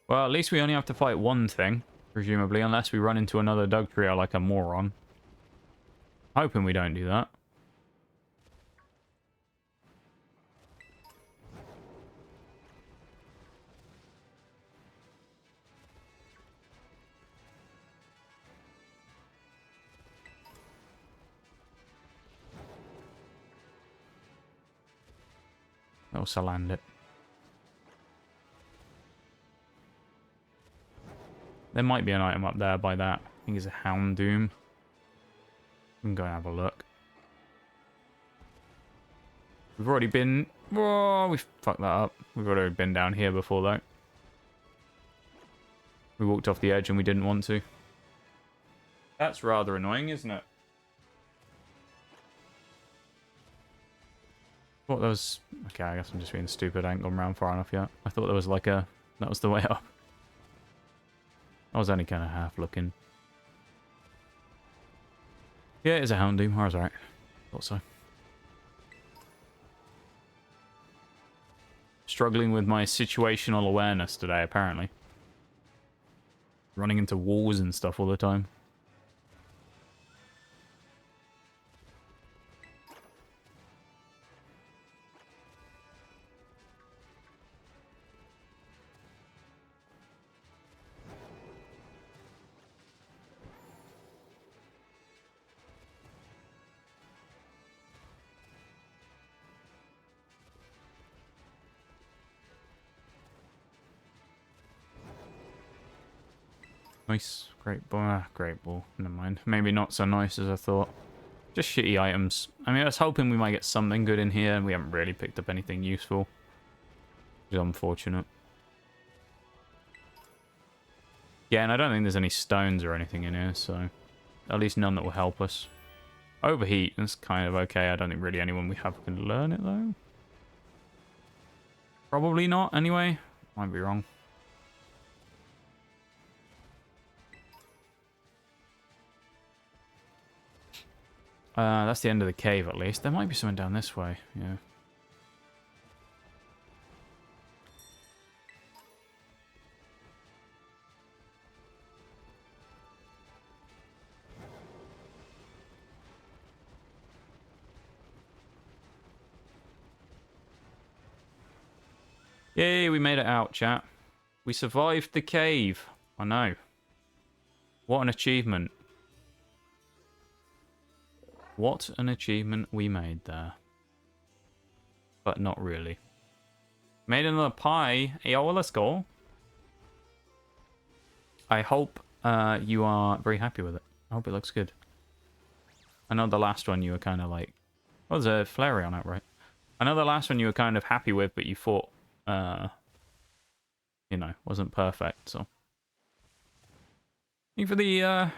Well, at least we only have to fight one thing, presumably, unless we run into another dog trio like a moron. Hoping we don't do that. Also land it. There might be an item up there by that. I think it's a Houndoom. We can go and have a look. We've already been... Whoa, we fucked that up. We've already been down here before, though. We walked off the edge and we didn't want to. That's rather annoying, isn't it? Thought there was... Okay, I guess I'm just being stupid. I ain't gone round far enough yet. I thought there was like a... That was the way up. I was only kind of half looking. Yeah, it is a Houndoom. I was right. Thought so. Struggling with my situational awareness today, apparently. Running into walls and stuff all the time. Nice. Great ball. Ah, great ball. Never mind. Maybe not so nice as I thought. Just shitty items. I mean, I was hoping we might get something good in here, and we haven't really picked up anything useful. Which is unfortunate. Yeah, and I don't think there's any stones or anything in here, so... At least none that will help us. Overheat, that's kind of okay. I don't think really anyone we have can learn it, though. Probably not, anyway. Might be wrong. That's the end of the cave, at least. There might be something down this way, yeah. Yay, we made it out, chat. We survived the cave. I know. What an achievement. What an achievement we made there. But not really. Made another pie. Hey, oh, well, let's go. I hope you are very happy with it. I hope it looks good. I know the last one you were kind of like... Well, there's a flary on it, right? I know the last one you were kind of happy with, but you thought... you know, wasn't perfect, so... Thank you for the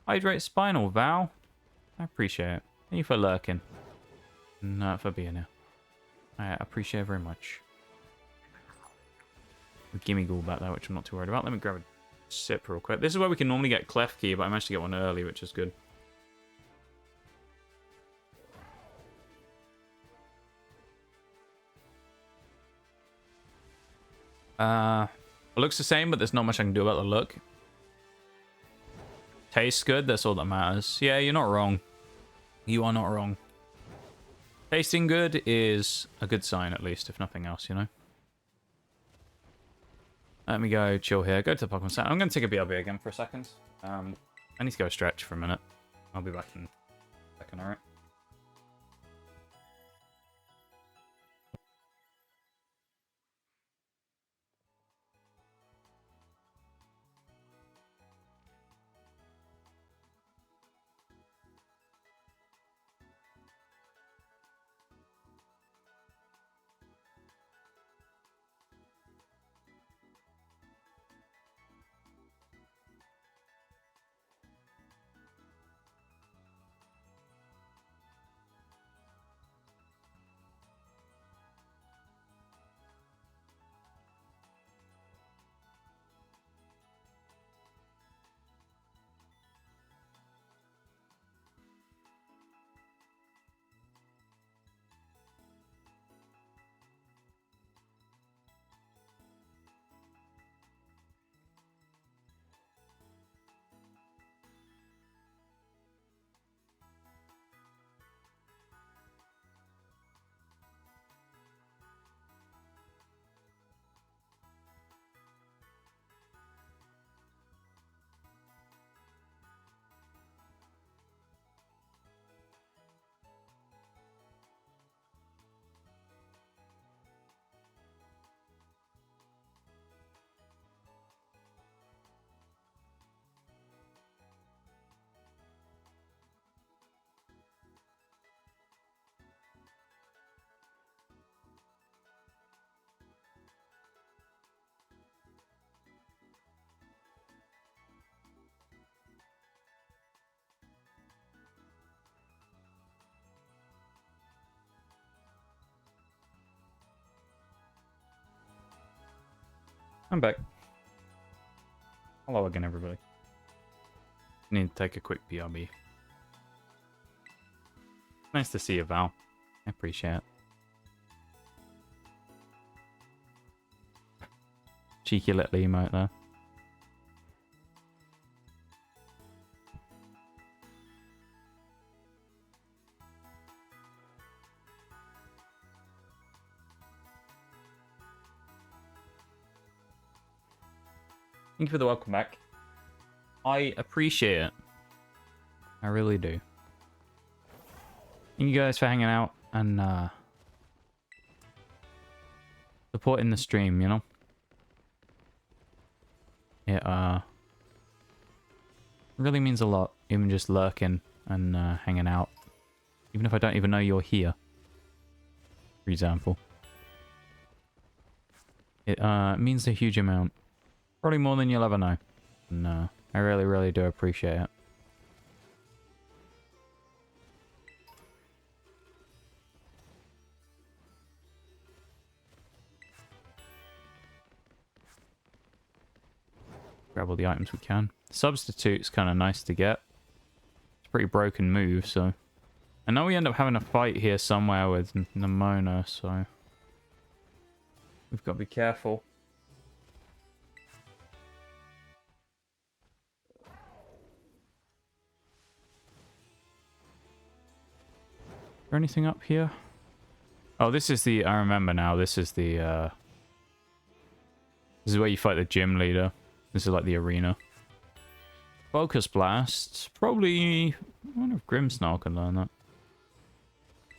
hydrate spinal, Val. I appreciate it. Thank you for lurking. And for being here. I appreciate it very much. Gimme ghoul back there, which I'm not too worried about. Let me grab a sip real quick. This is where we can normally get Clef Key, but I managed to get one early, which is good. It looks the same, but there's not much I can do about the look. Tastes good, that's all that matters. Yeah, you're not wrong. You are not wrong. Tasting good is a good sign, at least, if nothing else, you know? Let me go chill here. Go to the Pokemon Center. I'm going to take a BRB again for a second. I need to go stretch for a minute. I'll be back in a second, alright? I'm back. Hello again, everybody. Need to take a quick BRB. Nice to see you, Val. I appreciate it. Cheeky little emote there. Thank you for the welcome back. I appreciate it. I really do. Thank you guys for hanging out and supporting the stream, you know? It really means a lot, even just lurking and hanging out. Even if I don't even know you're here, for example. It means a huge amount. Probably more than you'll ever know. And I really, really do appreciate it. Grab all the items we can. Substitute's kind of nice to get. It's a pretty broken move, so... I know we end up having a fight here somewhere with Nemona, so... we've got to be careful. Is there anything up here? Oh, this is the... I remember now. This is the... this is where you fight the gym leader. This is like the arena. Focus Blast. Probably... I wonder if Grimmsnarl can learn that.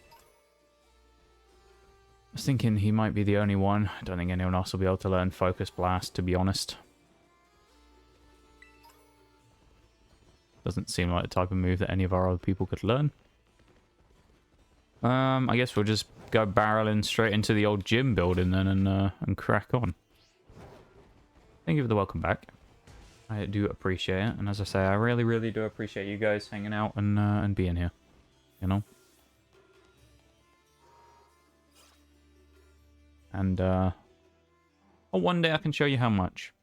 I was thinking he might be the only one. I don't think anyone else will be able to learn Focus Blast, to be honest. Doesn't seem like the type of move that any of our other people could learn. I guess we'll just go barreling straight into the old gym building then and crack on. Thank you for the welcome back. I do appreciate it, and as I say, I really, really do appreciate you guys hanging out and being here. You know? And, one day I can show you how much.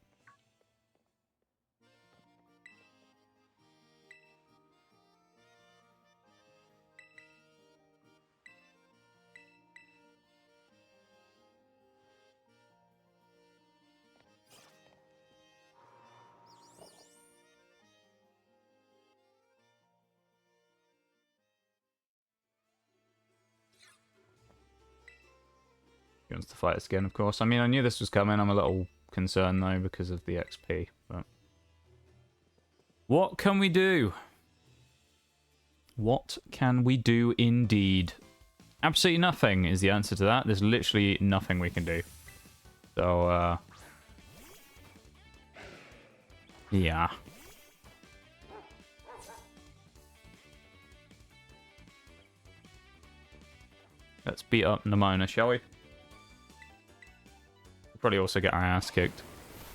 He wants to fight us again, of course. I mean, I knew this was coming. I'm a little concerned, though, because of the XP. But what can we do? What can we do indeed? Absolutely nothing is the answer to that. There's literally nothing we can do. So, yeah. Let's beat up Nemona, shall we? We'll probably also get our ass kicked.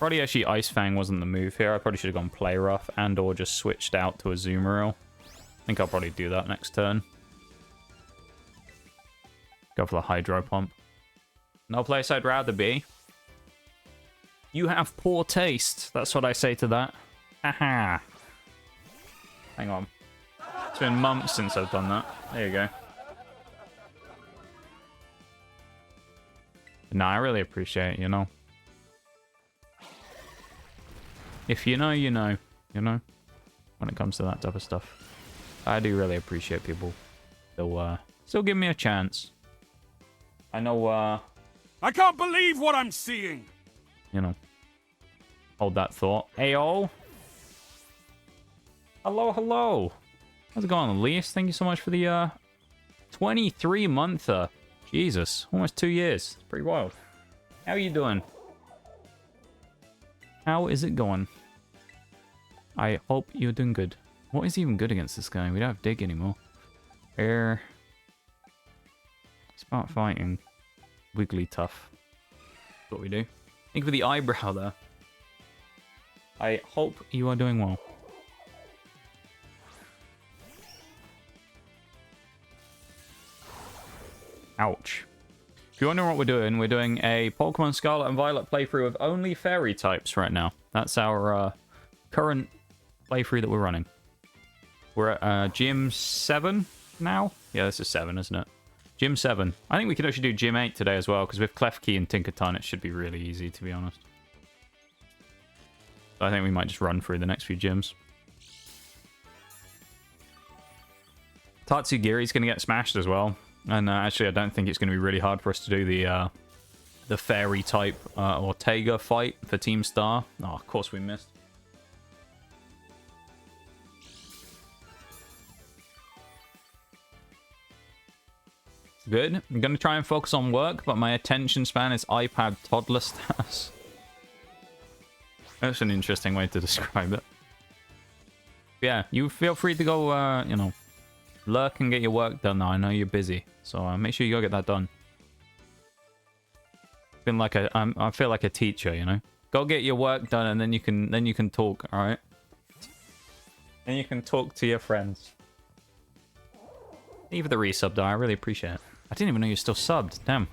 Probably actually Ice Fang wasn't the move here. I probably should have gone Play Rough and or just switched out to Azuril. I think I'll probably do that next turn. Go for the Hydro Pump. No place I'd rather be. You have poor taste. That's what I say to that. Haha. Hang on. It's been months since I've done that. There you go. No, I really appreciate it, you know. If you know, you know. You know? When it comes to that type of stuff. I do really appreciate people. Still give me a chance. I know, I can't believe what I'm seeing. You know. Hold that thought. Ayo. Hello, hello. How's it going, Elias? Thank you so much for the, 23-monther. Jesus. Almost 2 years. It's pretty wild. How are you doing? How is it going? I hope you're doing good. What is even good against this guy? We don't have dig anymore. Air. Smart fighting. Wiggly tough. That's what we do. Think for the eyebrow there. I hope you are doing well. Ouch. If you're wondering what we're doing a Pokemon Scarlet and Violet playthrough of only fairy types right now. That's our current playthrough that we're running. We're at Gym 7 now? Yeah, this is 7, isn't it? Gym 7. I think we could actually do Gym 8 today as well, because with Klefki and Tinkerton, it should be really easy, to be honest. So I think we might just run through the next few gyms. Tatsugiri's going to get smashed as well. And actually, I don't think it's going to be really hard for us to do the fairy type Ortega fight for Team Star. Oh, of course we missed. Good. I'm going to try and focus on work, but my attention span is iPad toddler status. That's an interesting way to describe it. Yeah, you feel free to go, you know, lurk and get your work done now. I know you're busy, so make sure you go get that done. I feel like a teacher, you know. Go get your work done, and then you can talk. All right. Then you can talk to your friends. Leave the resub, though. I really appreciate it. I didn't even know you're still subbed. Damn.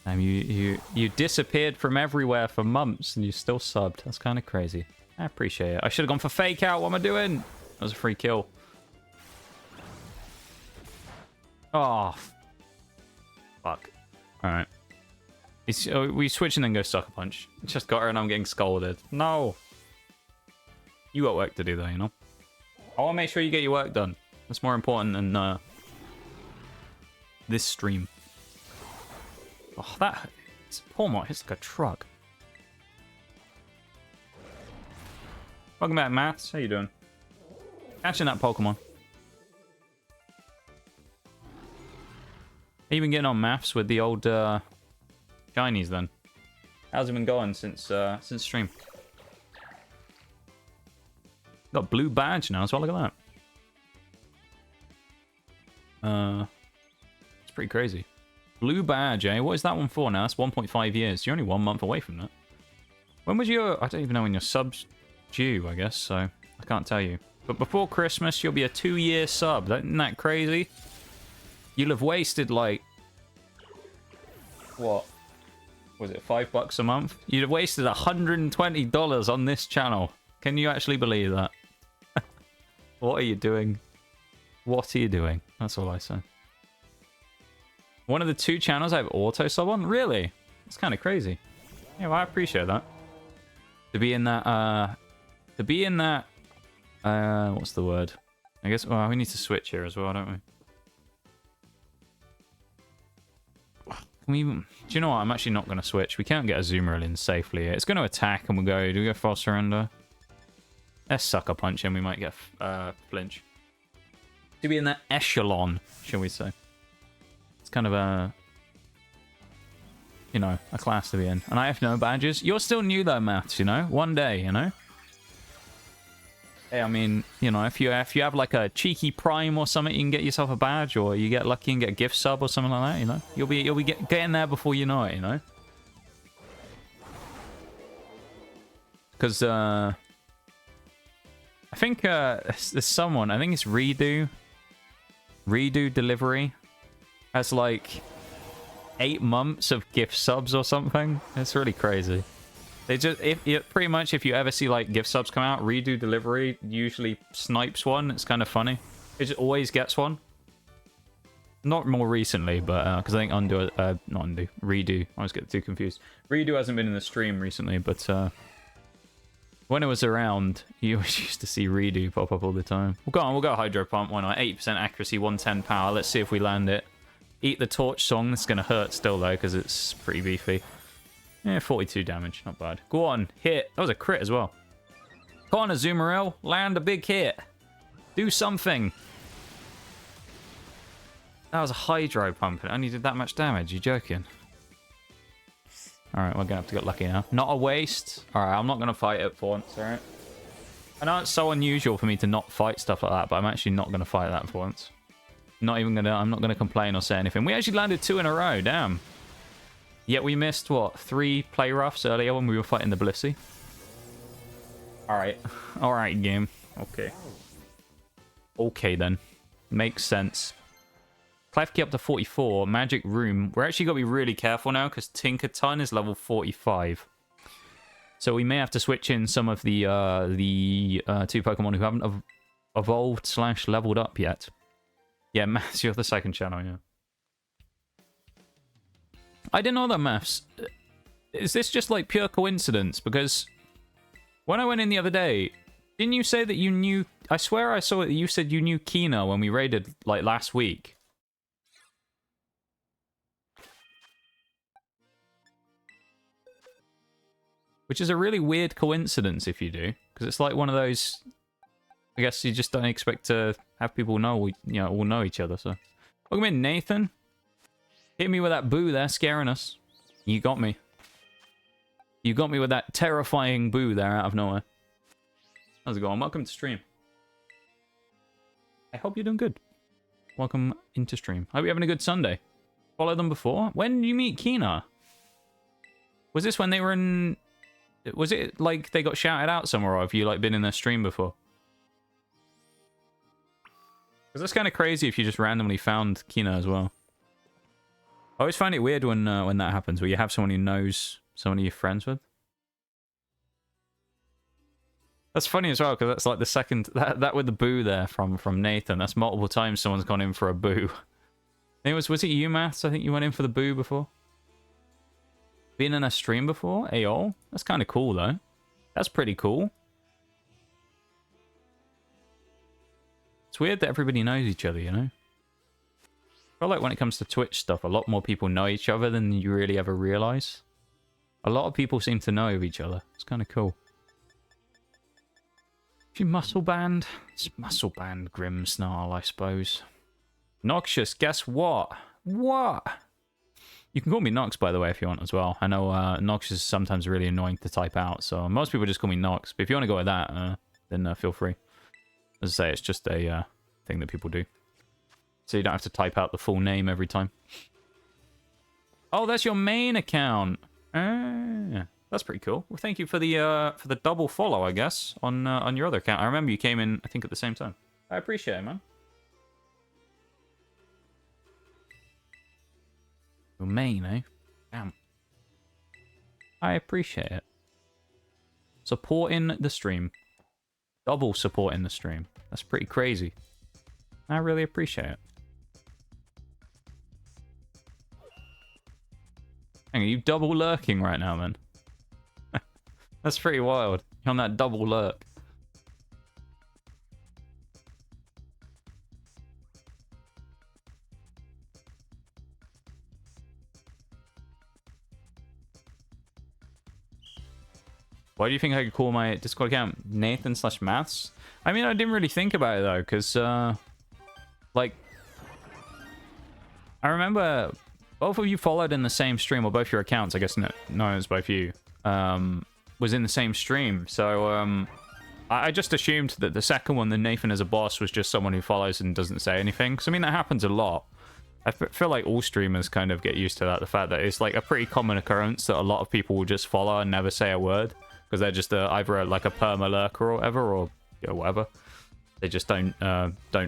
You disappeared from everywhere for months, and you still subbed. That's kind of crazy. I appreciate it. I should have gone for fake out. What am I doing? That was a free kill. Oh. Fuck. Alright. We switch and then go Sucker Punch. Just got her and I'm getting scolded. No. You got work to do though, you know? I want to make sure you get your work done. That's more important than this stream. Oh, that... Poor Mott hits like a truck. Welcome back, Maths. How you doing? Catching that Pokemon. How you been getting on, Maths, with the old shinies then? How's it been going since stream? Got blue badge now as well. Look at that. It's pretty crazy. Blue badge, eh? What is that one for now? That's 1.5 years. You're only 1 month away from that. When was your... I don't even know when your sub's due, I guess, so I can't tell you. But before Christmas, you'll be a 2-year sub. Isn't that crazy? You'll have wasted, like... What? Was it $5 a month? You'd have wasted $120 on this channel. Can you actually believe that? What are you doing? What are you doing? That's all I say. One of the 2 channels I have auto sub on? Really? It's kind of crazy. Yeah, well, I appreciate that. To be in that, what's the word? I guess, well, we need to switch here as well, don't we? Can we even... Do you know what? I'm actually not going to switch. We can't get azuril in safely. It's going to attack and we'll go... Do we go false surrender? Let's sucker punch him. We might get flinch. To be in that echelon, shall we say. It's kind of a... You know, a class to be in. And I have no badges. You're still new though, Maths, you know? One day, you know? Hey, I mean, you know, if you have like a cheeky prime or something, you can get yourself a badge, or you get lucky and get a gift sub or something like that, you know? You'll be getting there before you know it, you know? Because, I think, there's someone, I think it's Redo Delivery, has like 8 months of gift subs or something. It's really crazy. They just, pretty much, if you ever see like gift subs come out, Redo Delivery usually snipes one. It's kind of funny. It just always gets one. Not more recently, but because I think Redo. I always get the two confused. Redo hasn't been in the stream recently, but when it was around, you always used to see Redo pop up all the time. We'll go Hydro Pump. Why not? 80% accuracy, 110 power. Let's see if we land it. Eat the Torch Song. That's gonna hurt still though, because it's pretty beefy. Yeah, 42 damage. Not bad. Go on. Hit. That was a crit as well. Come on, Azumarill. Land a big hit. Do something. That was a Hydro Pump. It only did that much damage. You joking? Alright, we're going to have to get lucky now. Not a waste. Alright, I'm not going to fight it for once, alright? I know it's so unusual for me to not fight stuff like that, but I'm actually not going to fight that for once. I'm not going to complain or say anything. We actually landed 2 in a row. Damn. Yet we missed, what, 3 play roughs earlier when we were fighting the Blissey. Alright. Alright, game. Okay. Okay, then. Makes sense. Klefki up to 44. Magic Room. We're actually got to be really careful now because Tinkerton is level 45. So we may have to switch in some of the 2 Pokemon who haven't evolved / leveled up yet. Yeah, Maths, you're the second channel, yeah. I didn't know that, Maths. Is this just like pure coincidence? Because when I went in the other day, didn't you say that you knew... I swear I saw it. You said you knew Kina when we raided like last week. Which is a really weird coincidence if you do. Because it's like one of those... I guess you just don't expect to have people know, all know each other, so... Welcome in, Nathan. Hit me with that boo there, scaring us. You got me. You got me with that terrifying boo there out of nowhere. How's it going? Welcome to stream. I hope you're doing good. Welcome into stream. Hope you're having a good Sunday. Follow them before? When did you meet Kina? Was this when they were in... Was it like they got shouted out somewhere, or have you like been in their stream before? Because that's kind of crazy if you just randomly found Kina as well. I always find it weird when that happens, where you have someone who knows someone you're friends with. That's funny as well, because that's like the second... That with the boo there from Nathan, that's multiple times someone's gone in for a boo. I think was it you, Maths? I think you went in for the boo before? Been in a stream before? Ayo? That's kind of cool, though. That's pretty cool. It's weird that everybody knows each other, you know? I feel like when it comes to Twitch stuff, a lot more people know each other than you really ever realize. A lot of people seem to know of each other. It's kind of cool. If you muscle band, it's muscle band Grim Snarl, I suppose. Noxious, guess what? What? You can call me Nox, by the way, if you want as well. I know Noxious is sometimes really annoying to type out, so most people just call me Nox. But if you want to go with that, then feel free. As I say, it's just a thing that people do. So you don't have to type out the full name every time. Oh, that's your main account. That's pretty cool. Well, thank you for the double follow, I guess, on your other account. I remember you came in, I think, at the same time. I appreciate it, man. Your main, eh? Damn. I appreciate it. Supporting the stream. Double supporting the stream. That's pretty crazy. I really appreciate it. Hang on, you double lurking right now, man? That's pretty wild. You're on that double lurk. Why do you think I could call my Discord account Nathan/Maths? I mean, I didn't really think about it though, because like I remember both of you followed in the same stream, or both your accounts, I guess no, it's both you, was in the same stream. So I just assumed that the second one, the Nathan as a boss, was just someone who follows and doesn't say anything. Because I mean, that happens a lot. I feel like all streamers kind of get used to that. The fact that it's like a pretty common occurrence that a lot of people will just follow and never say a word because they're just either like a perma lurker or whatever, or whatever. They just don't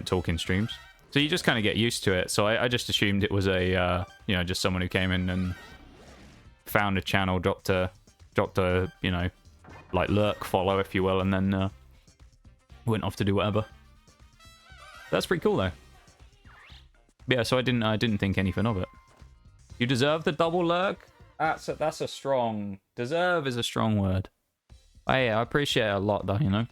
talk in streams. So you just kind of get used to it. So I just assumed it was a just someone who came in and found a channel, dropped a like lurk follow, if you will, and then went off to do whatever. That's pretty cool though. Yeah, so I didn't think anything of it. You deserve the double lurk? That's a strong... Deserve is a strong word. I appreciate it a lot though, you know?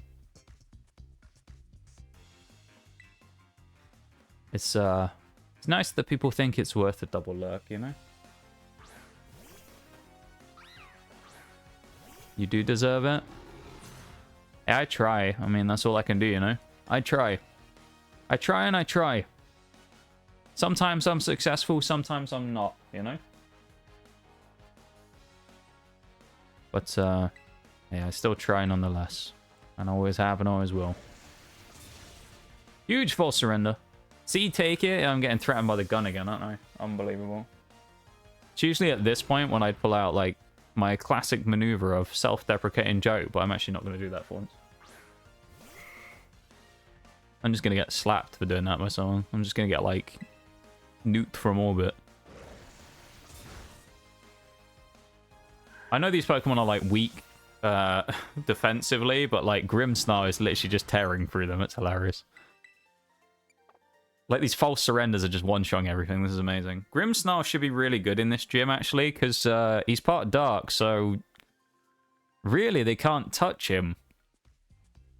It's nice that people think it's worth a double lurk, you know? You do deserve it. Yeah, I try. I mean, that's all I can do, you know? I try. I try and I try. Sometimes I'm successful, sometimes I'm not, you know? But, yeah, I still try nonetheless. And always have and always will. Huge false surrender. See, take it. I'm getting threatened by the gun again, aren't I? Unbelievable. It's usually at this point when I'd pull out, like, my classic maneuver of self-deprecating joke, but I'm actually not going to do that for once. I'm just going to get slapped for doing that by someone. I'm just going to get, like, nuked from orbit. I know these Pokemon are, like, weak defensively, but, like, Grimmsnarl is literally just tearing through them. It's hilarious. Like, these false surrenders are just one-shotting everything. This is amazing. Grimmsnarl should be really good in this gym, actually, because he's part dark, so really, they can't touch him.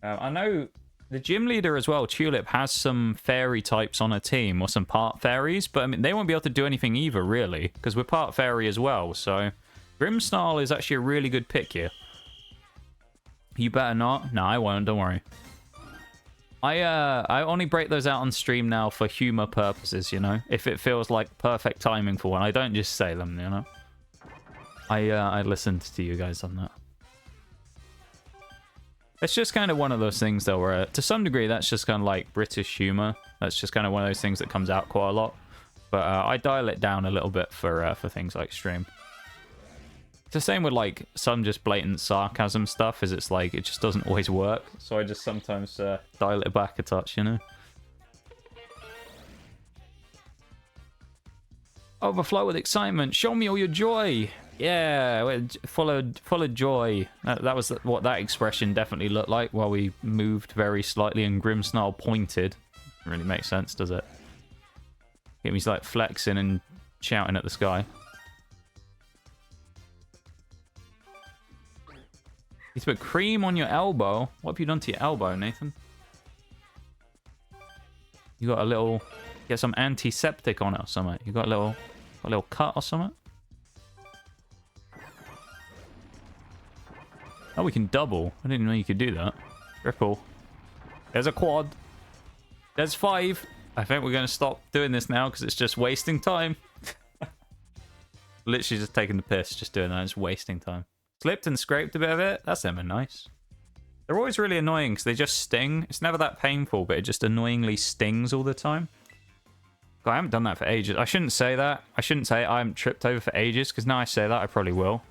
I know the gym leader as well, Tulip, has some fairy types on her team, or some part fairies, but I mean, they won't be able to do anything either, really, because we're part fairy as well, so Grimmsnarl is actually a really good pick here. You better not. No, I won't, don't worry. I only break those out on stream now for humor purposes, you know? If it feels like perfect timing for one, I don't just say them, you know? I listened to you guys on that. It's just kind of one of those things, though, where to some degree, that's just kind of like British humor. That's just kind of one of those things that comes out quite a lot. But I dial it down a little bit for things like stream. It's the same with, like, some just blatant sarcasm stuff, is it's like, it just doesn't always work. So I just sometimes dial it back a touch, you know? Overflow with excitement. Show me all your joy. Yeah, full of joy. That was what that expression definitely looked like while we moved very slightly and Grimmsnarl pointed. Doesn't really make sense, does it? He's like flexing and shouting at the sky. You put cream on your elbow. What have you done to your elbow, Nathan? You got a little... Get some antiseptic on it or something. You got a little cut or something? Oh, we can double. I didn't know you could do that. Ripple. There's a quad. There's 5. I think we're going to stop doing this now because it's just wasting time. Literally just taking the piss, just doing that. It's wasting time. Slipped and scraped a bit of it. That's ever nice. They're always really annoying because they just sting. It's never that painful, but it just annoyingly stings all the time. God, I haven't done that for ages. I shouldn't say that. I shouldn't say I haven't tripped over for ages, because now I say that, I probably will.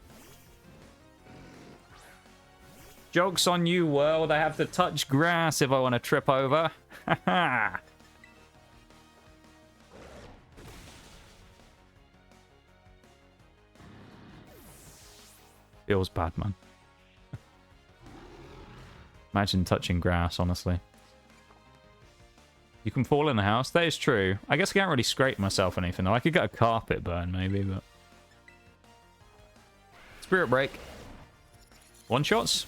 Joke's on you, world. I have to touch grass if I want to trip over. Haha. Feels bad, man. Imagine touching grass, honestly. You can fall in the house. That is true. I guess I can't really scrape myself or anything, though. I could get a carpet burn, maybe, but... Spirit Break. One-shots?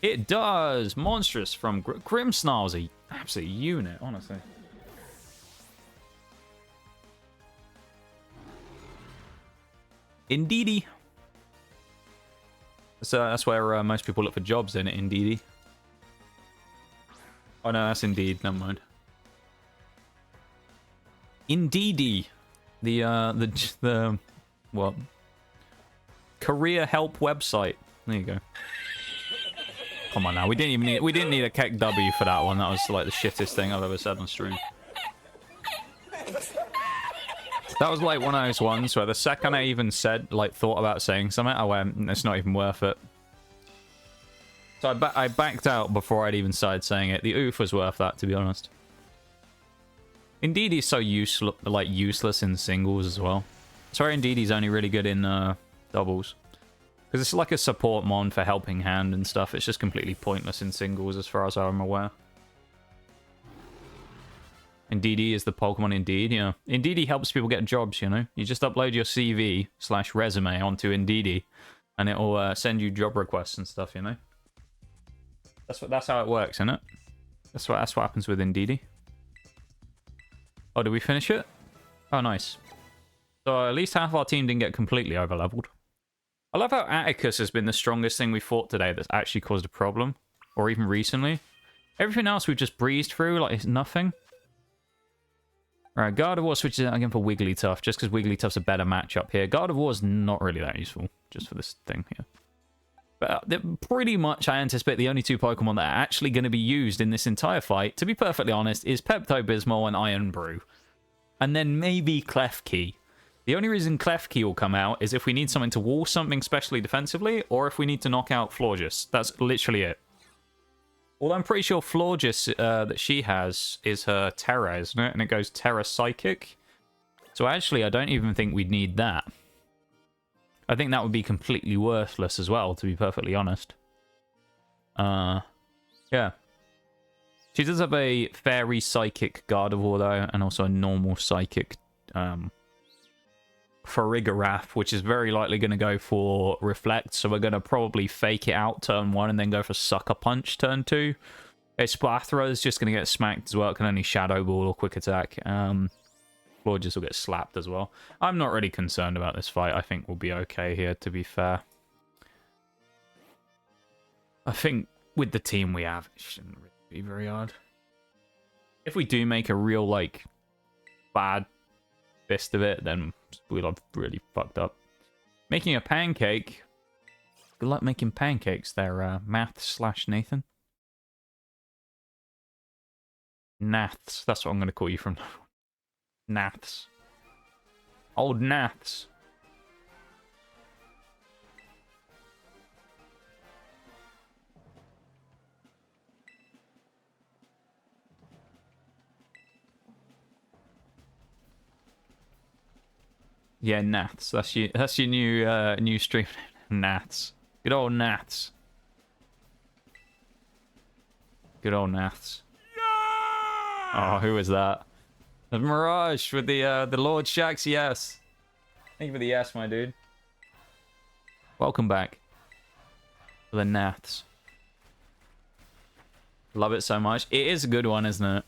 It does! Monstrous from Grimmsnarl's an absolute unit, honestly. Indeedy. So that's where most people look for jobs in Indeedee. Oh no, that's Indeed. Never mind. Indeedee, the what? Career help website. There you go. Come on now, we didn't need a keck W for that one. That was like the shittest thing I've ever said on stream. That was like one of those ones where the second I even thought about saying something, I went, it's not even worth it. So I backed out before I'd even started saying it. The oof was worth that, to be honest. Indeed, he's so useless in singles as well. Sorry, indeed, he's only really good in doubles. Because it's like a support mon for helping hand and stuff. It's just completely pointless in singles as far as I'm aware. Indeedee is the Pokemon Indeed, yeah. Indeedee helps people get jobs, you know. You just upload your CV/resume onto Indeedee, and it'll send you job requests and stuff, you know. That's how it works, isn't it? That's what happens with Indeedee. Oh, did we finish it? Oh, nice. So at least half our team didn't get completely overleveled. I love how Atticus has been the strongest thing we fought today that's actually caused a problem, or even recently. Everything else we've just breezed through like it's nothing. Alright, Gardevoir switches out again for Wigglytuff, just because Wigglytuff's a better matchup here. Gardevoir's not really that useful, just for this thing here. But pretty much, I anticipate the only two Pokemon that are actually going to be used in this entire fight, to be perfectly honest, is Pepto-Bismol and Iron Brew. And then maybe Klefki. The only reason Klefki will come out is if we need something to wall something specially defensively, or if we need to knock out Florges. That's literally it. Although I'm pretty sure Florges that she has is her Terra, isn't it? And it goes Terra Psychic. So actually, I don't even think we'd need that. I think that would be completely worthless as well, to be perfectly honest. Yeah. She does have a Fairy Psychic Gardevoir, though, and also a normal Psychic Farigiraf, which is very likely going to go for Reflect, so we're going to probably fake it out turn 1 and then go for Sucker Punch turn 2. Splathra is just going to get smacked as well. It can only Shadow Ball or Quick Attack. Florges will get slapped as well. I'm not really concerned about this fight. I think we'll be okay here, to be fair. I think with the team we have, it shouldn't really be very hard. If we do make a real, like, bad fist of it, then we'll have really fucked up. Making a pancake. Good luck making pancakes there, Math/Nathan. Naths. That's what I'm going to call you from now on. Naths. Old Naths. Yeah, Naths. That's your new stream name. Naths. Good old Naths. Good old Naths. Oh, who was that? The Mirage with the Lord Shax, yes. Thank you for the yes, my dude. Welcome back. For the Naths. Love it so much. It is a good one, isn't it?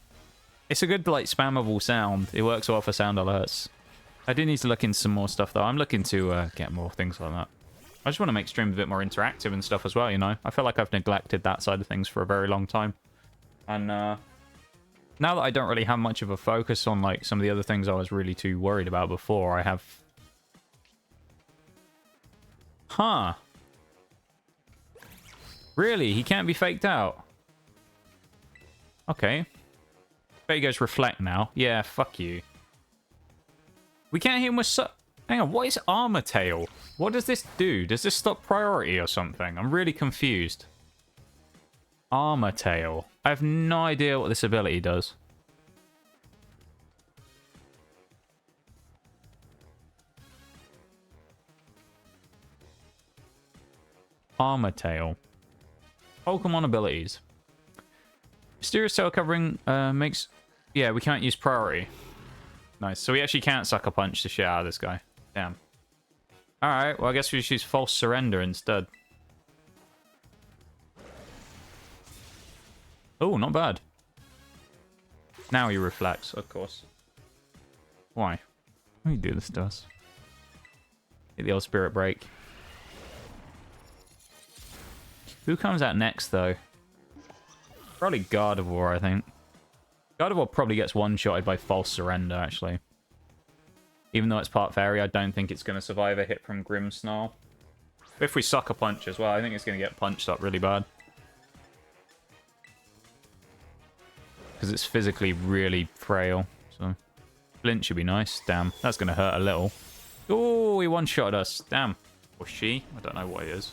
It's a good, like, spammable sound. It works well for sound alerts. I do need to look into some more stuff, though. I'm looking to get more things like that. I just want to make streams a bit more interactive and stuff as well, you know? I feel like I've neglected that side of things for a very long time. And, now that I don't really have much of a focus on, like, some of the other things I was really too worried about before, I have... Huh. Really? He can't be faked out? Okay. Bet he goes Reflect now. Yeah, fuck you. We can't hit him with Hang on, what is Armor Tail? What does this do? Does this stop priority or something? I'm really confused. Armor Tail. I have no idea what this ability does. Armor Tail. Pokemon abilities. Mysterious Tail covering makes... Yeah, we can't use priority. Nice. So we actually can't Sucker Punch the shit out of this guy. Damn. Alright, well I guess we just use False Surrender instead. Oh, not bad. Now he reflects, of course. Why? Why do you do this to us? Hit the old Spirit Break. Who comes out next, though? Probably Gardevoir, I think. Gardevoir probably gets one-shotted by False Surrender, actually. Even though it's part fairy, I don't think it's going to survive a hit from Grimmsnarl. If we Sucker Punch as well, I think it's going to get punched up really bad. Because it's physically really frail. So Flint should be nice. Damn, that's going to hurt a little. Oh, he one-shot us. Damn. Or she. I don't know what it is.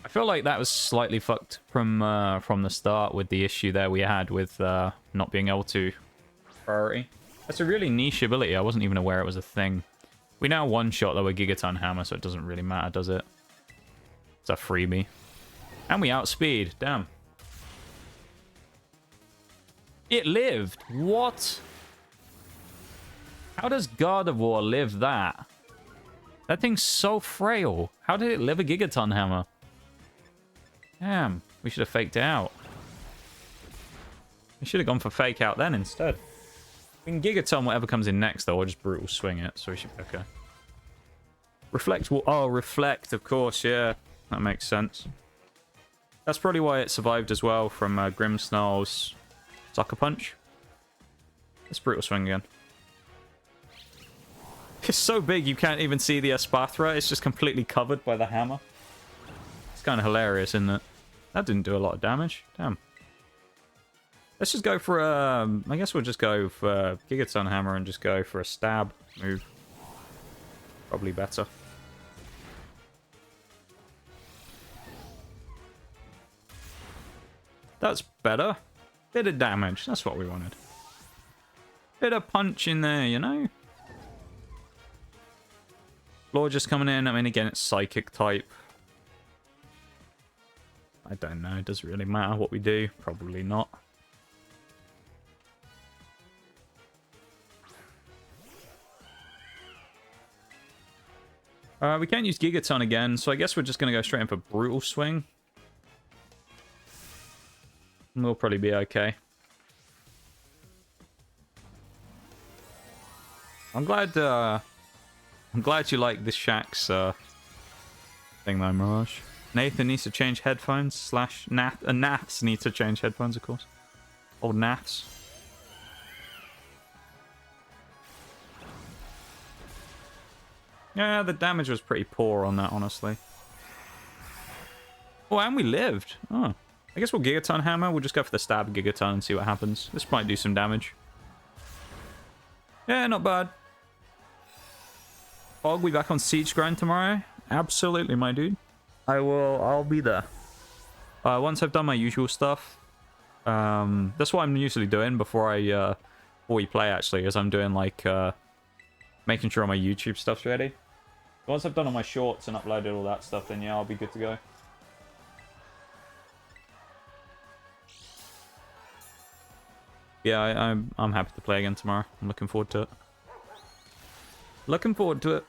I feel like that was slightly fucked from the start with the issue there we had with not being able to priority. That's a really niche ability. I wasn't even aware it was a thing. We now one-shot though a Gigaton Hammer, so it doesn't really matter, does it? It's a freebie. And we outspeed. Damn. It lived. What? How does Gardevoir live that? That thing's so frail. How did it live a Gigaton Hammer? Damn. We should have faked it out. We should have gone for fake out then instead. We can Gigaton whatever comes in next, though, or just Brutal Swing it, so we should be okay. Reflect will... Oh, Reflect, of course, yeah. That makes sense. That's probably why it survived as well from Grimmsnarl's Sucker Punch. Let's Brutal Swing again. It's so big you can't even see the Espathra. It's just completely covered by the hammer. It's kind of hilarious, isn't it? That didn't do a lot of damage. Damn. Let's just go for a... I guess we'll just go for Gigaton Hammer and just go for a stab move. Probably better. That's better. Bit of damage. That's what we wanted. Bit of punch in there, you know? Law just coming in. I mean, again, it's Psychic type. I don't know. Does it really matter what we do? Probably not. We can't use Gigaton again, so I guess we're just going to go straight in for Brutal Swing. We'll probably be okay. I'm glad you like this Shaxx thing though, Mirage. Nathan needs to change headphones / Naths need to change headphones, of course. Old Naths. Yeah, the damage was pretty poor on that, honestly. Oh, and we lived. Oh. I guess we'll Gigaton Hammer. We'll just go for the stab Gigaton and see what happens. This might do some damage. Yeah, not bad. Fog, we back on Siege Grind tomorrow? Absolutely, my dude. I'll be there. Once I've done my usual stuff. That's what I'm usually doing before we play, actually, is I'm doing, like, making sure all my YouTube stuff's ready. Once I've done all my shorts and uploaded all that stuff, then yeah, I'll be good to go. Yeah, I'm happy to play again tomorrow. I'm looking forward to it. Looking forward to it.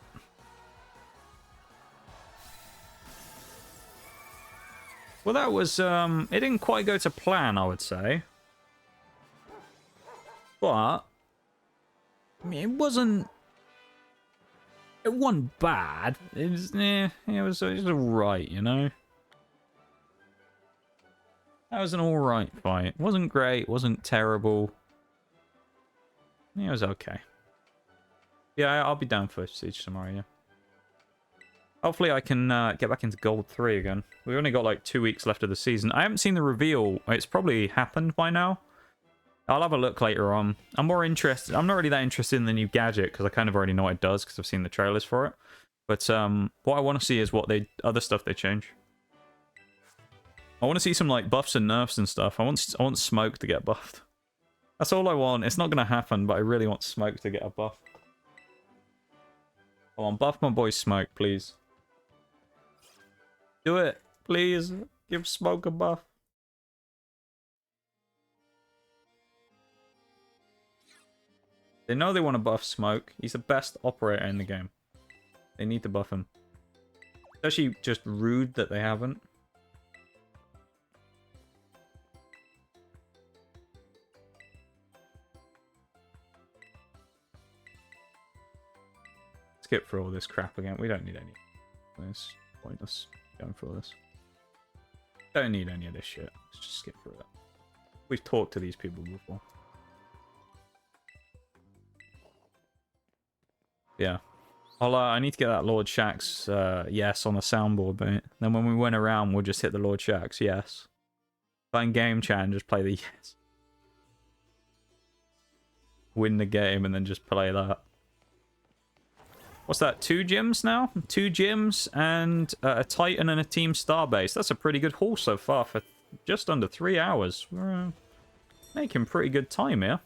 Well, that was, it didn't quite go to plan, I would say. But, I mean, it wasn't bad. It was alright, you know? That was an alright fight. It wasn't great, wasn't terrible. Yeah, it was okay. Yeah, I'll be down for Siege tomorrow, yeah. Hopefully I can get back into Gold 3 again. We've only got like 2 weeks left of the season. I haven't seen the reveal. It's probably happened by now. I'll have a look later on. I'm more interested. I'm not really that interested in the new gadget because I kind of already know what it does because I've seen the trailers for it. But what I want to see is what other stuff they change. I want to see some like buffs and nerfs and stuff. I want Smoke to get buffed. That's all I want. It's not going to happen, but I really want Smoke to get a buff. Come on, buff my boy Smoke, please. Do it, please. Give Smoke a buff. They know they want to buff Smoke. He's the best operator in the game. They need to buff him. It's actually just rude that they haven't. Skip for all this crap again. We don't need any. It's pointless. going for all this. Don't need any of this shit. Let's just skip through it. We've talked to these people before. Yeah. I need to get that Lord Shaxx yes on the soundboard, but then when we went around, we'll just hit the Lord Shaxx yes. Find game chat and just play the yes. Win the game and then just play that. What's that? 2 gyms now? 2 gyms and a Titan and a Team Starbase. That's a pretty good haul so far for just under 3 hours. We're making pretty good time here.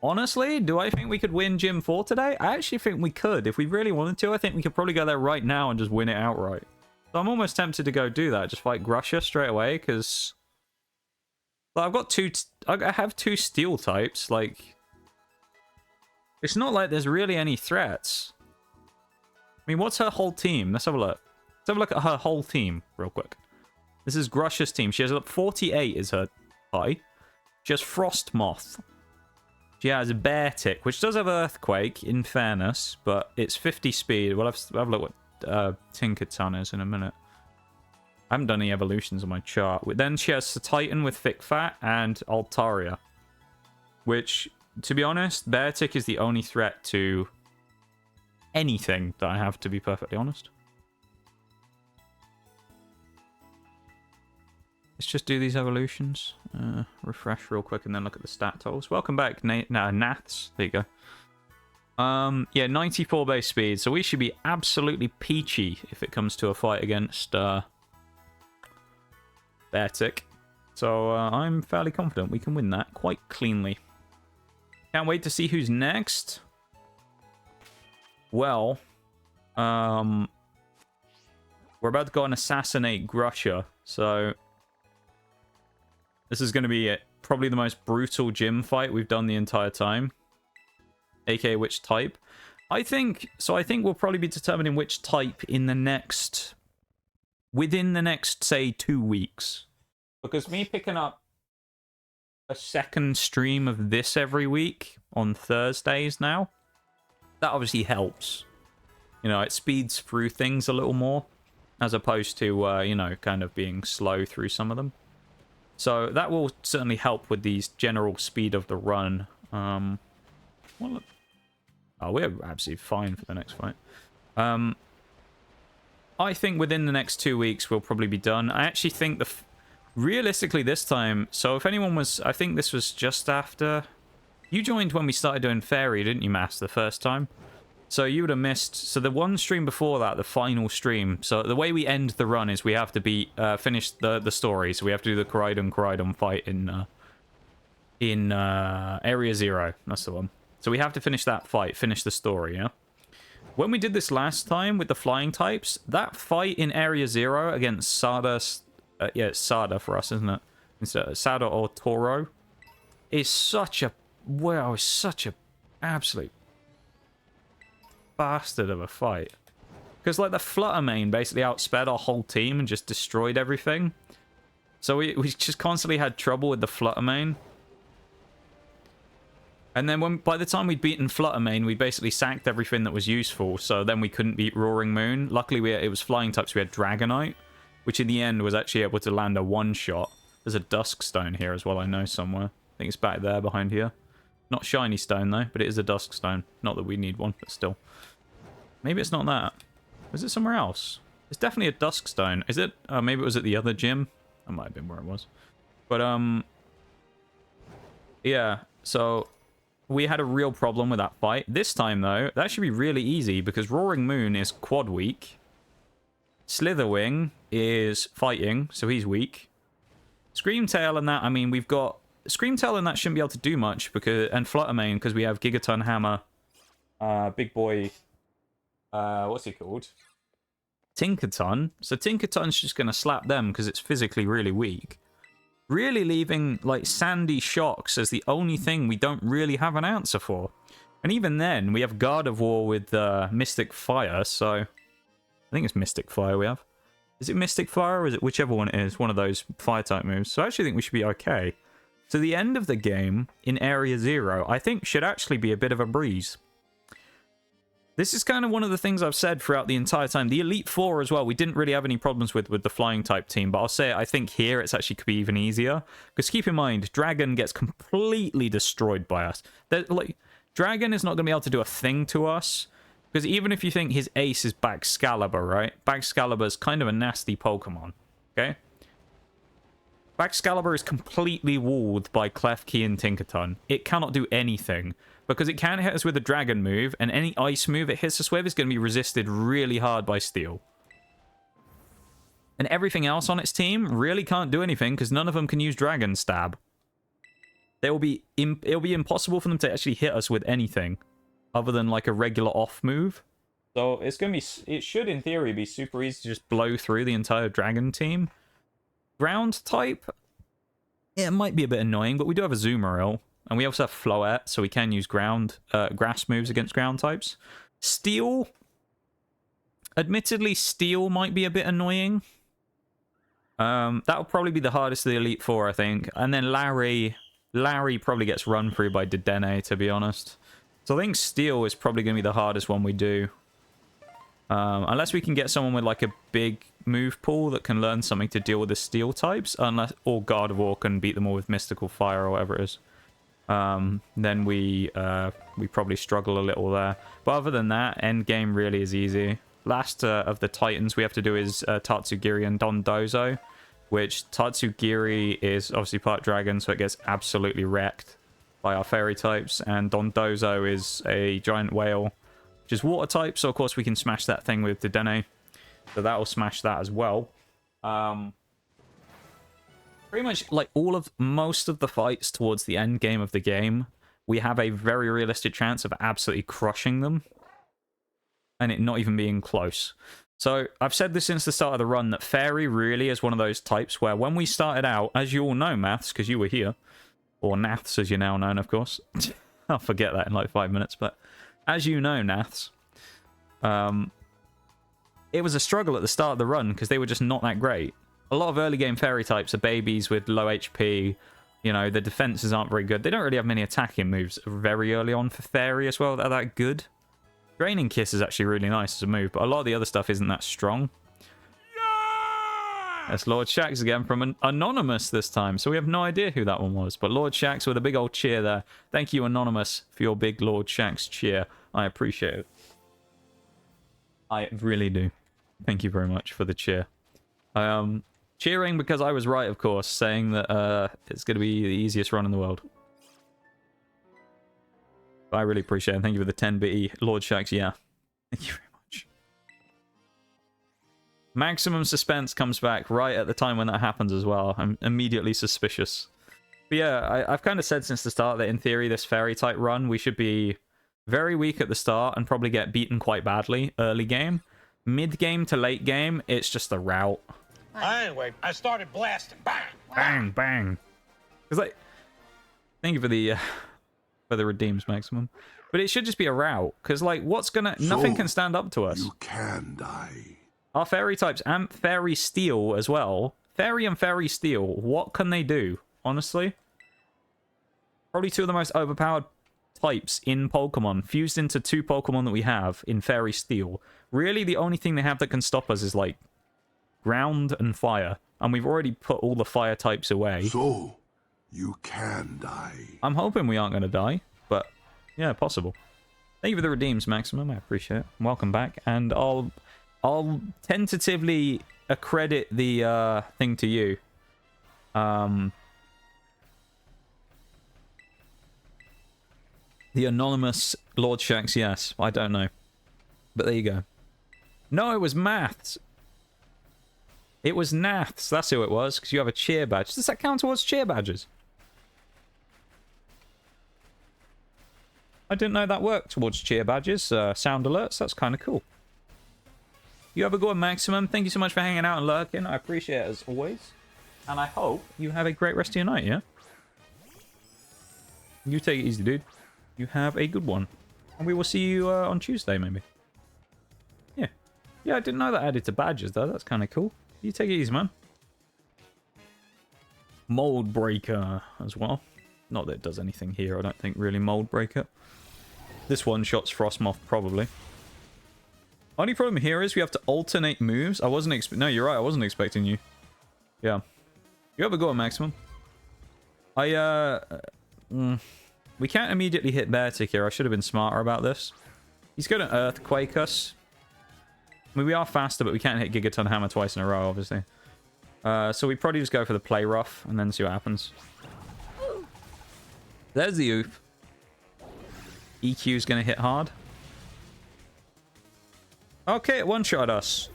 Honestly, do I think we could win Gym 4 today? I actually think we could. If we really wanted to, I think we could probably go there right now and just win it outright. So I'm almost tempted to go do that. Just fight Grusha straight away, because... I've got I have 2 steel types, like... It's not like there's really any threats. I mean, what's her whole team? Let's have a look. Let's have a look at her whole team real quick. This is Grusha's team. She has 48 is her high. She has Frost Moth. She has Beartic, which does have Earthquake, in fairness, but it's 50 speed. We'll have a look what Tinkerton is in a minute. I haven't done any evolutions on my chart. Then she has Titan with Thick Fat and Altaria. Which, to be honest, Beartic is the only threat to anything that I have, to be perfectly honest. Let's just do these evolutions. Refresh real quick and then look at the stat totals. Welcome back, Naths. There you go. Yeah, 94 base speed. So we should be absolutely peachy if it comes to a fight against Beartic. So I'm fairly confident we can win that quite cleanly. Can't wait to see who's next. Well, we're about to go and assassinate Grusha. So... This is going to be probably the most brutal gym fight we've done the entire time. AKA which type. I think we'll probably be determining which type in the next... Within the next, say, 2 weeks. Because me picking up a second stream of this every week on Thursdays now, that obviously helps. You know, it speeds through things a little more. As opposed to, you know, kind of being slow through some of them. So that will certainly help with the general speed of the run. Well, oh, we're absolutely fine for the next fight. I think within the next 2 weeks we'll probably be done. I actually think realistically this time. So if anyone was, I think this was just after you joined when we started doing Fairy, didn't you, Mass, the first time? So you would have missed... So the one stream before that, the final stream... So the way we end the run is we have to finish the story. So we have to do the Koraidon fight in Area 0. That's the one. So we have to finish that fight, finish the story, yeah? When we did this last time with the flying types, that fight in Area 0 against Sada... yeah, it's Sada for us, isn't it? Instead of Sada or Toro. Is such a... Wow, it's such a absolute... bastard of a fight. Because like the Flutter Mane basically outsped our whole team and just destroyed everything. So we just constantly had trouble with the Flutter Mane. And then by the time we'd beaten Flutter Mane, we basically sacked everything that was useful. So then we couldn't beat Roaring Moon. Luckily it was flying types. We had Dragonite, which in the end was actually able to land a one-shot. There's a Dusk Stone here as well, I know, somewhere. I think it's back there behind here. Not Shiny Stone though, but it is a Dusk Stone. Not that we need one, but still. Maybe it's not that. Was it somewhere else? It's definitely a Dusk Stone. Is it? Maybe it was at the other gym. That might have been where it was. But, yeah. So, we had a real problem with that fight. This time, though, that should be really easy because Roaring Moon is quad weak. Slitherwing is fighting, so he's weak. Screamtail and that, I mean, we've got... Screamtail and that shouldn't be able to do much because... And Fluttermane, because we have Gigaton Hammer, Big Boy... what's he called? Tinkerton. So Tinkerton's just going to slap them because it's physically really weak. Really leaving, like, Sandy Shocks as the only thing we don't really have an answer for. And even then, we have Gardevoir with Mystic Fire, so... I think it's Mystic Fire we have. Is it Mystic Fire or is it whichever one it is? One of those Fire-type moves. So I actually think we should be okay. So the end of the game, in Area 0, I think should actually be a bit of a breeze. This is kind of one of the things I've said throughout the entire time. The Elite Four as well, we didn't really have any problems with the flying type team, but I'll say I think here it's actually could be even easier. Because keep in mind, Dragon gets completely destroyed by us. Like, Dragon is not going to be able to do a thing to us. Because even if you think his ace is Baxcalibur, right? Baxcalibur is kind of a nasty Pokemon, okay? Baxcalibur is completely walled by Klefki and Tinkaton. It cannot do anything. Because it can hit us with a dragon move, and any ice move it hits us with is going to be resisted really hard by steel. And everything else on its team really can't do anything, because none of them can use Dragon Stab. It'll be impossible for them to actually hit us with anything, other than like a regular off move. So it's going to be, it should in theory be super easy to just blow through the entire Dragon team. Ground type, it might be a bit annoying, but we do have a Azumarill. And we also have Floette, so we can use grass moves against ground types. Steel. Admittedly, Steel might be a bit annoying. That'll probably be the hardest of the Elite Four, I think. And then Larry probably gets run through by Dedenne, to be honest. So I think Steel is probably going to be the hardest one we do. Unless we can get someone with like a big move pool that can learn something to deal with the Steel types. Or Gardevoir can beat them all with Mystical Fire or whatever it is. Then we probably struggle a little there. But other than that, end game really is easy. Last of the Titans we have to do is Tatsugiri and Dondozo, which Tatsugiri is obviously part dragon, so it gets absolutely wrecked by our fairy types, and Dondozo is a giant whale, which is water type, so of course we can smash that thing with Dedenne. So that'll smash that as well. Pretty much, like, most of the fights towards the end game of the game, we have a very realistic chance of absolutely crushing them. And it not even being close. So, I've said this since the start of the run, that Fairy really is one of those types where when we started out, as you all know, Maths, because you were here, or Naths as you're now known, of course. I'll forget that in like 5 minutes, but as you know, Naths, it was a struggle at the start of the run, because they were just not that great. A lot of early game fairy types are babies with low HP. You know, the defenses aren't very good. They don't really have many attacking moves very early on for fairy as well that are that good. Draining Kiss is actually really nice as a move, but a lot of the other stuff isn't that strong. Yeah! That's Lord Shax again from an Anonymous this time, so we have no idea who that one was. But Lord Shax with a big old cheer there. Thank you, Anonymous, for your big Lord Shax cheer. I appreciate it. I really do. Thank you very much for the cheer. Cheering because I was right, of course, saying that it's going to be the easiest run in the world. I really appreciate it. Thank you for the 10-bitty Lord Shax. Yeah. Thank you very much. Maximum Suspense comes back right at the time when that happens as well. I'm immediately suspicious. But yeah, I've kind of said since the start that in theory this fairy type run, we should be very weak at the start and probably get beaten quite badly early game. Mid game to late game, it's just a rout. Anyway, I started blasting. Bang! Bang, bang. Because, like, thank you for the redeems, Maximum. But it should just be a rout. Because, like, nothing can stand up to us. You can die. Our fairy types and fairy steel as well. Fairy and fairy steel, what can they do? Honestly? Probably two of the most overpowered types in Pokemon, fused into two Pokemon that we have in fairy steel. Really, the only thing they have that can stop us is, like, ground and fire, and we've already put all the fire types away. So, you can die. I'm hoping we aren't going to die, but yeah, possible. Thank you for the redeems, Maximum. I appreciate it. Welcome back, and I'll tentatively accredit the thing to you. The anonymous Lord Shax, yes. I don't know, but there you go. No, it was Maths. It was Naths, that's who it was, because you have a cheer badge. Does that count towards cheer badges? I didn't know that worked towards cheer badges. Sound alerts, that's kind of cool. You have a good Maximum. Thank you so much for hanging out and lurking. I appreciate it as always. And I hope you have a great rest of your night, yeah? You take it easy, dude. You have a good one. And we will see you on Tuesday, maybe. Yeah. Yeah, I didn't know that added to badges, though. That's kind of cool. You take it easy, man. Mold Breaker as well. Not that it does anything here, I don't think, really. Mold Breaker. This one shots Frostmoth, probably. Only problem here is we have to alternate moves. I wasn't no, you're right. I wasn't expecting you. Yeah. You have a go at maximum. We can't immediately hit Beartic here. I should have been smarter about this. He's going to Earthquake us. I mean, we are faster, but we can't hit Gigaton Hammer twice in a row, obviously. So we probably just go for the Play Rough and then see what happens. There's the oof. EQ's going to hit hard. Okay, it one-shot us.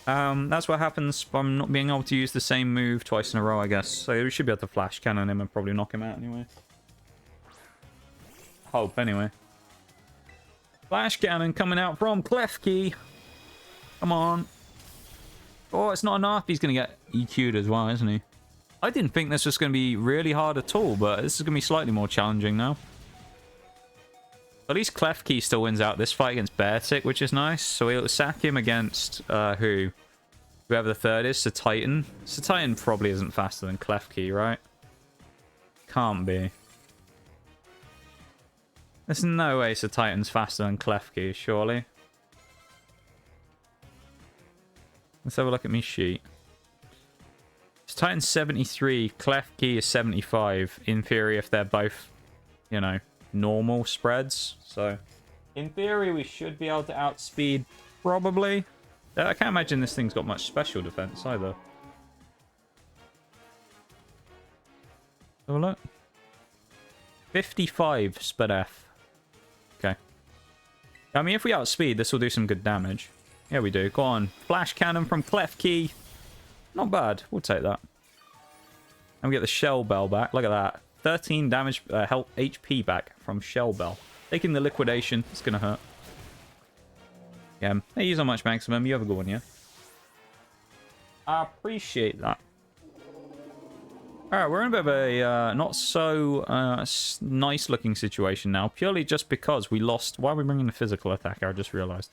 That's what happens from not being able to use the same move twice in a row, I guess. So we should be able to Flash Cannon him and probably knock him out anyway. Hope, anyway. Flash Cannon coming out from Klefki. Come on. Oh, it's not enough. He's going to get EQ'd as well, isn't he? I didn't think this was going to be really hard at all, but this is going to be slightly more challenging now. At least Klefki still wins out this fight against Beartic, which is nice. So we'll sack him against who? Whoever the third is, Sir Titan. Sir Titan probably isn't faster than Klefki, right? Can't be. There's no way Sir Titan's faster than Klefki, surely. Let's have a look at me sheet. Sir Titan's 73, Klefki is 75. In theory, if they're both, you know, normal spreads. So, in theory, we should be able to outspeed, probably. I can't imagine this thing's got much special defense either. Have a look. 55 speed F. Okay. I mean, if we outspeed, this will do some good damage. Yeah, we do. Go on. Flash Cannon from Klefki. Not bad. We'll take that. And we get the Shell Bell back. Look at that. 13 damage, health, HP back from Shell Bell. Taking the liquidation. It's going to hurt. Yeah. Hey, he's on much maximum. You have a good one, yeah? I appreciate that. Alright, we're in a bit of a not so nice looking situation now. Purely just because we lost... Why are we bringing the physical attacker? I just realised.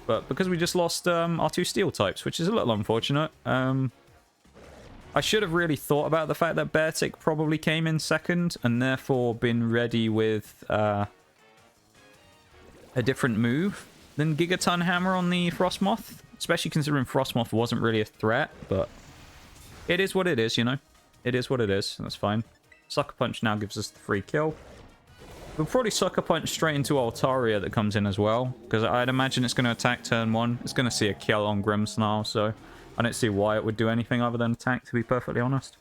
But because we just lost our two steel types, which is a little unfortunate. I should have really thought about the fact that Beartic probably came in second and therefore been ready with a different move than Gigaton Hammer on the Frostmoth. Especially considering Frostmoth wasn't really a threat, but it is what it is, you know. It is what it is. That's fine. Sucker Punch now gives us the free kill. We'll probably Sucker Punch straight into Altaria that comes in as well, because I'd imagine it's going to attack turn 1. It's going to see a kill on Grimmsnarl, so I don't see why it would do anything other than attack, to be perfectly honest.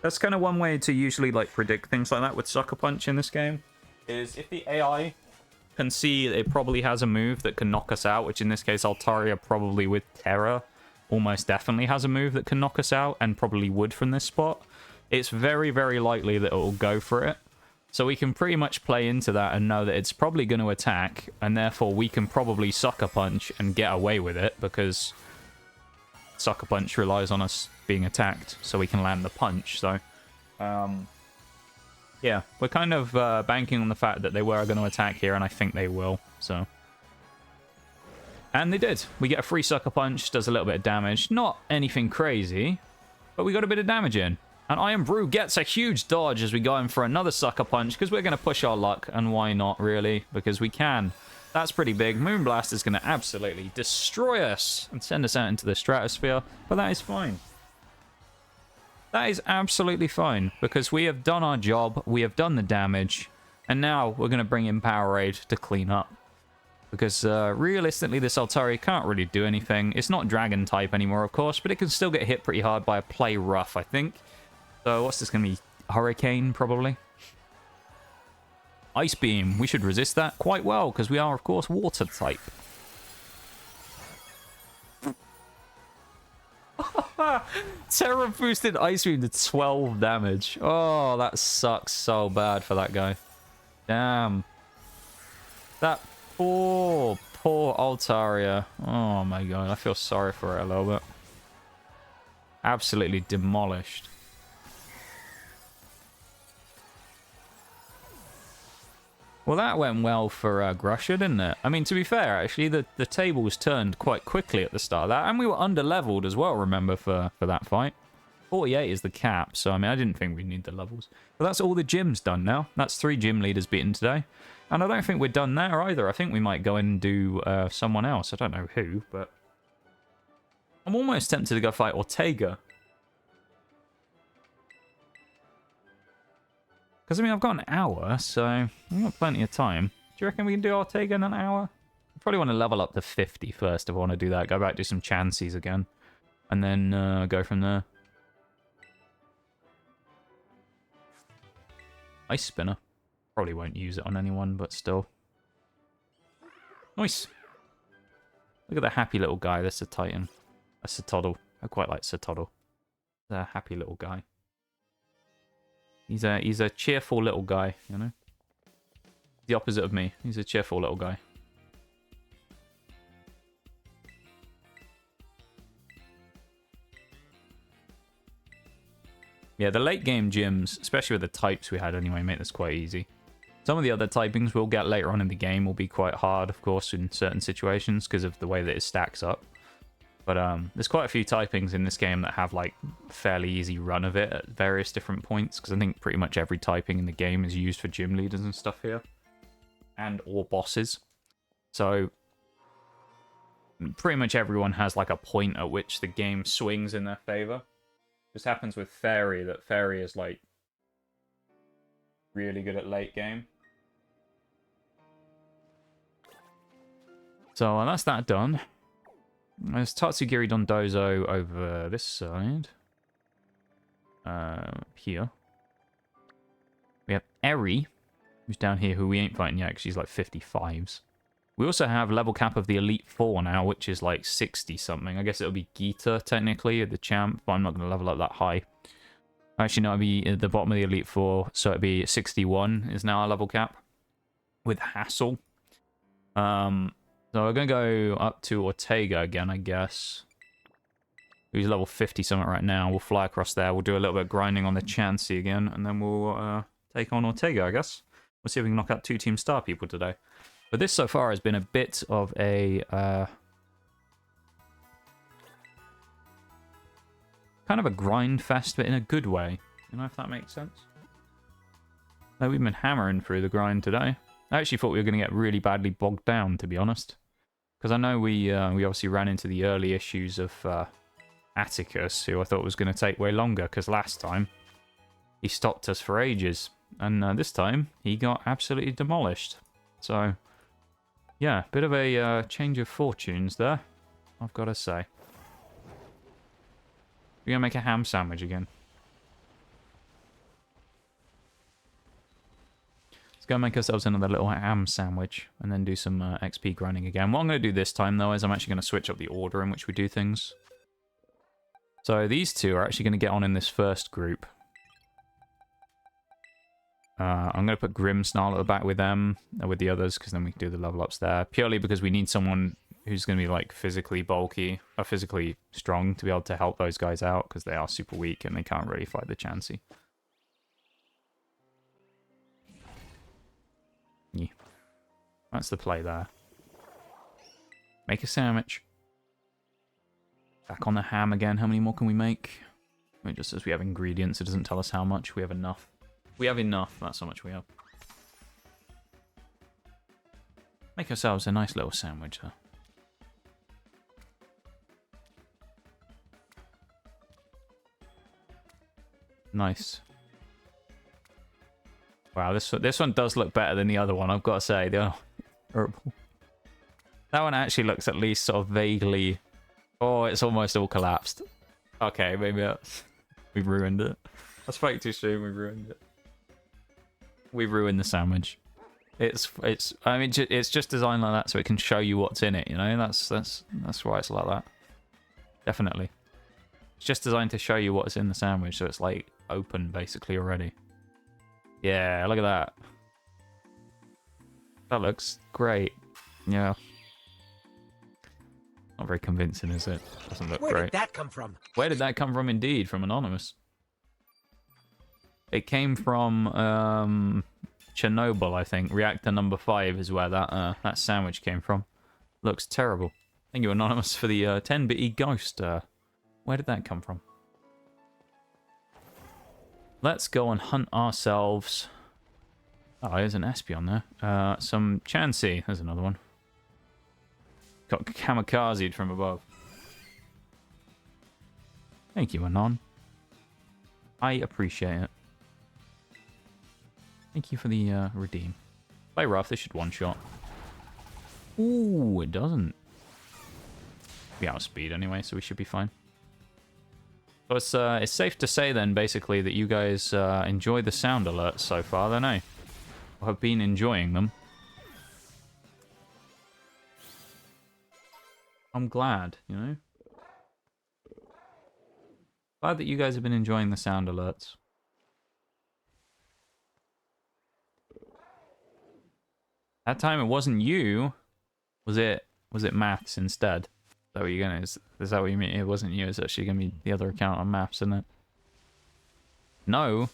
That's kind of one way to usually like predict things like that with Sucker Punch in this game, is if the AI can see it probably has a move that can knock us out, which in this case Altaria probably with Terror almost definitely has a move that can knock us out, and probably would from this spot, it's very, very likely that it will go for it. So we can pretty much play into that and know that it's probably going to attack, and therefore we can probably Sucker Punch and get away with it, because Sucker Punch relies on us being attacked, so we can land the punch. So, yeah, we're kind of banking on the fact that they were going to attack here, and I think they will, so... And they did. We get a free Sucker Punch, does a little bit of damage. Not anything crazy, but we got a bit of damage in. And Iron Brew gets a huge dodge as we go in for another Sucker Punch, because we're going to push our luck, and why not, really? Because we can. That's pretty big. Moonblast is going to absolutely destroy us and send us out into the stratosphere, but that is fine. That is absolutely fine, because we have done our job, we have done the damage, and now we're going to bring in Powerade to clean up. Because realistically, this Altaria can't really do anything. It's not Dragon type anymore, of course, but it can still get hit pretty hard by a Play Rough, I think. So what's this going to be? Hurricane, probably? Ice Beam. We should resist that quite well, because we are, of course, Water type. Terror boosted Ice Beam to 12 damage. Oh, that sucks so bad for that guy. Damn. That poor Altaria. Oh my god, I feel sorry for it a little bit. Absolutely demolished. Well, that went well for Grusher, didn't it? I mean, to be fair, actually, the table was turned quite quickly at the start of that, and we were under-leveled as well, remember, for that fight. 48 is the cap, so I mean, I didn't think we need the levels. But that's all the gyms done now. That's 3 gym leaders beaten today. And I don't think we're done there either. I think we might go in and do someone else. I don't know who, but... I'm almost tempted to go fight Ortega. Because, I mean, I've got an hour, so we've got plenty of time. Do you reckon we can do Ortega in an hour? I probably want to level up to 50 first if I want to do that. Go back, do some chances again. And then go from there. Ice Spinner. Probably won't use it on anyone, but still. Nice. Look at the happy little guy. That's a Titan. A Satoddle. I quite like Satoddle. The happy little guy. He's a cheerful little guy, you know? The opposite of me. He's a cheerful little guy. Yeah, the late game gyms, especially with the types we had anyway, make this quite easy. Some of the other typings we'll get later on in the game will be quite hard, of course, in certain situations because of the way that it stacks up. But there's quite a few typings in this game that have like fairly easy run of it at various different points because I think pretty much every typing in the game is used for gym leaders and stuff here. And or bosses. So pretty much everyone has like a point at which the game swings in their favor. This happens with Fairy, that Fairy is like really good at late game. So that's that done. There's Tatsugiri Dondozo over this side. Here. We have Eri, who's down here, who we ain't fighting yet because she's like 55s. We also have level cap of the Elite Four now, which is like 60-something. I guess it'll be Gita, technically, the champ, but I'm not going to level up that high. Actually, no, it'll be at the bottom of the Elite Four, so it'll be 61 is now our level cap. With Hassel. So we're going to go up to Ortega again, I guess. Who's level 50-something right now. We'll fly across there. We'll do a little bit of grinding on the Chansey again, and then we'll take on Ortega, I guess. We'll see if we can knock out 2 Team Star people today. But this so far has been a bit of a... kind of a grind fest, but in a good way. You know if that makes sense? No, we've been hammering through the grind today. I actually thought we were going to get really badly bogged down, to be honest. Because I know we obviously ran into the early issues of Atticus, who I thought was going to take way longer, because last time he stopped us for ages. And this time, he got absolutely demolished. So, yeah, bit of a change of fortunes there, I've got to say. We're going to make a ham sandwich again. Let's go make ourselves another little ham sandwich and then do some XP grinding again. What I'm going to do this time, though, is I'm actually going to switch up the order in which we do things. So these two are actually going to get on in this first group. I'm going to put Grimmsnarl at the back with them, with the others, because then we can do the level ups there. Purely because we need someone who's going to be like physically bulky, or physically strong to be able to help those guys out, because they are super weak and they can't really fight the Chansey. Yeah. That's the play there. Make a sandwich. Back on the ham again. How many more can we make? It just says we have ingredients. It doesn't tell us how much. We have enough. We have enough. That's how much we have. Make ourselves a nice little sandwich there. Nice. Wow, this one does look better than the other one, I've got to say. The horrible. That one actually looks at least sort of vaguely... Oh, it's almost all collapsed. Okay, maybe that's... We ruined it. I spoke too soon, we ruined it. We ruined the sandwich. I mean, it's just designed like that so it can show you what's in it, you know? That's why it's like that. Definitely. It's just designed to show you what's in the sandwich, so it's like open basically already. Yeah, look at that. That looks great. Yeah. Not very convincing, is it? Doesn't look great. Where did that come from? Where did that come from indeed? From Anonymous. It came from Chernobyl, I think. Reactor number 5 is where that sandwich came from. Looks terrible. Thank you, Anonymous, for the 10-bitty ghost. Where did that come from? let's go and hunt ourselves. Oh, there's an Espeon there. Some Chansey. There's another one. Got kamikazed from above. Thank you, Anon. I appreciate it. Thank you for the redeem. Play rough. This should one-shot. Ooh, it doesn't. We out of speed anyway, so we should be fine. So it's safe to say then, basically, that you guys enjoy the sound alerts so far, then, eh? Or have been enjoying them. I'm glad, you know? Glad that you guys have been enjoying the sound alerts. That time it wasn't you. Was it maths instead? Is that what you're gonna, is that what you mean? It wasn't you, it's actually gonna be the other account on maths, isn't it? No.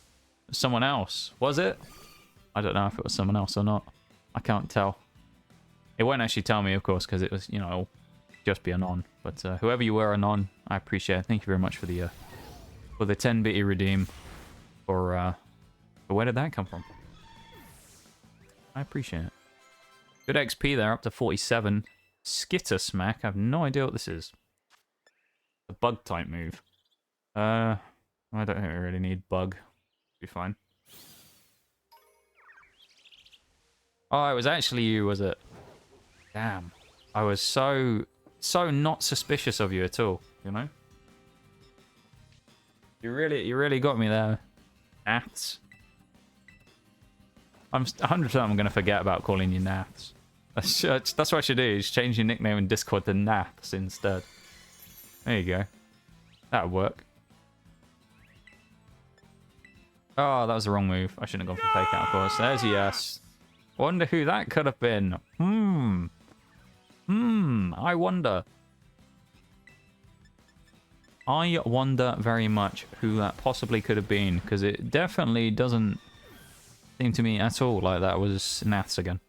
Someone else. Was it? I don't know if it was someone else or not. I can't tell. It won't actually tell me, of course, because it was, you know, just be Anon. But whoever you were, Anon, I appreciate it. Thank you very much for the 10 bitty redeem. For where did that come from? I appreciate it. Good XP there, up to 47. Skitter Smack. I have no idea what this is. A bug type move. I don't think we really need bug. Be fine. Oh, it was actually you, was it? Damn. I was so not suspicious of you at all, you know? You really got me there. Naths. I'm 100% I'm gonna forget about calling you Naths. That's what I should do, is change your nickname in Discord to Naths instead. There you go. That'll work. Oh, that was the wrong move. I shouldn't have gone for fake out, of course. There's a yes. Wonder who that could have been. I wonder. I wonder very much who that possibly could have been, because it definitely doesn't seem to me at all like that was Naths again.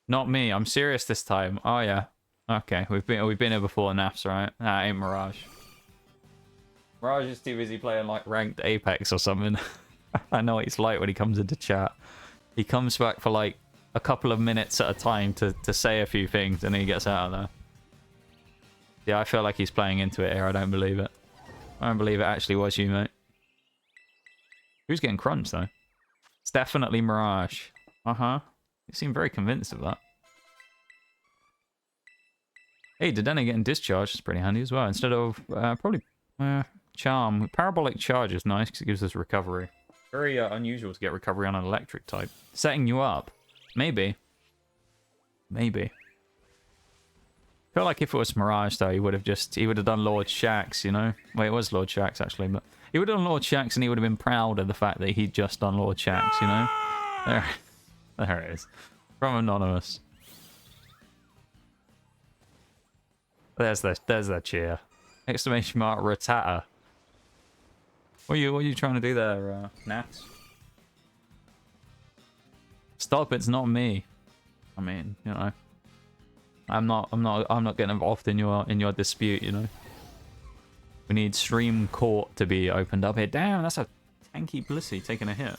Not me. I'm serious this time. Oh yeah. Okay, we've been here before, Naths, right? That ain't Mirage. Mirage is too busy playing like ranked Apex or something. I know what he's like when he comes into chat. He comes back for like a couple of minutes at a time to say a few things, and then he gets out of there. Yeah, I feel like he's playing into it here. I don't believe it. I don't believe it actually was you, mate. Who's getting crunched, though? It's definitely Mirage. Uh-huh. You seem very convinced of that. Hey, Dedenne getting discharged is pretty handy as well. Instead of, probably, Charm. Parabolic Charge is nice because it gives us recovery. Very unusual to get recovery on an electric type. Setting you up. Maybe. Maybe. I feel like if it was Mirage, though, he would have done Lord Shax, you know? Wait, it was Lord Shax, actually, but he would have done Lord Shax and he would have been proud of the fact that he'd just done Lord Shax, you know? There it is. From Anonymous. There's the cheer. Exclamation mark Rattata. What are you trying to do there, Nats? Stop, it's not me. I mean, you know. I'm not getting involved in your dispute, you know. We need stream court to be opened up here. Damn, that's a tanky Blissey taking a hit.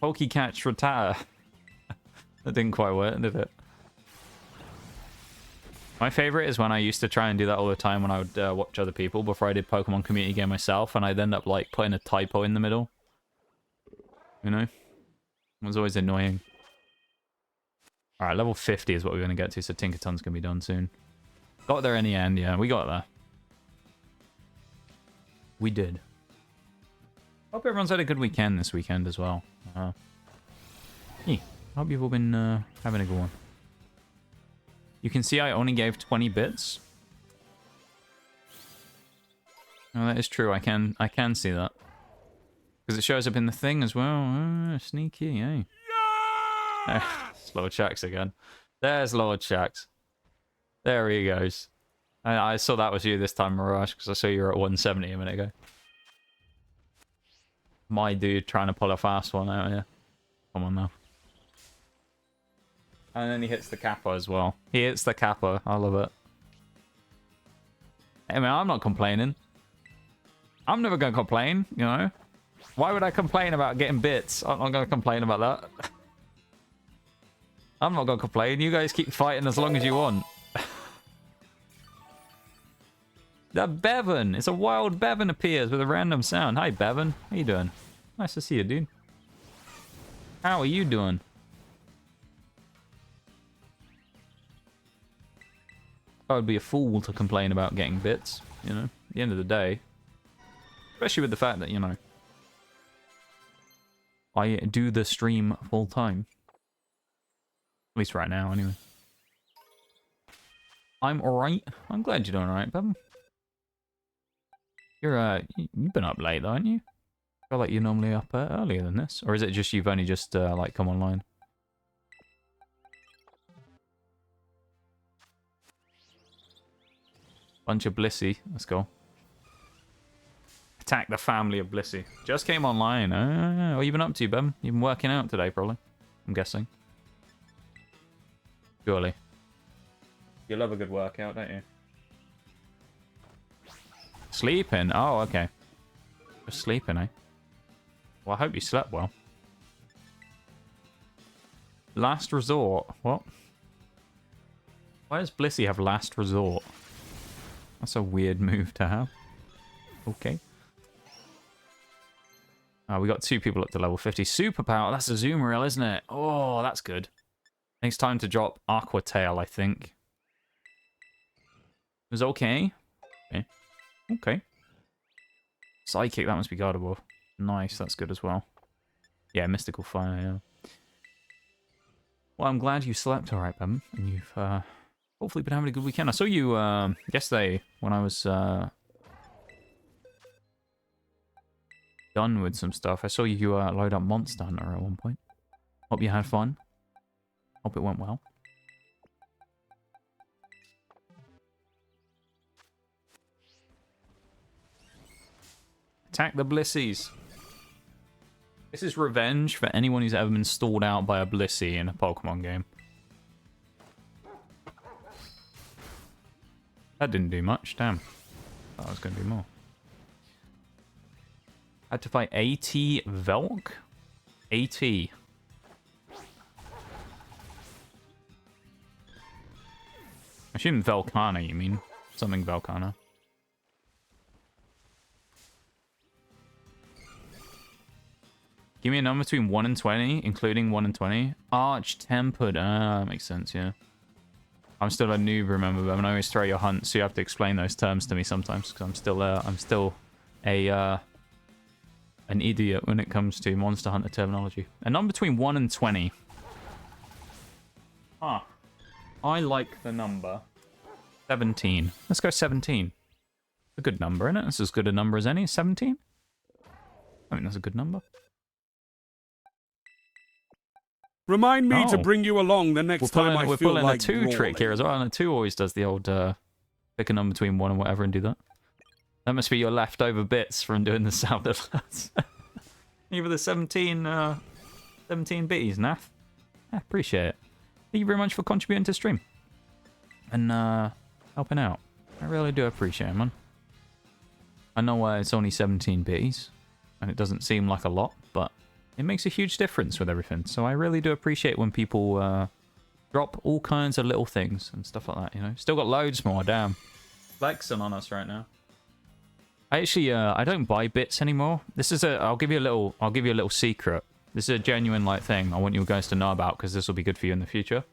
Pokecatch Rattata. That didn't quite work, did it? My favorite is when I used to try and do that all the time when I would watch other people before I did Pokemon Community Game myself, and I'd end up like putting a typo in the middle. You know? It was always annoying. Alright, level 50 is what we're going to get to, so Tinkerton's going to be done soon. Got there in the end, yeah, we got there. We did. Hope everyone's had a good weekend this weekend as well. Hope you've all been having a good one. You can see I only gave 20 bits. Oh, that is true. I can see that. Because it shows up in the thing as well. Sneaky, eh? It's Lord Shax again. There's Lord Shax. There he goes. I saw that was you this time, Mirage, because I saw you were at 170 a minute ago. My dude trying to pull a fast one out here. Come on now. And then he hits the Kappa as well. He hits the Kappa. I love it. I mean, I'm not complaining. I'm never going to complain, you know? Why would I complain about getting bits? I'm not going to complain about that. I'm not going to complain. You guys keep fighting as long as you want. That Bevan. It's a wild Bevan appears with a random sound. Hi, Bevan. How you doing? Nice to see you, dude. How are you doing? I would be a fool to complain about getting bits, you know? At the end of the day. Especially with the fact that, you know, I do the stream full time. At least right now, anyway. I'm alright. I'm glad you're doing alright, Bevan. You've been up late, though, haven't you? I feel like you're normally up earlier than this. Or is it just you've only just, like, come online? Bunch of Blissey. Let's go. Attack the family of Blissey. Just came online. What have you been up to, Bevan? You've been working out today, probably. I'm guessing. Surely. You love a good workout, don't you? Sleeping? Oh, okay. Just sleeping, eh? Well, I hope you slept well. Last resort. What? Why does Blissey have last resort? That's a weird move to have. Okay. We got 2 people up to level 50. Superpower. That's a Azuril, isn't it? Oh, that's good. I think it's time to drop Aqua Tail, I think. It was okay. Okay. Okay. Psychic, that must be guardable. Nice, that's good as well. Yeah, Mystical Fire, yeah. Well, I'm glad you slept alright, Bem. And you've hopefully been having a good weekend. I saw you yesterday when I was done with some stuff. I saw you load up Monster Hunter at one point. Hope you had fun. Hope it went well. Attack the Blissies. This is revenge for anyone who's ever been stalled out by a Blissey in a Pokemon game. That didn't do much, damn. Thought I was going to do more. Had to fight AT Velk? AT. I assume Velcana, you mean? Something Velcana. Give me a number between 1 and 20, including 1 and 20. Arch-tempered. Ah, makes sense, yeah. I'm still a noob, remember, but I always throw your hunt, so you have to explain those terms to me sometimes, because I'm still an idiot when it comes to Monster Hunter terminology. A number between 1 and 20. Huh. I like the number 17. Let's go 17. A good number, isn't it? That's as good a number as any. 17? I mean, that's a good number. Remind me to bring you along the next time I feel like we're pulling a 2 trick here as well, and a 2 always does the old pick a number between 1 and whatever and do that. That must be your leftover bits from doing the sound alerts. Either the 17 bitties, Nath. Yeah, appreciate it. Thank you very much for contributing to stream. And helping out. I really do appreciate it, man. I know it's only 17 bitties, and it doesn't seem like a lot, but it makes a huge difference with everything. So I really do appreciate when people drop all kinds of little things and stuff like that, you know. Still got loads more, damn. Flexing on us right now. I actually I don't buy bits anymore. This is I'll give you a little secret. This is a genuine like thing I want you guys to know about, because this will be good for you in the future.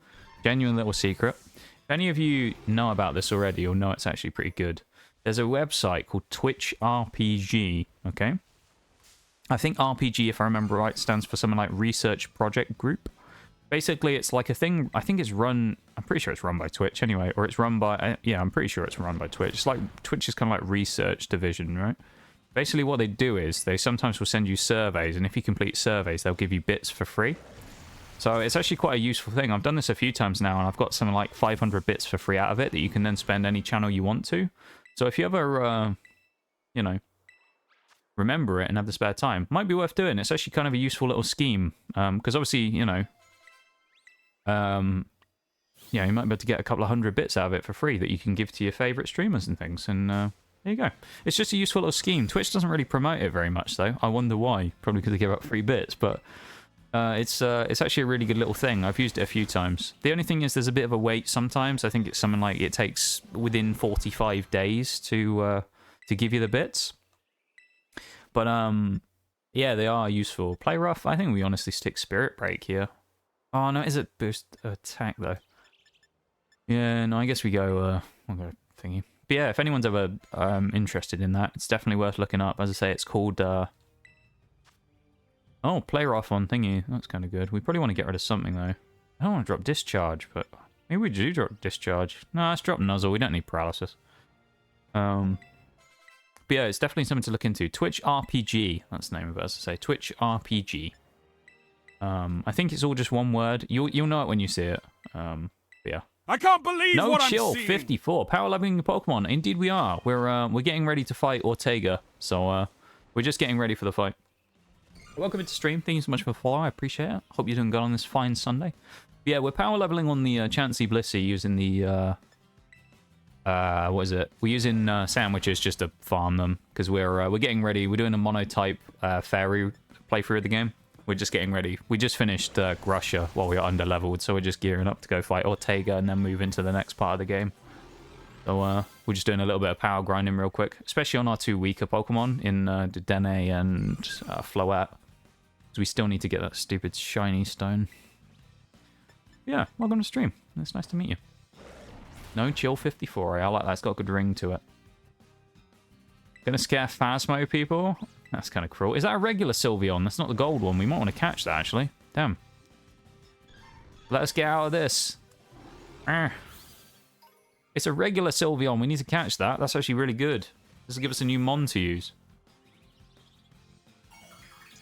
Genuine little secret. If any of you know about this already, you'll know it's actually pretty good. There's a website called Twitch RPG, okay? I think RPG, if I remember right, stands for something like Research Project Group. Basically, it's like a thing, I think it's run, I'm pretty sure it's run by Twitch anyway, or it's run by, yeah, I'm pretty sure it's run by Twitch. It's like, Twitch is kind of like research division, right? Basically what they do is, they sometimes will send you surveys, and if you complete surveys, they'll give you bits for free. So it's actually quite a useful thing. I've done this a few times now, and I've got something like 500 bits for free out of it that you can then spend any channel you want to. So if you ever, you know, remember it and have the spare time, might be worth doing. It's actually kind of a useful little scheme, because obviously, you know, yeah, you might be able to get a couple of 100 bits out of it for free that you can give to your favorite streamers and things, and There you go. It's just a useful little scheme. Twitch doesn't really promote it very much, though. I wonder why. Probably because they give up free bits, but it's actually a really good little thing. I've used it a few times. The only thing is there's a bit of a wait sometimes. I think it's something like it takes within 45 days to give you the bits. But yeah, they are useful. Play rough. I think we honestly stick Spirit Break here. Oh no, is it boost attack though? Yeah, no, I guess we go. We'll go thingy. But yeah, if anyone's ever interested in that, it's definitely worth looking up. As I say, it's called. Oh, play rough on thingy. That's kind of good. We probably want to get rid of something though. I don't want to drop Discharge, but maybe we do drop Discharge. No, let's drop Nuzzle. We don't need Paralysis. But yeah, it's definitely something to look into. Twitch RPG, that's the name of it, as I say. Twitch RPG. I think it's all just one word. You'll know it when you see it. But yeah. I can't believe No what chill. I'm seeing. 54. Power leveling your Pokemon. Indeed, we are. We're getting ready to fight Ortega, so we're just getting ready for the fight. Welcome into stream. Thank you so much for the follow. I appreciate it. Hope you're doing good on this fine Sunday. But yeah, we're power leveling on the Chansey Blissey using the what is it? We're using sandwiches just to farm them because we're getting ready. We're doing a monotype fairy playthrough of the game. We're just getting ready. We just finished Grusha while we were under leveled, so we're just gearing up to go fight Ortega and then move into the next part of the game. So we're just doing a little bit of power grinding real quick, especially on our two weaker Pokemon in Dedenne and Floette. So we still need to get that stupid shiny stone. Yeah, welcome to stream. It's nice to meet you. No chill 54. I like that. It's got a good ring to it. Gonna scare Phasmo people? That's kind of cruel. Is that a regular Sylveon? That's not the gold one. We might want to catch that, actually. Damn. Let us get out of this. It's a regular Sylveon. We need to catch that. That's actually really good. This will give us a new Mon to use.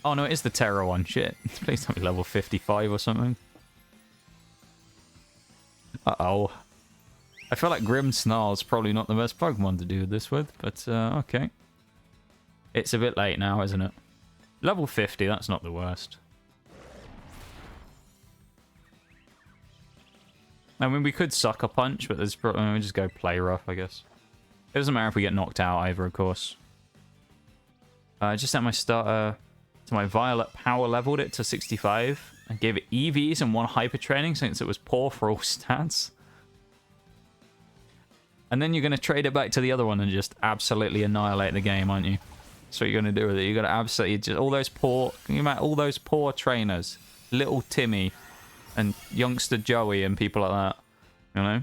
Oh, no, it is the Terra one. Shit. Please tell me level 55 or something. Uh-oh. I feel like Grimmsnarl's probably not the best Pokemon to do this with, but okay. It's a bit late now, isn't it? Level 50, that's not the worst. I mean, we could Sucker Punch, but there's probably we just go Play Rough, I guess. It doesn't matter if we get knocked out either, of course. I just set my starter to my Violet, power leveled it to 65. I gave it EVs and 1 Hyper Training since it was poor for all stats. And then you're going to trade it back to the other one and just absolutely annihilate the game, aren't you? That's what you're going to do with it. You're going to absolutely just all those poor, can you imagine all those poor trainers, little Timmy and youngster Joey and people like that, you know?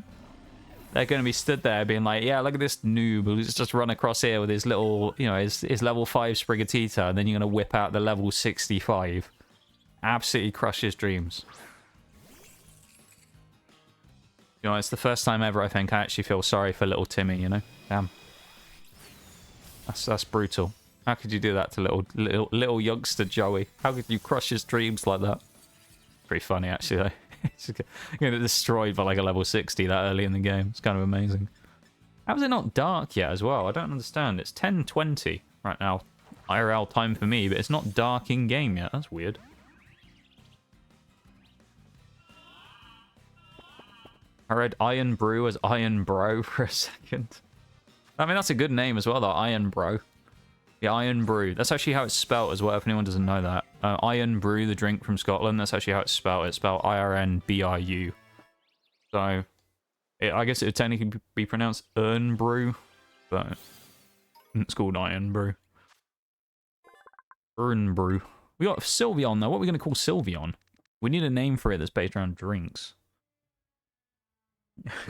They're going to be stood there being like, yeah, look at this noob who's just run across here with his little, you know, his level 5 Sprigatito, and then you're going to whip out the level 65. Absolutely crush his dreams. You know, it's the first time ever I think I actually feel sorry for little Timmy, you know? Damn. That's brutal. How could you do that to little youngster Joey? How could you crush his dreams like that? Pretty funny, actually, though. He's going to get destroyed by like a level 60 that early in the game. It's kind of amazing. How is it not dark yet as well? I don't understand. It's 10:20 right now. IRL time for me, but it's not dark in game yet. That's weird. I read Iron Brew as Iron Bro for a second. I mean, that's a good name as well, though. Iron Bro. The Iron Brew. That's actually how it's spelt as well, if anyone doesn't know that. Iron Brew, the drink from Scotland, that's actually how it's spelled. It's spelled IRNBRU. So, I guess it would technically be pronounced Urn Brew, but it's called Iron Brew. Urn Brew. We got Sylveon, though. What are we going to call Sylveon? We need a name for it that's based around drinks.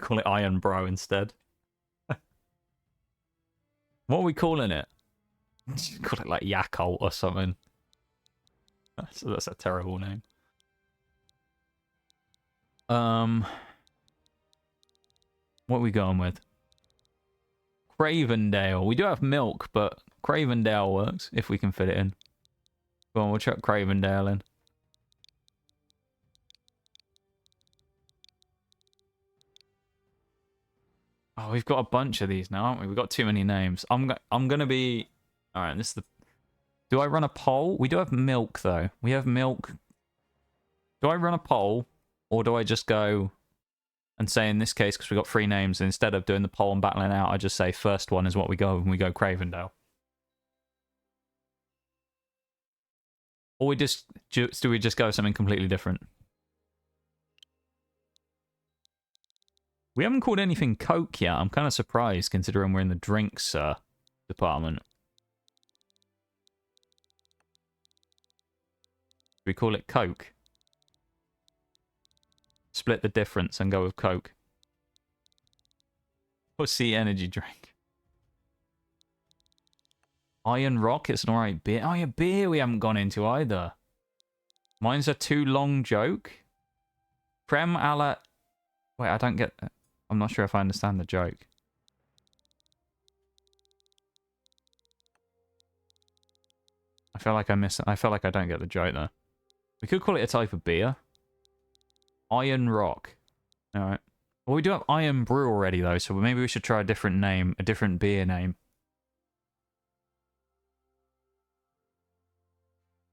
Call it Iron Bro instead. What are we calling it? Call it like Yakult or something. That's a terrible name. What are we going with? Cravendale. We do have milk, but Cravendale works if we can fit it in. Go on, we'll chuck Cravendale in. Oh, we've got a bunch of these now, haven't we? We've got too many names. I'm gonna be... Alright, this is the... Do I run a poll? We do have milk, though. We have milk. Do I run a poll? Or do I just go... And say in this case, because we got 3 names, instead of doing the poll and battling out, I just say first one is what we go, and we go Cravendale. Or we do we just go with something completely different? We haven't called anything Coke yet. I'm kind of surprised, considering we're in the drinks department. We call it Coke. Split the difference and go with Coke. Pussy energy drink. Iron Rock, it's an alright beer. Oh yeah, beer we haven't gone into either. Mine's a too long joke. Creme a la... Wait, I don't get... I'm not sure if I understand the joke. I feel like I don't get the joke though. We could call it a type of beer. Iron Rock. Alright. Well, we do have Iron Brew already though, so maybe we should try a different name, a different beer name.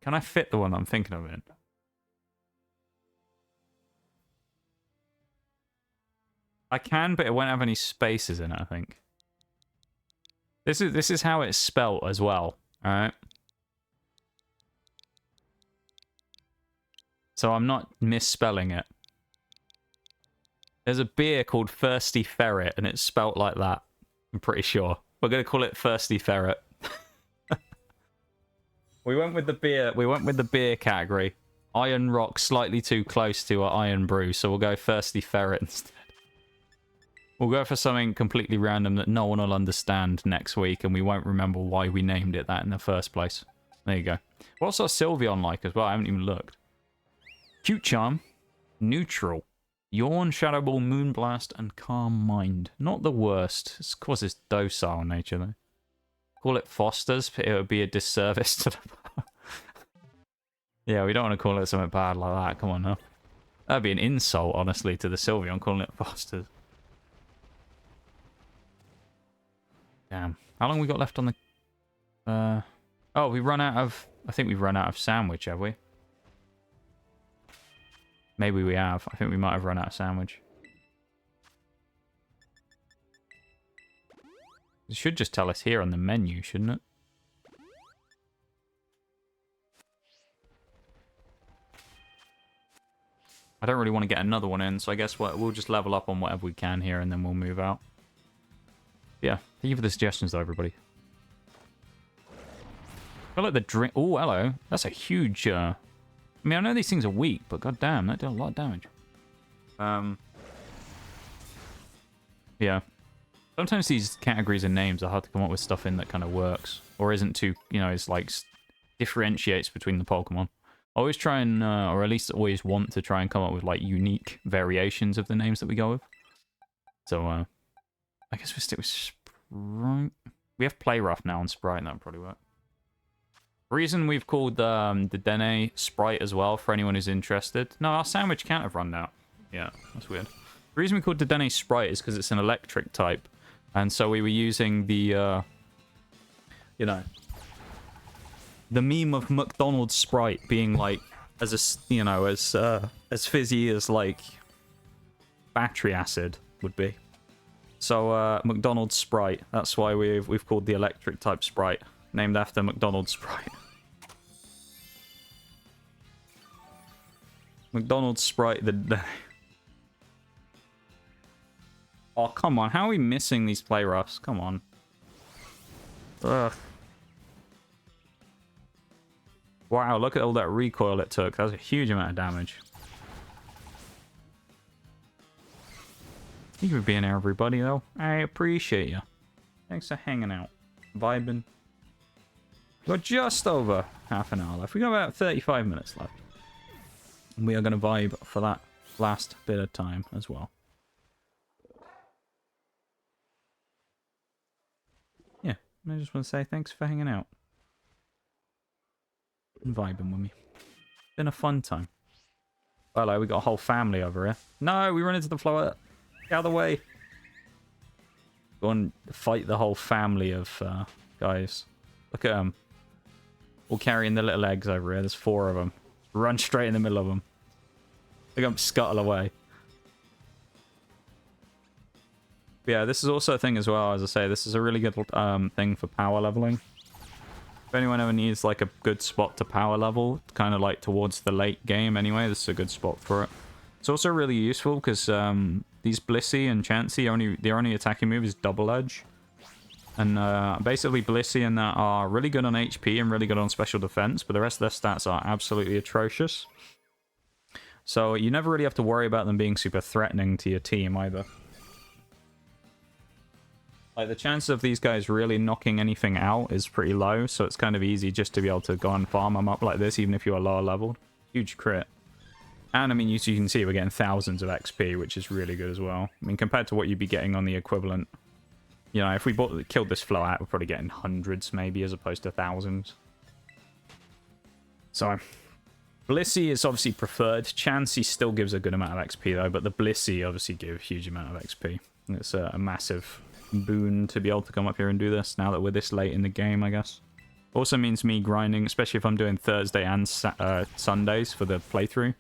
Can I fit the one I'm thinking of in? I can, but it won't have any spaces in it, I think. This is how it's spelt as well, alright? So I'm not misspelling it. There's a beer called Thirsty Ferret, and it's spelt like that. I'm pretty sure. We're going to call it Thirsty Ferret. We went with the beer category. Iron Rock slightly too close to Iron Brew, so we'll go Thirsty Ferret instead. We'll go for something completely random that no one will understand next week, and we won't remember why we named it that in the first place. There you go. What's our Sylveon like as well? I haven't even looked. Cute Charm. Neutral. Yawn, Shadow Ball, Moonblast, and Calm Mind. Not the worst. It's because it's docile nature, though. Call it Foster's, but it would be a disservice to the... Yeah, we don't want to call it something bad like that. Come on, now. That'd be an insult, honestly, to the Sylveon, calling it Foster's. Damn. How long we got left on the... Oh, we run out of... I think we've run out of sandwich, have we? Maybe we have. I think we might have run out of sandwich. It should just tell us here on the menu, shouldn't it? I don't really want to get another one in, so I guess we'll just level up on whatever we can here, and then we'll move out. Yeah, thank you for the suggestions, though, everybody. I like the drink... Oh, hello. That's a huge... I mean, I know these things are weak, but goddamn, that did a lot of damage. Yeah. Sometimes these categories and names are hard to come up with stuff in that kind of works. Or isn't too, it's like differentiates between the Pokemon. I always try and, or at least always want to try and come up with like unique variations of the names that we go with. So, I guess we stick with Sprite. We have Play Rough now on Sprite, and that would probably work. Reason we've called the Dene Sprite as well, for anyone who's interested. No, our sandwich can't have run out. Yeah, that's weird. The reason we called the Dene Sprite is because it's an electric type. And so we were using the, the meme of McDonald's Sprite being like, as fizzy as like battery acid would be. So McDonald's Sprite, that's why we've called the electric type Sprite, named after McDonald's Sprite. McDonald's Sprite the Oh, come on. How are we missing these play roughs? Come on. Ugh. Wow, look at all that recoil it took. That was a huge amount of damage. Thank you for being here, everybody, though. I appreciate you. Thanks for hanging out. Vibing. We've got just over half an hour left. We've got about 35 minutes left. And we are going to vibe for that last bit of time as well. Yeah, I just want to say thanks for hanging out. And vibing with me. Been a fun time. Hello, we got a whole family over here. No, we run into the floor. Get out of the way. Go and fight the whole family of guys. Look at them. All carrying the little eggs over here. There's 4 of them. Run straight in the middle of them. Look at them scuttle away. Yeah, this is also a thing as well. As I say, this is a really good thing for power leveling. If anyone ever needs like a good spot to power level, kind of like towards the late game anyway, this is a good spot for it. It's also really useful because these Blissey and Chansey, their only attacking move is Double Edge. And basically Blissey and that are really good on HP and really good on special defense, but the rest of their stats are absolutely atrocious. So you never really have to worry about them being super threatening to your team either. Like, the chance of these guys really knocking anything out is pretty low, so it's kind of easy just to be able to go and farm them up like this, even if you are lower leveled. Huge crit. And, I mean, you can see we're getting thousands of XP, which is really good as well. I mean, compared to what you'd be getting on the equivalent. You know, if we killed this flow out, we're probably getting hundreds, maybe, as opposed to thousands. So, Blissey is obviously preferred. Chansey still gives a good amount of XP, though, but the Blissey obviously give a huge amount of XP. And it's a massive boon to be able to come up here and do this now that we're this late in the game, I guess. Also means me grinding, especially if I'm doing Thursday and Sundays for the playthrough.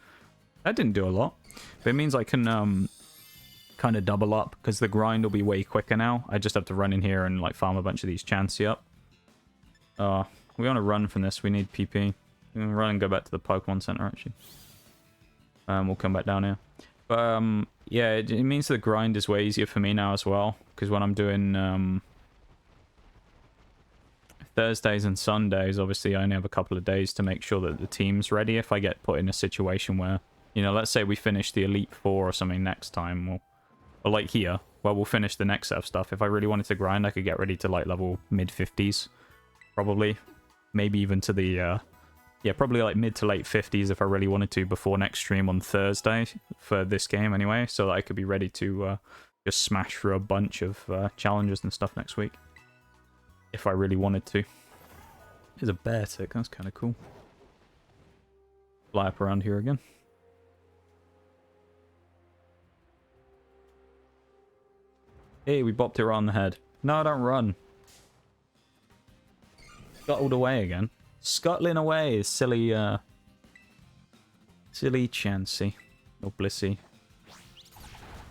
That didn't do a lot, but it means I can kind of double up because the grind will be way quicker now. I just have to run in here and like farm a bunch of these Chansey up. We want to run from this. We need PP. We're going to run and go back to the Pokemon Center, actually. We'll come back down here. But yeah, it means the grind is way easier for me now as well, because when I'm doing Thursdays and Sundays, obviously I only have a couple of days to make sure that the team's ready. If I get put in a situation where, you know, let's say we finish the Elite Four or something next time, or like here, well, we'll finish the next set of stuff. If I really wanted to grind, I could get ready to like level mid-50s, probably. Maybe even to the, yeah, probably like mid to late 50s if I really wanted to before next stream on Thursday for this game anyway, so that I could be ready to just smash through a bunch of challenges and stuff next week. If I really wanted to. There's a bear tick, that's kind of cool. Fly up around here again. Hey, we bopped it around the head. No, don't run. Scuttled away again. Scuttling away, silly, silly Chansey. Or Blissey.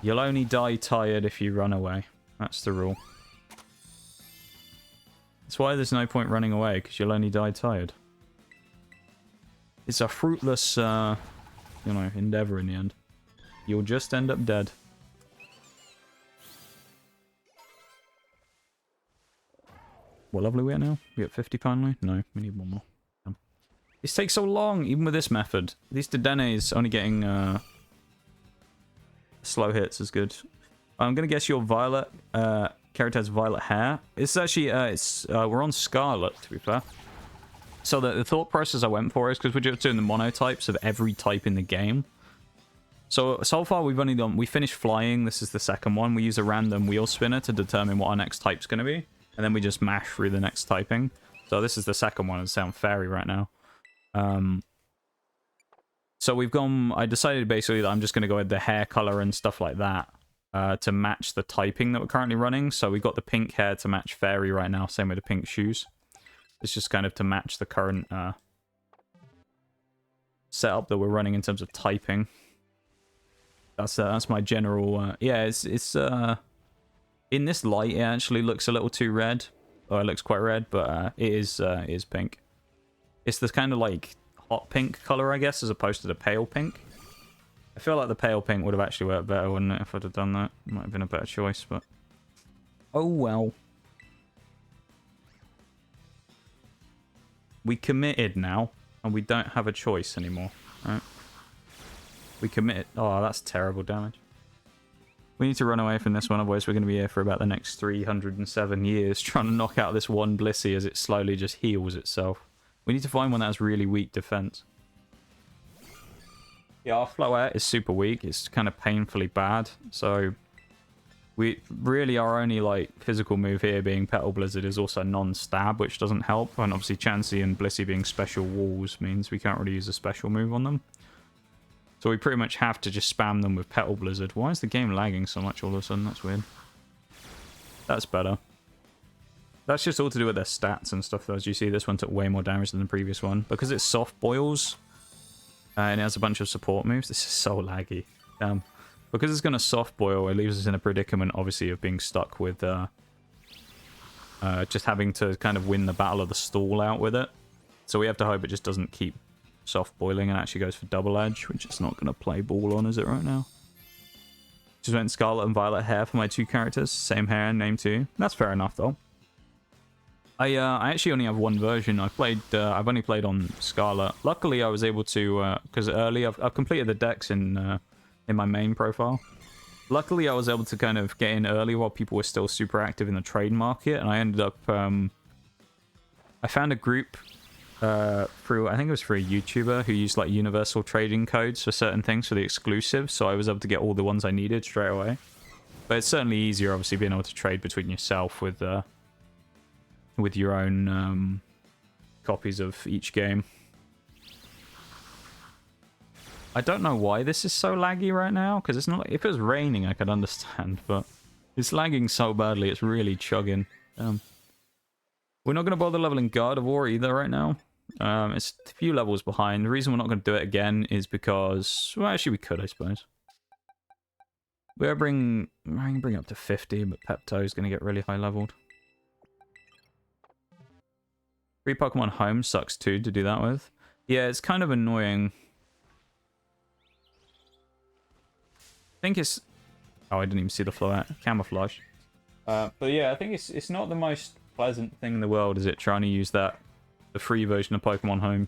You'll only die tired if you run away. That's the rule. That's why there's no point running away, because you'll only die tired. It's a fruitless, you know, endeavor in the end. You'll just end up dead. What level are we at now? We at 50 finally? No, we need one more. This takes so long, even with this method. These Dedenes only getting slow hits is good. I'm gonna guess your Violet character has violet hair. It's actually we're on Scarlet, to be fair. So the thought process I went for is because we're just doing the monotypes of every type in the game. So far we finished flying. This is the second one. We use a random wheel spinner to determine what our next type's gonna be, and then we just mash through the next typing. So this is the second one. It's sound fairy right now. So we've gone. I decided basically that I'm just gonna go with the hair color and stuff like that. To match the typing that we're currently running. So we've got the pink hair to match fairy right now, same with the pink shoes. It's just kind of to match the current setup that we're running in terms of typing. That's my general, yeah, it's in this light it actually looks a little too red. Oh, it looks quite red, but it is pink. It's this kind of like hot pink color, I guess, as opposed to the pale pink. I feel like the pale pink would have actually worked better, wouldn't it, if I'd have done that? Might have been a better choice, but... oh, well. We committed now, and we don't have a choice anymore, right? We committed... oh, that's terrible damage. We need to run away from this one, otherwise we're going to be here for about the next 307 years trying to knock out this one Blissey as it slowly just heals itself. We need to find one that has really weak defense. Yeah, our Floette is super weak. It's kind of painfully bad. So we really, our only like physical move here being Petal Blizzard is also non-stab, which doesn't help. And obviously Chansey and Blissey being special walls means we can't really use a special move on them. So we pretty much have to just spam them with Petal Blizzard. Why is the game lagging so much all of a sudden? That's weird. That's better. That's just all to do with their stats and stuff though. As you see, this one took way more damage than the previous one. Because it's soft boils. And it has a bunch of support moves. This is so laggy. Because it's going to soft boil, it leaves us in a predicament, obviously, of being stuck with just having to kind of win the battle of the stall out with it. So we have to hope it just doesn't keep soft boiling and actually goes for double edge, which it's not going to play ball on, is it, right now? Just went Scarlet and Violet hair for my 2 characters. Same hair, name 2. That's fair enough, though. I actually only have 1 version. I've only played on Scarlet. Luckily, I was able to, because early I've completed the decks in my main profile. Luckily, I was able to kind of get in early while people were still super active in the trade market, and I ended up, I found a group through, I think it was through a YouTuber who used like universal trading codes for certain things for the exclusives, so I was able to get all the ones I needed straight away. But it's certainly easier, obviously, being able to trade between yourself with your own copies of each game. I don't know why this is so laggy right now, because it's not. If it was raining, I could understand, but it's lagging so badly, it's really chugging. We're not going to bother leveling Gardevoir either right now. It's a few levels behind. The reason we're not going to do it again is because, well, actually we could, I suppose. I can bring up to 50, but Pepto is going to get really high leveled. Free Pokemon Home sucks too to do that with. Yeah, it's kind of annoying. I think it's... Oh, I didn't even see the flow out. Camouflage. But yeah, I think it's not the most pleasant thing in the world, is it, trying to use the free version of Pokemon Home.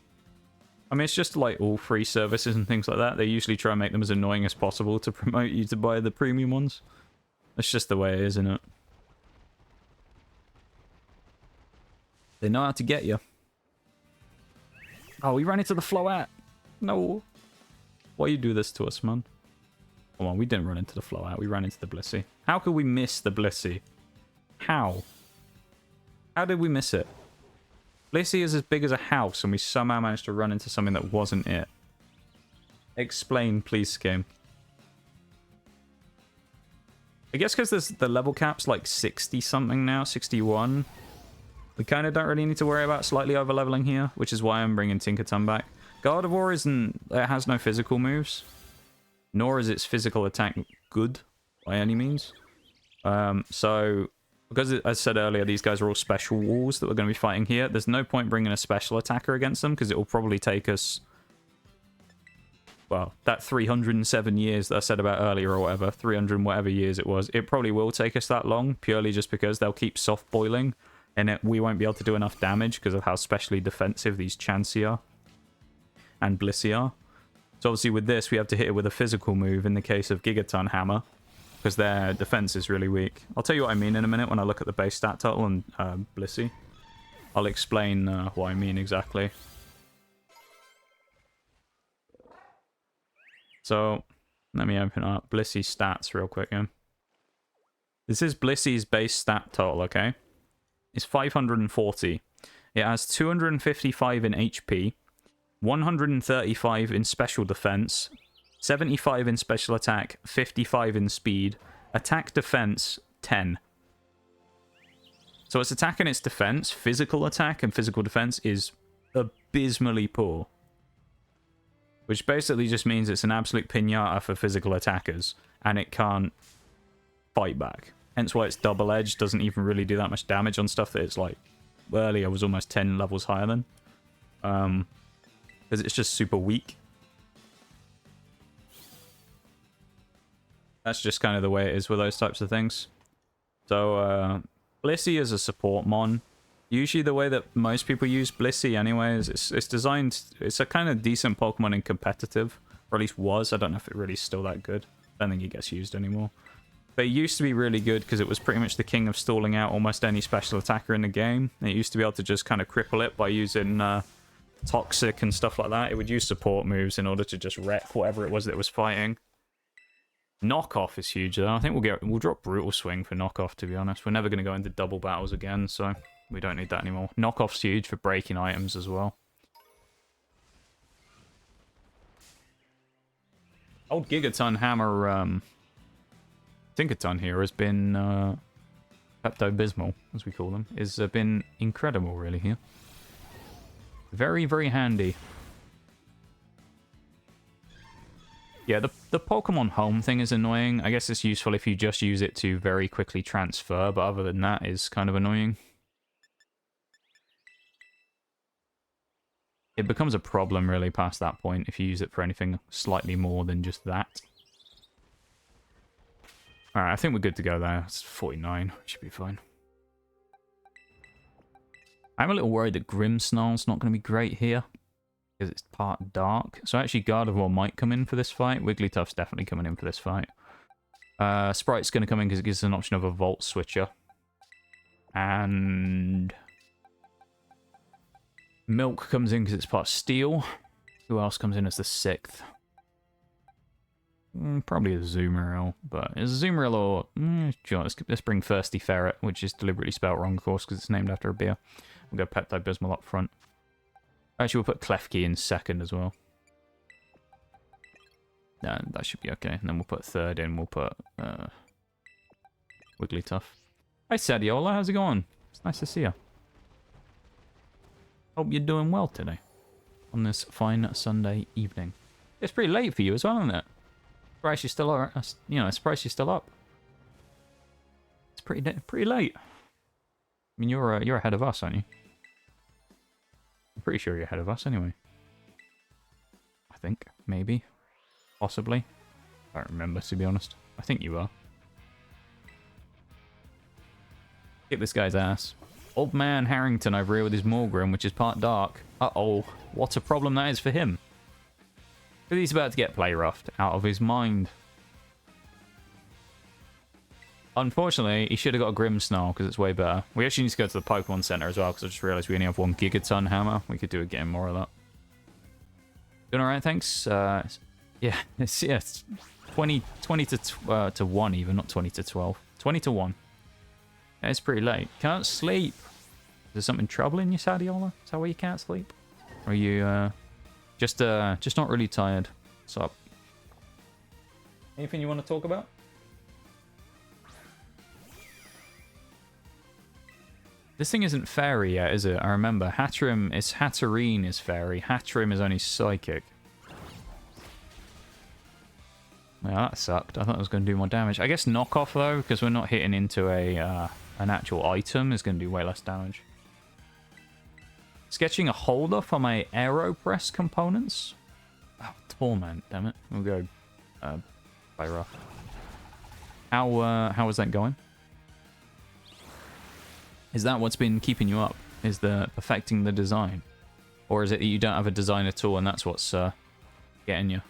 I mean, it's just like all free services and things like that. They usually try and make them as annoying as possible to promote you to buy the premium ones. That's just the way it is, isn't it? They know how to get you. Oh, we ran into the Float. No. Why you do this to us, man? Come on, we didn't run into the Float. We ran into the Blissey. How could we miss the Blissey? How? How did we miss it? Blissey is as big as a house, and we somehow managed to run into something that wasn't it. Explain, please, game. I guess because the level cap's like 60-something now, 61. We kind of don't really need to worry about slightly over-leveling here, which is why I'm bringing Tinkaton back. Gardevoir it has no physical moves, nor is its physical attack good by any means. So, because as I said earlier, these guys are all special walls that we're going to be fighting here, there's no point bringing a special attacker against them, because it will probably take us, well, that 307 years that I said about earlier or whatever, 300 and whatever years it was, it probably will take us that long, purely just because they'll keep soft boiling, and we won't be able to do enough damage because of how specially defensive these Chansey are and Blissey are. So obviously with this, we have to hit it with a physical move in the case of Gigaton Hammer, because their defense is really weak. I'll tell you what I mean in a minute when I look at the base stat total and Blissey. I'll explain what I mean exactly. So, let me open up Blissey's stats real quick. Yeah? This is Blissey's base stat total, okay? It's 540. It has 255 in HP, 135 in special defense, 75 in special attack, 55 in speed, attack defense 10. So its attack and its defense, physical attack and physical defense, is abysmally poor. Which basically just means it's an absolute pinata for physical attackers, and it can't fight back. Hence why it's double-edged, doesn't even really do that much damage on stuff that it's like, earlier was almost 10 levels higher than. Because it's just super weak. That's just kind of the way it is with those types of things. So, Blissey is a support mon. Usually the way that most people use Blissey anyway is it's designed... It's a kind of decent Pokemon in competitive. Or at least was. I don't know if it really is still that good. I don't think it gets used anymore. But it used to be really good because it was pretty much the king of stalling out almost any special attacker in the game. It used to be able to just kind of cripple it by using Toxic and stuff like that. It would use support moves in order to just wreck whatever it was that it was fighting. Knockoff is huge though. I think we'll drop Brutal Swing for Knockoff, to be honest. We're never going to go into double battles again, so we don't need that anymore. Knockoff's huge for breaking items as well. Old Gigaton Hammer Tinkaton here has been Pepto-Bismol, as we call them, has been incredible really here. Very, very handy. Yeah, the Pokemon home thing is annoying. I guess it's useful if you just use it to very quickly transfer, but other than that, it's kind of annoying. It becomes a problem really past that point if you use it for anything slightly more than just that. Alright, I think we're good to go there. It's 49. Should be fine. I'm a little worried that Grimmsnarl's not going to be great here. Because it's part dark. So actually Gardevoir might come in for this fight. Wigglytuff's definitely coming in for this fight. Sprite's going to come in because it gives us an option of a Volt Switcher. And... Milk comes in because it's part Steel. Who else comes in as the 6th? Probably a Azumarill, but is Azumarill or... sure, let's bring Thirsty Ferret, which is deliberately spelled wrong, of course, because it's named after a beer. We'll go Peptide Bismol up front. Actually, we'll put Klefki in second as well. Nah, that should be okay. And then we'll put third in. We'll put Wigglytuff. Hi, Sadiola. How's it going? It's nice to see you. Hope you're doing well today. On this fine Sunday evening. It's pretty late for you as well, isn't it? Surprised you're still up. You know, surprised you're still up. It's pretty late. I mean, you're ahead of us, aren't you? I'm pretty sure you're ahead of us anyway. I think, maybe, possibly. I don't remember, to be honest. I think you are. Kick this guy's ass. Old man Harrington over here with his Morgrim, which is part dark. Uh-oh, what a problem that is for him. But he's about to get play roughed out of his mind. Unfortunately, he should have got a Grimmsnarl because it's way better. We actually need to go to the Pokemon Center as well because I just realized we only have one Gigaton hammer. We could do a game more of that. Doing alright, thanks. Yeah, it's 20 to 1 even, not 20 to 12. 20 to 1. Yeah, it's pretty late. Can't sleep. Is there something troubling you, Sadiola? Is that why you can't sleep? Or are you just not really tired? What's up? Anything you want to talk about? This thing isn't fairy yet, is it? I remember. Hatterene is fairy. Hatterene is only psychic. Well, that sucked. I thought it was going to do more damage. I guess knockoff, though, because we're not hitting into an actual item, is going to do way less damage. Sketching a holder for my Aeropress components? Oh, Torment, damn it. We'll go play rough. How is that going? Is that what's been keeping you up? Is the perfecting the design? Or is it that you don't have a design at all and that's what's getting you?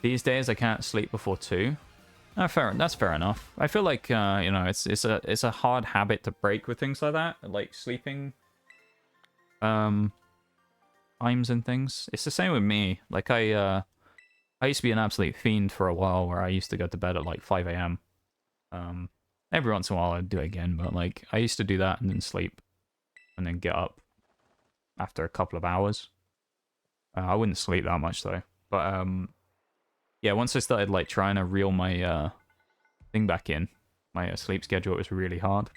These days I can't sleep before 2. Oh, that's fair enough. I feel like you know, it's a hard habit to break with things like that, like sleeping times and things. It's the same with me. Like I used to be an absolute fiend for a while where I used to go to bed at like 5 a.m. Every once in a while I'd do it again, but like I used to do that and then sleep and then get up after a couple of hours. I wouldn't sleep that much though, but yeah, once I started like trying to reel my thing back in, my sleep schedule, it was really hard.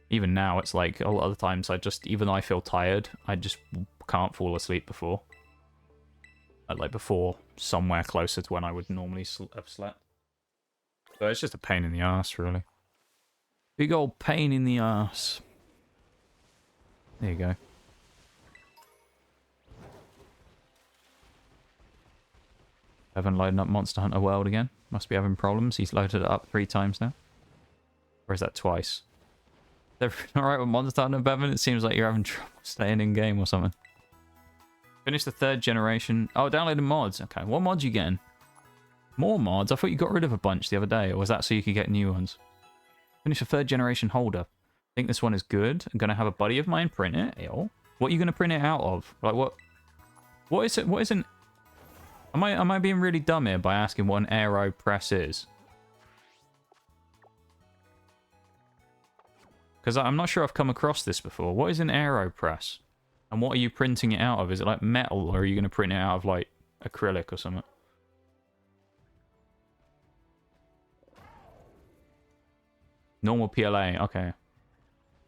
Even now, it's like a lot of the times even though I feel tired, I just can't fall asleep before. Like before somewhere closer to when I would normally have slept. So it's just a pain in the ass, really. Big old pain in the ass. There you go. Haven't loaded up Monster Hunter World again. Must be having problems. He's loaded it up 3 times now. Or is that twice? Alright with Monster Hunter, Bevan? It seems like you're having trouble staying in game or something. Finish the 3rd generation. Oh, downloaded mods. Okay, what mods you getting? More mods? I thought you got rid of a bunch the other day. Or was that so you could get new ones? Finish the 3rd generation holder. I think this one is good. I'm going to have a buddy of mine print it. Ew. What are you going to print it out of? Like, what? What is it? What is an... Am I being really dumb here by asking what an Aeropress is? Because I'm not sure I've come across this before. What is an Aeropress? And what are you printing it out of? Is it like metal, or are you going to print it out of like acrylic or something? Normal PLA, okay.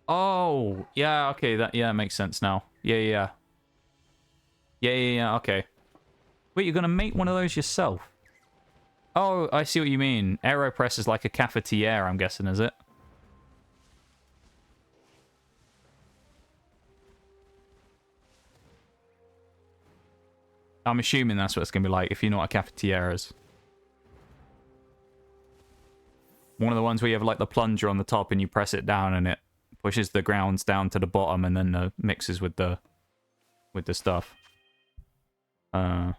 Oh, yeah, okay, that makes sense now. Yeah. Okay. Wait, you're gonna make one of those yourself? Oh, I see what you mean. AeroPress is like a cafetiere, I'm guessing, is it? I'm assuming that's what it's gonna be like if you know what a cafetiere is. One of the ones where you have like the plunger on the top and you press it down and it pushes the grounds down to the bottom and then mixes with the stuff. Pokemon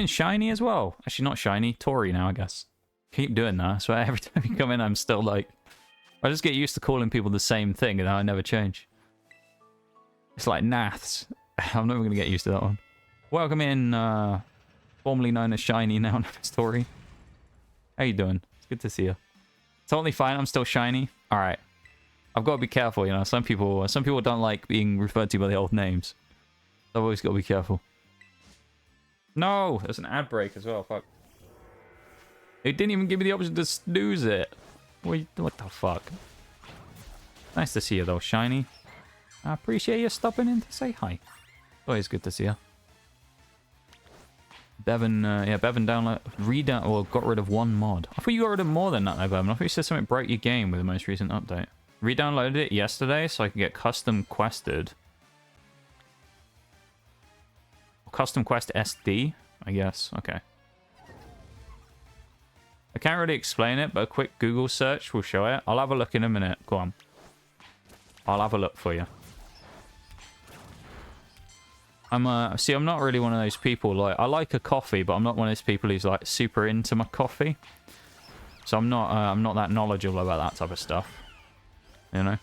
shiny as well. Actually, not shiny. Tori now, I guess. Keep doing that. So every time you come in, I'm still like... I just get used to calling people the same thing and I never change. It's like Naths. I'm not even going to get used to that one. Welcome in, formerly known as Shiny, now known as Tori. How you doing? It's good to see you. Totally fine. I'm still shiny. All right. I've got to be careful, you know. Some people don't like being referred to by the old names. I've always got to be careful. No, there's an ad break as well. Fuck. They didn't even give me the option to snooze it. What the fuck? Nice to see you though, Shiny. I appreciate you stopping in to say hi. Always good to see you. Bevan, yeah, Bevan got rid of one mod. I thought you got rid of more than that though, Bevan. I thought you said something broke your game with the most recent update. Re-downloaded it yesterday so I could get custom quested. Custom quest SD, I guess. Okay. I can't really explain it, but a quick Google search will show it. I'll have a look in a minute. Go on. I'll have a look for you. I'm not really one of those people, like, I like a coffee, but I'm not one of those people who's, like, super into my coffee. So I'm not that knowledgeable about that type of stuff. You know?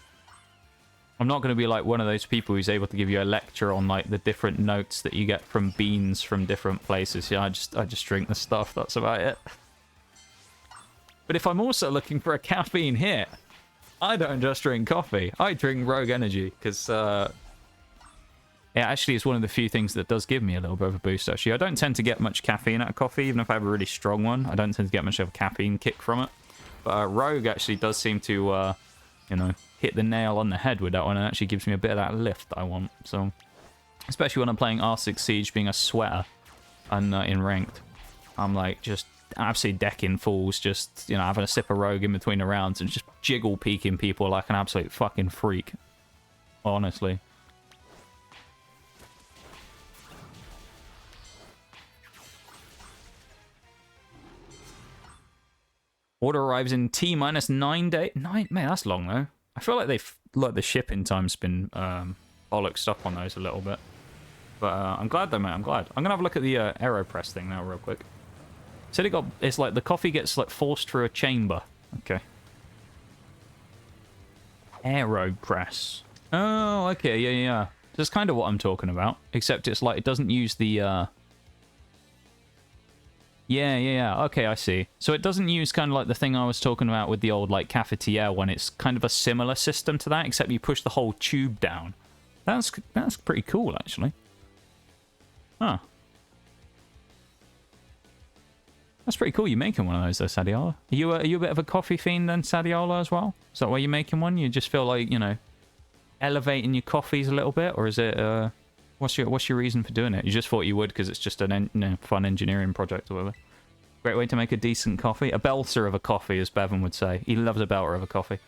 I'm not going to be, like, one of those people who's able to give you a lecture on, like, the different notes that you get from beans from different places. Yeah, I just drink the stuff, that's about it. But if I'm also looking for a caffeine hit, I don't just drink coffee. I drink Rogue Energy, because, it actually is one of the few things that does give me a little bit of a boost, actually. I don't tend to get much caffeine out of coffee, even if I have a really strong one. I don't tend to get much of a caffeine kick from it. But Rogue actually does seem to, you know, hit the nail on the head with that one, and actually gives me a bit of that lift that I want. So, especially when I'm playing R6 Siege, being a sweater, and in ranked. I'm like, just absolutely decking fools, just, you know, having a sip of Rogue in between the rounds, and just jiggle peeking people like an absolute fucking freak. Honestly. Order arrives in T-minus 9 days. Man, that's long though. I feel like the shipping time's been bollocksed up on those a little bit. But I'm glad though, mate. I'm glad. I'm gonna have a look at the AeroPress thing now, real quick. Said it's like the coffee gets like forced through a chamber. Okay. AeroPress. Oh, okay, yeah. That's kind of what I'm talking about. Except it's like it doesn't use the. Yeah. Okay, I see. So it doesn't use kind of like the thing I was talking about with the old like cafetiere one. It's kind of a similar system to that, except you push the whole tube down. That's pretty cool, actually. Huh. That's pretty cool. You're making one of those, though, Sadiola. Are you a bit of a coffee fiend then, Sadiola, as well? Is that why you're making one? You just feel like, you know, elevating your coffees a little bit, or is it what's your reason for doing it? You just thought you would because it's just an fun engineering project or whatever. Great way to make a decent coffee. A belter of a coffee, as Bevan would say. He loves a belter of a coffee.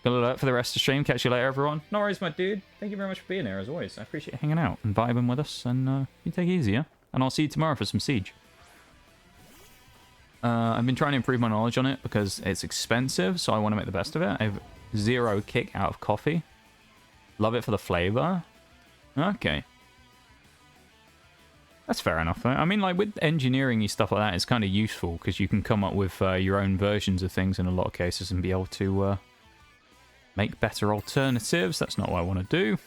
Gonna look for the rest of the stream. Catch you later, everyone. No worries, my dude. Thank you very much for being here, as always. I appreciate you hanging out and vibing with us. And you take it easy, yeah? And I'll see you tomorrow for some Siege. I've been trying to improve my knowledge on it because it's expensive, so I want to make the best of it. I have zero kick out of coffee. Love it for the flavor. Okay. That's fair enough, though. I mean, like, with engineering-y stuff like that, it's kind of useful because you can come up with your own versions of things in a lot of cases and be able to make better alternatives. That's not what I want to do.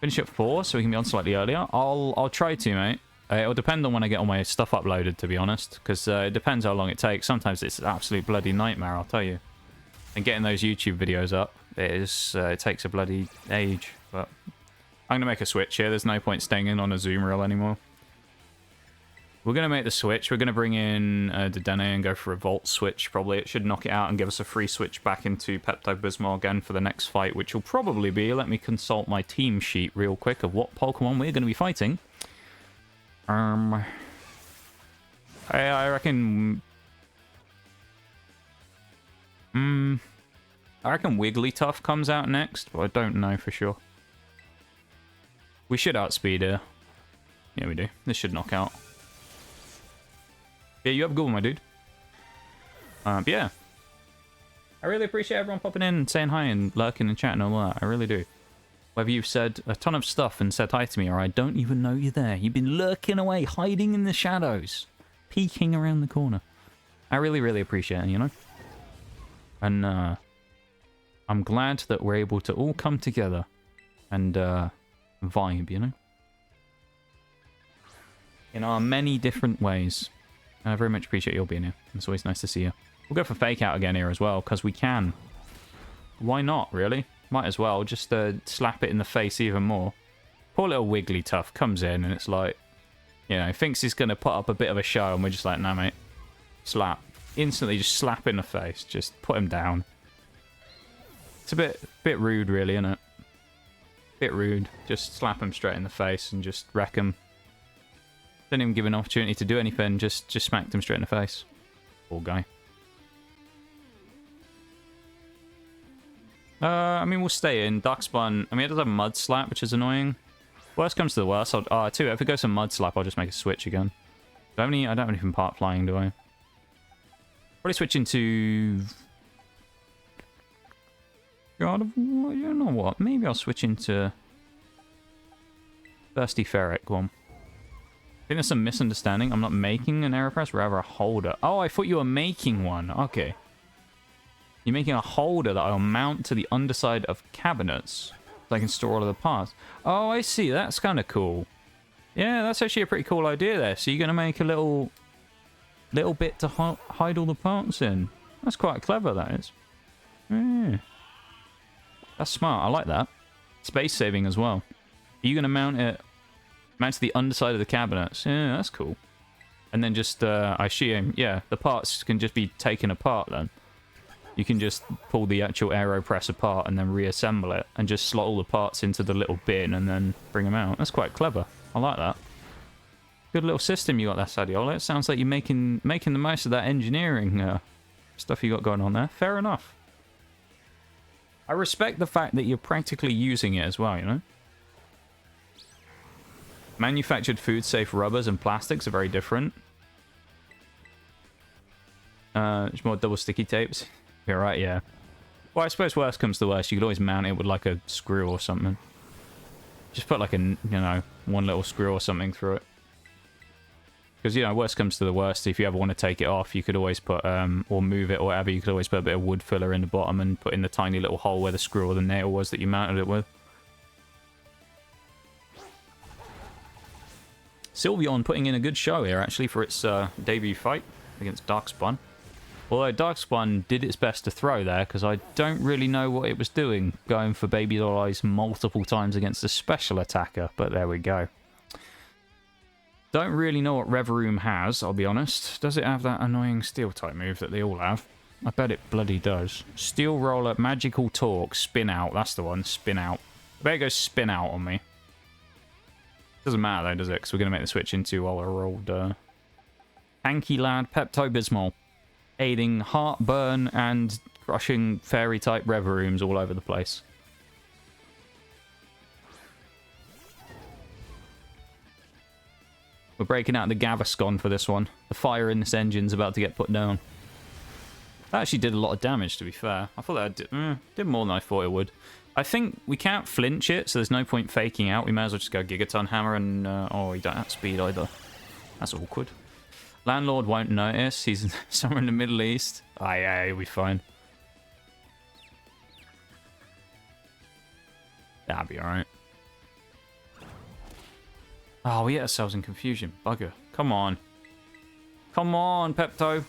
Finish at 4 so we can be on slightly earlier. I'll try to, mate. It'll depend on when I get all my stuff uploaded, to be honest, because it depends how long it takes. Sometimes it's an absolute bloody nightmare, I'll tell you. And getting those YouTube videos up, it takes a bloody age, but... I'm going to make a switch here. There's no point staying in on a Zoom reel anymore. We're going to make the switch. We're going to bring in Dedenne and go for a Volt switch, probably. It should knock it out and give us a free switch back into Pepto-Bismol again for the next fight, which will probably be... Let me consult my team sheet real quick of what Pokemon we're going to be fighting. I reckon... I reckon Wigglytuff comes out next, but I don't know for sure. We should outspeed her. Yeah, we do. This should knock out. Yeah, you have a good one, my dude. But yeah. I really appreciate everyone popping in and saying hi and lurking and chatting and all that. I really do. Whether you've said a ton of stuff and said hi to me, or I don't even know you're there. You've been lurking away, hiding in the shadows, peeking around the corner. I really, really appreciate it, you know? And I'm glad that we're able to all come together and vibe, you know? In our many different ways. And I very much appreciate you all being here. It's always nice to see you. We'll go for Fake Out again here as well, because we can. Why not, really? Might as well. Just slap it in the face even more. Poor little Wigglytuff comes in and it's like, you know, thinks he's going to put up a bit of a show and we're just like, nah, mate. Slap. Instantly just slap in the face. Just put him down. It's a bit rude, really, isn't it? Bit rude. Just slap him straight in the face and just wreck him. Didn't even give an opportunity to do anything, just smacked him straight in the face. Poor guy. I mean, we'll stay in. Darkspawn, I mean, it does have Mud Slap, which is annoying. Worst comes to the worst. If it goes to Mud Slap, I'll just make a switch again. I don't have anything part flying, do I? Probably switch into... God, you know what? Maybe I'll switch into... Thirsty Ferret, go on. I think there's some misunderstanding. I'm not making an Aeropress, rather a holder. Oh, I thought you were making one. Okay. You're making a holder that I'll mount to the underside of cabinets so I can store all of the parts. Oh, I see. That's kind of cool. Yeah, that's actually a pretty cool idea there. So you're going to make a little bit to hide all the parts in. That's quite clever, that is. Yeah. That's smart. I like that. Space saving as well. Are you going to mount it... Mount to the underside of the cabinets. Yeah, that's cool. And then just, I assume, yeah, the parts can just be taken apart then. You can just pull the actual Aeropress apart and then reassemble it. And just slot all the parts into the little bin and then bring them out. That's quite clever. I like that. Good little system you got there, Sadiola. It sounds like you're making the most of that engineering stuff you got going on there. Fair enough. I respect the fact that you're practically using it as well, you know? Manufactured food-safe rubbers and plastics are very different. There's more double sticky tapes. You're right, yeah. Well, I suppose worst comes to worst, you could always mount it with like a screw or something. Just put like a, you know, one little screw or something through it. Because, you know, worst comes to the worst, if you ever want to take it off, you could always put, or move it or whatever, you could always put a bit of wood filler in the bottom and put in the tiny little hole where the screw or the nail was that you mounted it with. Sylveon putting in a good show here, actually, for its debut fight against Darkspawn. Although Darkspawn did its best to throw there, because I don't really know what it was doing, going for Baby Doll Eyes multiple times against a special attacker, but there we go. Don't really know what Reveroom has, I'll be honest. Does it have that annoying Steel-type move that they all have? I bet it bloody does. Steel Roller, Magical Torque, Spin Out, that's the one, Spin Out. I bet it goes Spin Out on me. Doesn't matter though, does it? Because we're going to make the switch into our old Hanky Lad Pepto-Bismol. Aiding Heartburn and crushing Fairy-type Reverooms all over the place. We're breaking out the Gaviscon for this one. The fire in this engine's about to get put down. That actually did a lot of damage, to be fair. I thought that did more than I thought it would. I think we can't flinch it, so there's no point faking out. We may as well just go Gigaton Hammer and... oh, he don't have speed either. That's awkward. Landlord won't notice. He's somewhere in the Middle East. Ah, yeah, he'll be fine. That'll be alright. Oh, we get ourselves in confusion. Bugger. Come on. Come on, Pepto.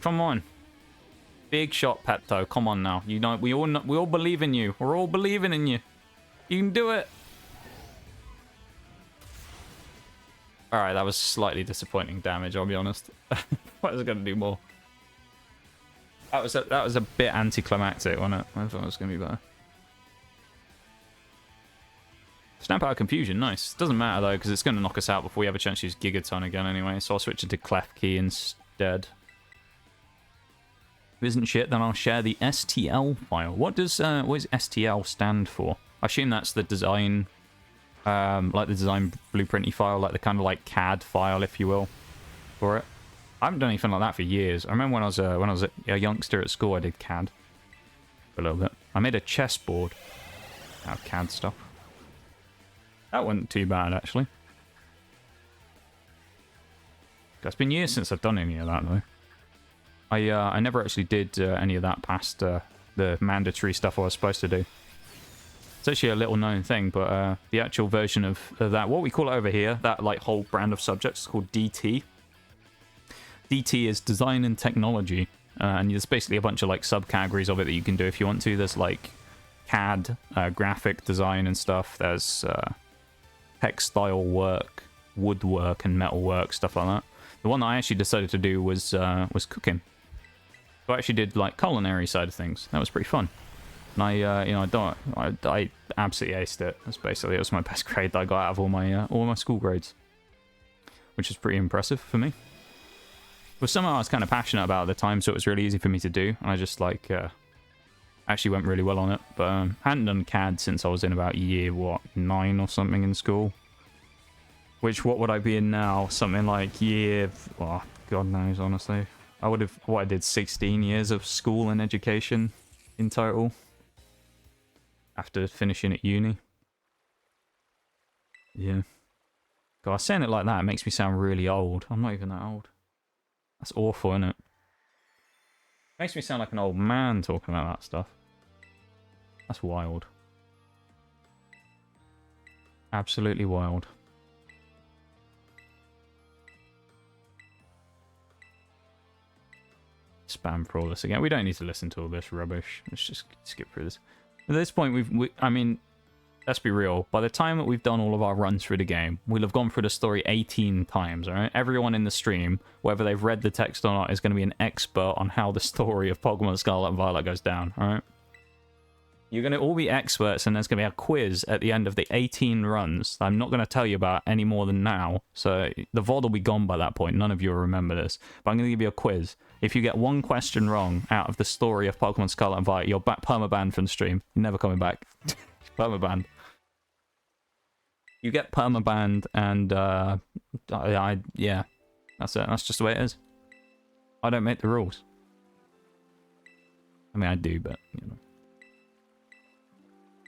Come on. Big shot, Pepto. Come on now. You know, we all believe in you. We're all believing in you. You can do it. Alright, that was slightly disappointing damage, I'll be honest. I was going to do more. That was a bit anticlimactic, wasn't it? I thought it was going to be better. Snap out of confusion, nice. Doesn't matter though, because it's going to knock us out before we have a chance to use Gigaton again anyway, so I'll switch into Clef Key instead. If it isn't shit, then I'll share the STL file. What does STL stand for? I assume that's the design, like the design blueprinty file, like the kind of like CAD file, if you will, for it. I haven't done anything like that for years. I remember when I was a youngster at school, I did CAD for a little bit. I made a chessboard out of CAD stuff. That wasn't too bad, actually. It's been years since I've done any of that, though. I never actually did any of that past the mandatory stuff I was supposed to do. It's actually a little known thing, but the actual version of that, what we call it over here, that like whole brand of subjects is called DT. DT is Design and Technology, and there's basically a bunch of like subcategories of it that you can do if you want to. There's like CAD, graphic design and stuff. There's textile work, woodwork, and metalwork, stuff like that. The one that I actually decided to do was cooking. So I actually did like culinary side of things. That was pretty fun. And I absolutely aced it. It was my best grade that I got out of all my school grades, which is pretty impressive for me. It was something I was kind of passionate about at the time, so it was really easy for me to do. And I just like actually went really well on it. But hadn't done CAD since I was in about year 9 or something in school. Which, what would I be in now? Something like year, well, God knows, honestly. I did 16 years of school and education in total after finishing at uni. Yeah. God, saying it like that, it makes me sound really old. I'm not even that old. That's awful, isn't it? Makes me sound like an old man talking about that stuff. That's wild. Absolutely wild. Spam for all this again. We don't need to listen to all this rubbish. Let's just skip through this. At this point, I mean, let's be real. By the time that we've done all of our runs through the game, we'll have gone through the story 18 times, alright? Everyone in the stream, whether they've read the text or not, is going to be an expert on how the story of Pokemon Scarlet and Violet goes down, alright? You're going to all be experts, and there's going to be a quiz at the end of the 18 runs that I'm not going to tell you about any more than now. So the VOD will be gone by that point. None of you will remember this. But I'm going to give you a quiz. If you get one question wrong out of the story of Pokemon Scarlet and Violet, you're permabanned from the stream. You're never coming back. Permabanned. You get permabanned, and yeah, that's it. That's just the way it is. I don't make the rules. I mean, I do, but you know.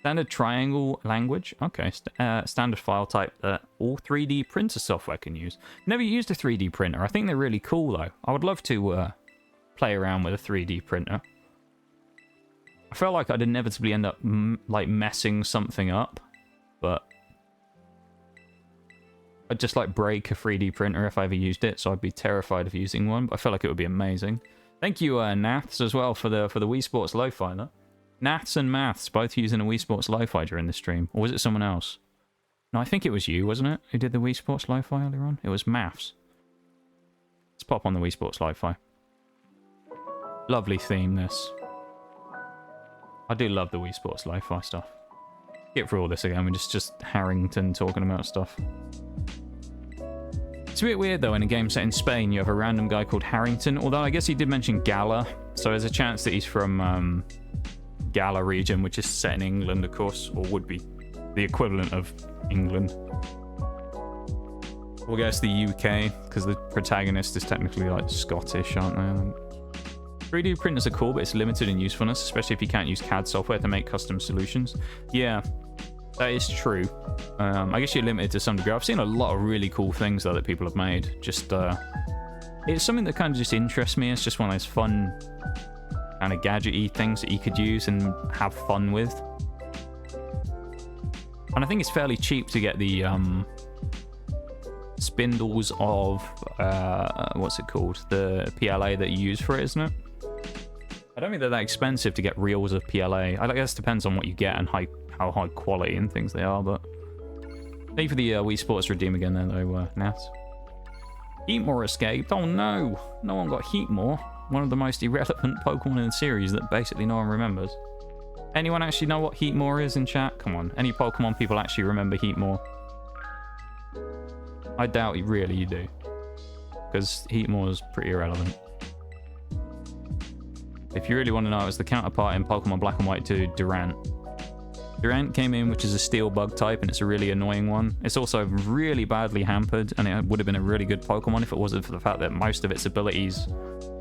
Standard triangle language. Okay, standard file type that all 3D printer software can use. Never used a 3D printer. I think they're really cool though. I would love to play around with a 3D printer. I feel like I'd inevitably end up like messing something up, but I'd just like break a 3D printer if I ever used it, so I'd be terrified of using one. But I feel like it would be amazing. Thank you, Naths, as well for the Wii Sports Lo-Fi there. Naths and Maths both using a Wii Sports Lo-Fi during the stream. Or was it someone else? No, I think it was you, wasn't it? Who did the Wii Sports Lo-Fi earlier on? It was Maths. Let's pop on the Wii Sports Lo-Fi. Lovely theme, this. I do love the Wii Sports Lo-Fi stuff. Get through all this again. We're just Harrington talking about stuff. It's a bit weird, though, in a game set in Spain, you have a random guy called Harrington. Although I guess he did mention Gala. So there's a chance that he's from Gala region, which is set in England, of course, or would be the equivalent of England. We'll guess the UK, because the protagonist is technically like Scottish, aren't they? 3D printers are cool, but it's limited in usefulness, especially if you can't use CAD software to make custom solutions. Yeah, that is true. I guess you're limited to some degree. I've seen a lot of really cool things though that people have made. Just it's something that kind of just interests me. It's just one of those fun kind of gadgety things that you could use and have fun with. And I think it's fairly cheap to get the spindles of what's it called, the PLA that you use for it, isn't it? I don't think they're that expensive to get reels of PLA. I guess it depends on what you get and how high quality and things they are, but Thank you for the Wii Sports redeem again there, though, Nat. Heatmore escaped. Oh no, no one got Heatmore. One of the most irrelevant Pokemon in the series that basically no one remembers. Anyone actually know what Heatmore is in chat? Come on, any Pokemon people actually remember Heatmore? I doubt really you do, because Heatmore is pretty irrelevant. If you really want to know, it's the counterpart in Pokemon Black and White 2, Durant. Durant came in, which is a steel bug type, and it's a really annoying one. It's also really badly hampered, and it would have been a really good Pokemon if it wasn't for the fact that most of its abilities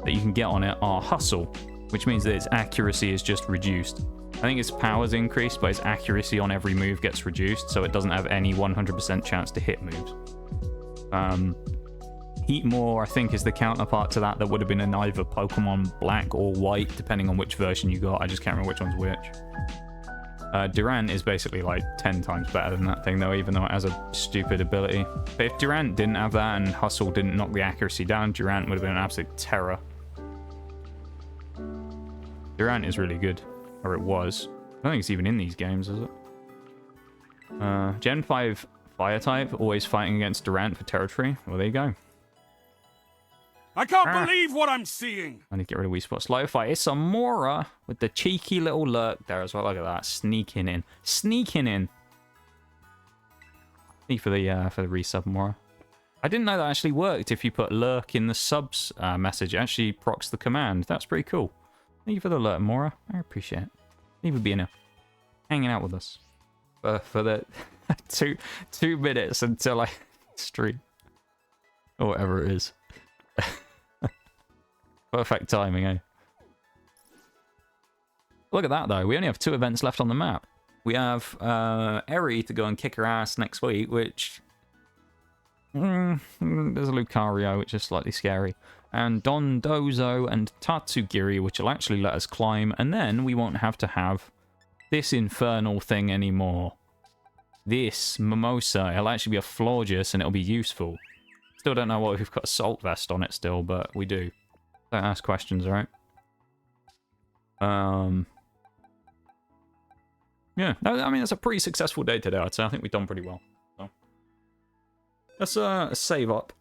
that you can get on it are hustle, which means that its accuracy is just reduced. I think its power's increased, but its accuracy on every move gets reduced, so it doesn't have any 100% chance to hit moves. Heatmore, I think, is the counterpart to that would have been in either Pokemon Black or White, depending on which version you got. I just can't remember which one's which. Durant is basically like 10 times better than that thing, though, even though it has a stupid ability. But if Durant didn't have that and Hustle didn't knock the accuracy down, Durant would have been an absolute terror. Durant is really good. Or it was. I don't think it's even in these games, is it? Gen 5 Fire type, always fighting against Durant for territory. Well, there you go. I can't believe what I'm seeing. I need to get rid of Wii Sports. Slow fight. It's a Mora with the cheeky little lurk there as well. Look at that. Sneaking in. Sneaking in. Thank you for the resub, Mora. I didn't know that actually worked. If you put lurk in the subs message, it actually procs the command. That's pretty cool. Thank you for the alert, Mora. I appreciate it. Thank you for being here. Hanging out with us. For the 2 minutes until I stream. Or whatever it is. Perfect timing, eh? Look at that, though. We only have 2 events left on the map. We have Eri to go and kick her ass next week, which... there's a Lucario, which is slightly scary. And Dondozo and Tatsugiri, which will actually let us climb. And then we won't have to have this infernal thing anymore. This Mimosa. It'll actually be a Florges, and it'll be useful. Still don't know what we've got a Salt Vest on it still, but we do. Don't ask questions, alright? Yeah, I mean, it's a pretty successful day today, I'd say. I think we've done pretty well. So. Let's save up.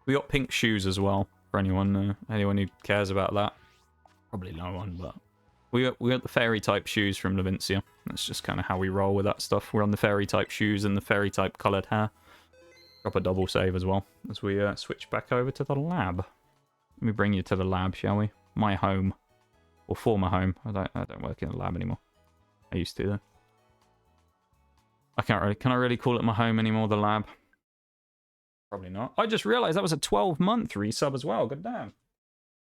We got pink shoes as well, for anyone who cares about that. Probably no one, but... We got the fairy-type shoes from Levincia. That's just kind of how we roll with that stuff. We're on the fairy-type shoes and the fairy-type coloured hair. Drop a double save as well, as we switch back over to the lab. Let me bring you to the lab, shall we? My home. Or former home. I don't work in a lab anymore. I used to, though. Can I really call it my home anymore, the lab? Probably not. I just realised that was a 12-month resub as well. God damn.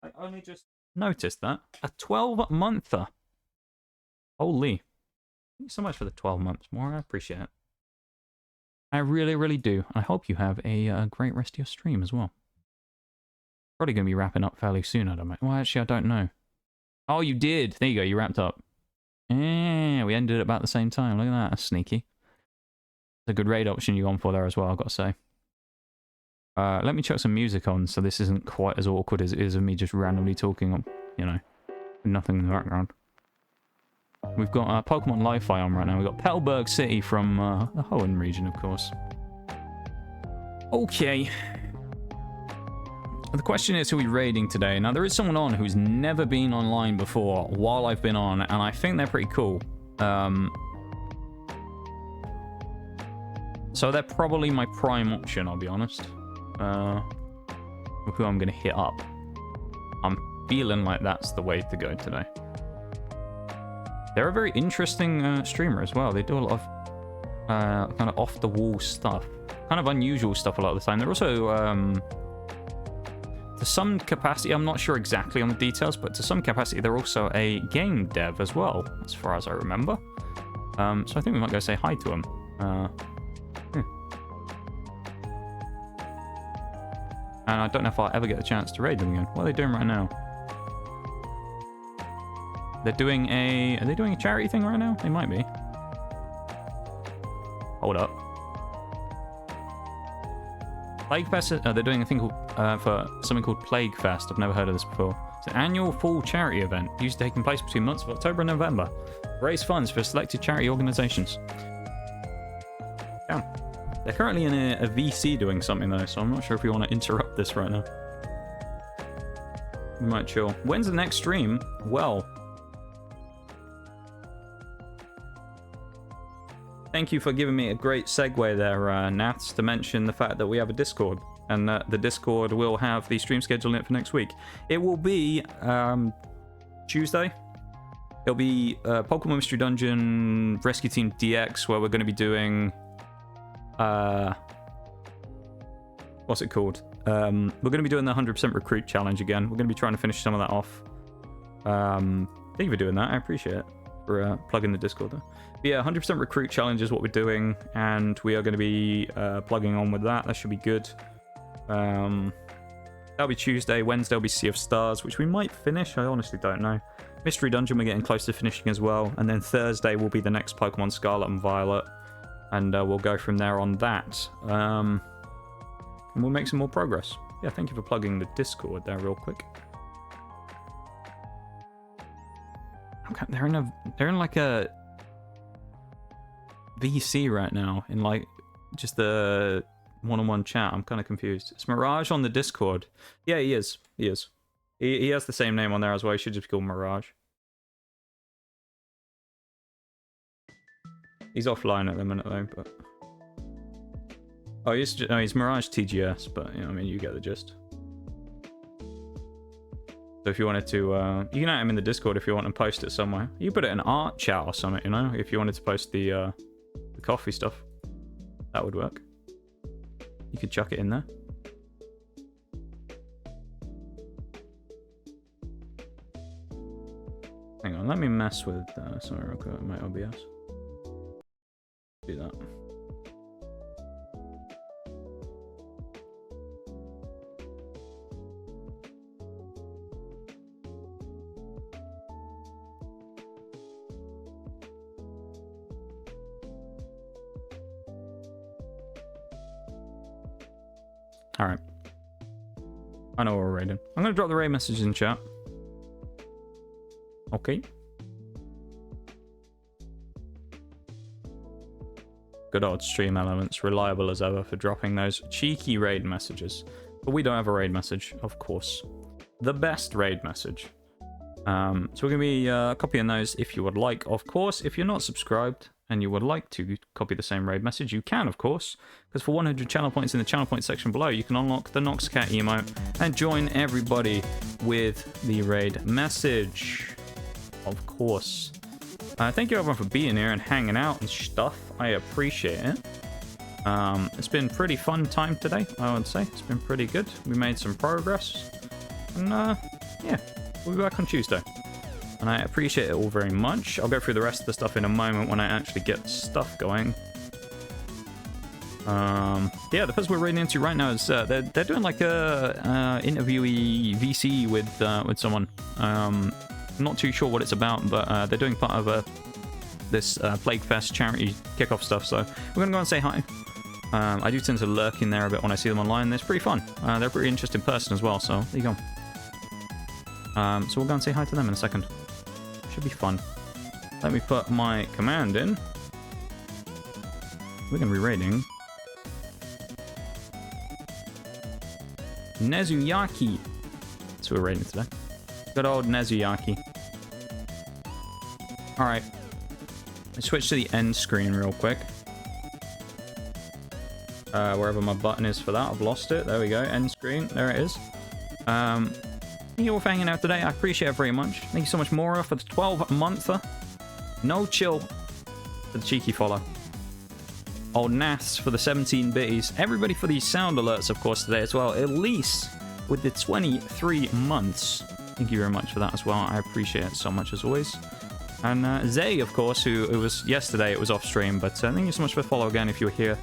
I only just noticed that. A 12-monther. Holy. Thank you so much for the 12 months more. I appreciate it. I really, really do. I hope you have a great rest of your stream as well. Probably going to be wrapping up fairly soon, I don't know. Well, actually, I don't know. Oh, you did. There you go. You wrapped up. Yeah, we ended at about the same time. Look at that. That's sneaky. It's a good raid option you're on for there as well, I've got to say. Let me chuck some music on so this isn't quite as awkward as it is of me just randomly talking, you know, with nothing in the background. We've got Pokemon Li-Fi on right now. We've got Pelberg City from the Hoenn region, of course. Okay. The question is, who are we raiding today? Now, there is someone on who's never been online before while I've been on, and I think they're pretty cool. So they're probably my prime option, I'll be honest. Who I'm going to hit up. I'm feeling like that's the way to go today. They're a very interesting streamer as well. They do a lot of kind of off-the-wall stuff. Kind of unusual stuff a lot of the time. They're also, to some capacity, I'm not sure exactly on the details, but to some capacity, they're also a game dev as well, as far as I remember. So I think we might go say hi to them. And I don't know if I'll ever get the chance to raid them again. What are they doing right now? They're doing a... Are they doing a charity thing right now? They might be. Hold up. Plague Fest... they're doing a thing called... for something called Plague Fest. I've never heard of this before. It's an annual fall charity event. Usually taking place between months of October and November. Raise funds for selected charity organisations. Damn. They're currently in a VC doing something though, so I'm not sure if we want to interrupt this right now. We might chill. When's the next stream? Well, thank you for giving me a great segue there, Nats, to mention the fact that we have a Discord, and that the Discord will have the stream schedule in it for next week. It will be Tuesday. It'll be Pokemon Mystery Dungeon Rescue Team DX, where we're going to be doing what's it called? We're going to be doing the 100% recruit challenge again. We're going to be trying to finish some of that off. Thank you for doing that. I appreciate it, for plugging the Discord though. But yeah, 100% recruit challenge is what we're doing, and we are going to be plugging on with that. That should be good. That'll be Tuesday. Wednesday will be Sea of Stars, which we might finish. I honestly don't know. Mystery Dungeon we're getting close to finishing as well. And then Thursday will be the next Pokemon Scarlet and Violet. And we'll go from there on that. And we'll make some more progress. Yeah, thank you for plugging the Discord there real quick. Okay, they're in like a VC right now, in like just the one-on-one chat. I'm kind of confused. It's Mirage on the Discord. Yeah, he is. He has the same name on there as well. He should just be called Mirage. He's offline at the minute though, but oh, he's Mirage TGS, but you know, I mean, you get the gist. So if you wanted to, you can add him in the Discord if you want to post it somewhere. You can put it in art chat or something, you know, if you wanted to post the coffee stuff. That would work. You could chuck it in there. Hang on, let me mess with something real quick with my OBS. Do that. Alright. I know what we're raiding. I'm going to drop the raid message in chat. Okay. Good old Stream Elements, reliable as ever for dropping those cheeky raid messages. But we don't have a raid message, of course. The best raid message. So we're going to be copying those if you would like, of course. If you're not subscribed and you would like to copy the same raid message, you can, of course. Because for 100 channel points in the channel points section below, you can unlock the Noxcat emote and join everybody with the raid message. Of course. Thank you everyone for being here and hanging out and stuff. I appreciate it. It's been a pretty fun time today, I would say. It's been pretty good. We made some progress. And yeah, we'll be back on Tuesday. And I appreciate it all very much. I'll go through the rest of the stuff in a moment when I actually get stuff going. Yeah, the person we're raiding into right now is they're doing like a interviewee VC with someone. I'm not too sure what it's about, but they're doing part of this Plague Fest charity kickoff stuff, so we're gonna go and say hi. I do tend to lurk in there a bit when I see them online. It's pretty fun. They're a pretty interesting person as well, so there you go. So we'll go and say hi to them in a second. Should be fun. Let me put my command in. We're gonna be raiding Nezuyaki. That's who we're raiding today. Good old Nezuyaki. Alright. Let's switch to the end screen real quick. Wherever my button is for that, I've lost it. There we go, end screen. There it is. Thank you all for hanging out today. I appreciate it very much. Thank you so much, Mora, for the 12-monther. No chill for the cheeky follow. Old Naths for the 17 bitties. Everybody for these sound alerts, of course, today as well. Elise with the 23 months. Thank you very much for that as well. I appreciate it so much as always. And Zay, of course, who it was yesterday, it was off stream, but thank you so much for the follow again if you were here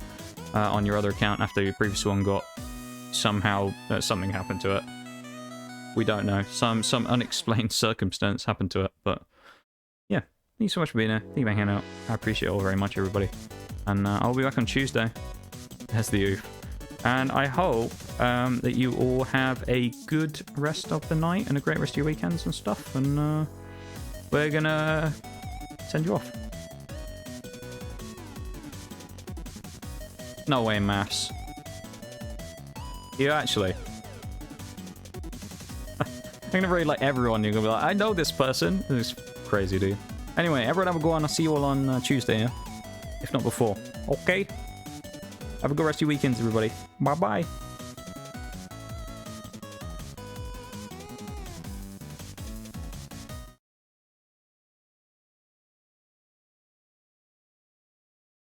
on your other account after your previous one got somehow something happened to it. We don't know. Some unexplained circumstance happened to it, but yeah. Thank you so much for being here. Thank you for hanging out. I appreciate it all very much, everybody. And I'll be back on Tuesday. There's the oof. And I hope that you all have a good rest of the night and a great rest of your weekends and stuff. And we're gonna send you off. No way, maths. You actually. I'm gonna read like everyone. You're gonna be like, I know this person. It's crazy, dude. Anyway, everyone have a go on. I'll see you all on Tuesday, yeah? If not before. Okay? Have a good rest of your weekends, everybody. Bye-bye.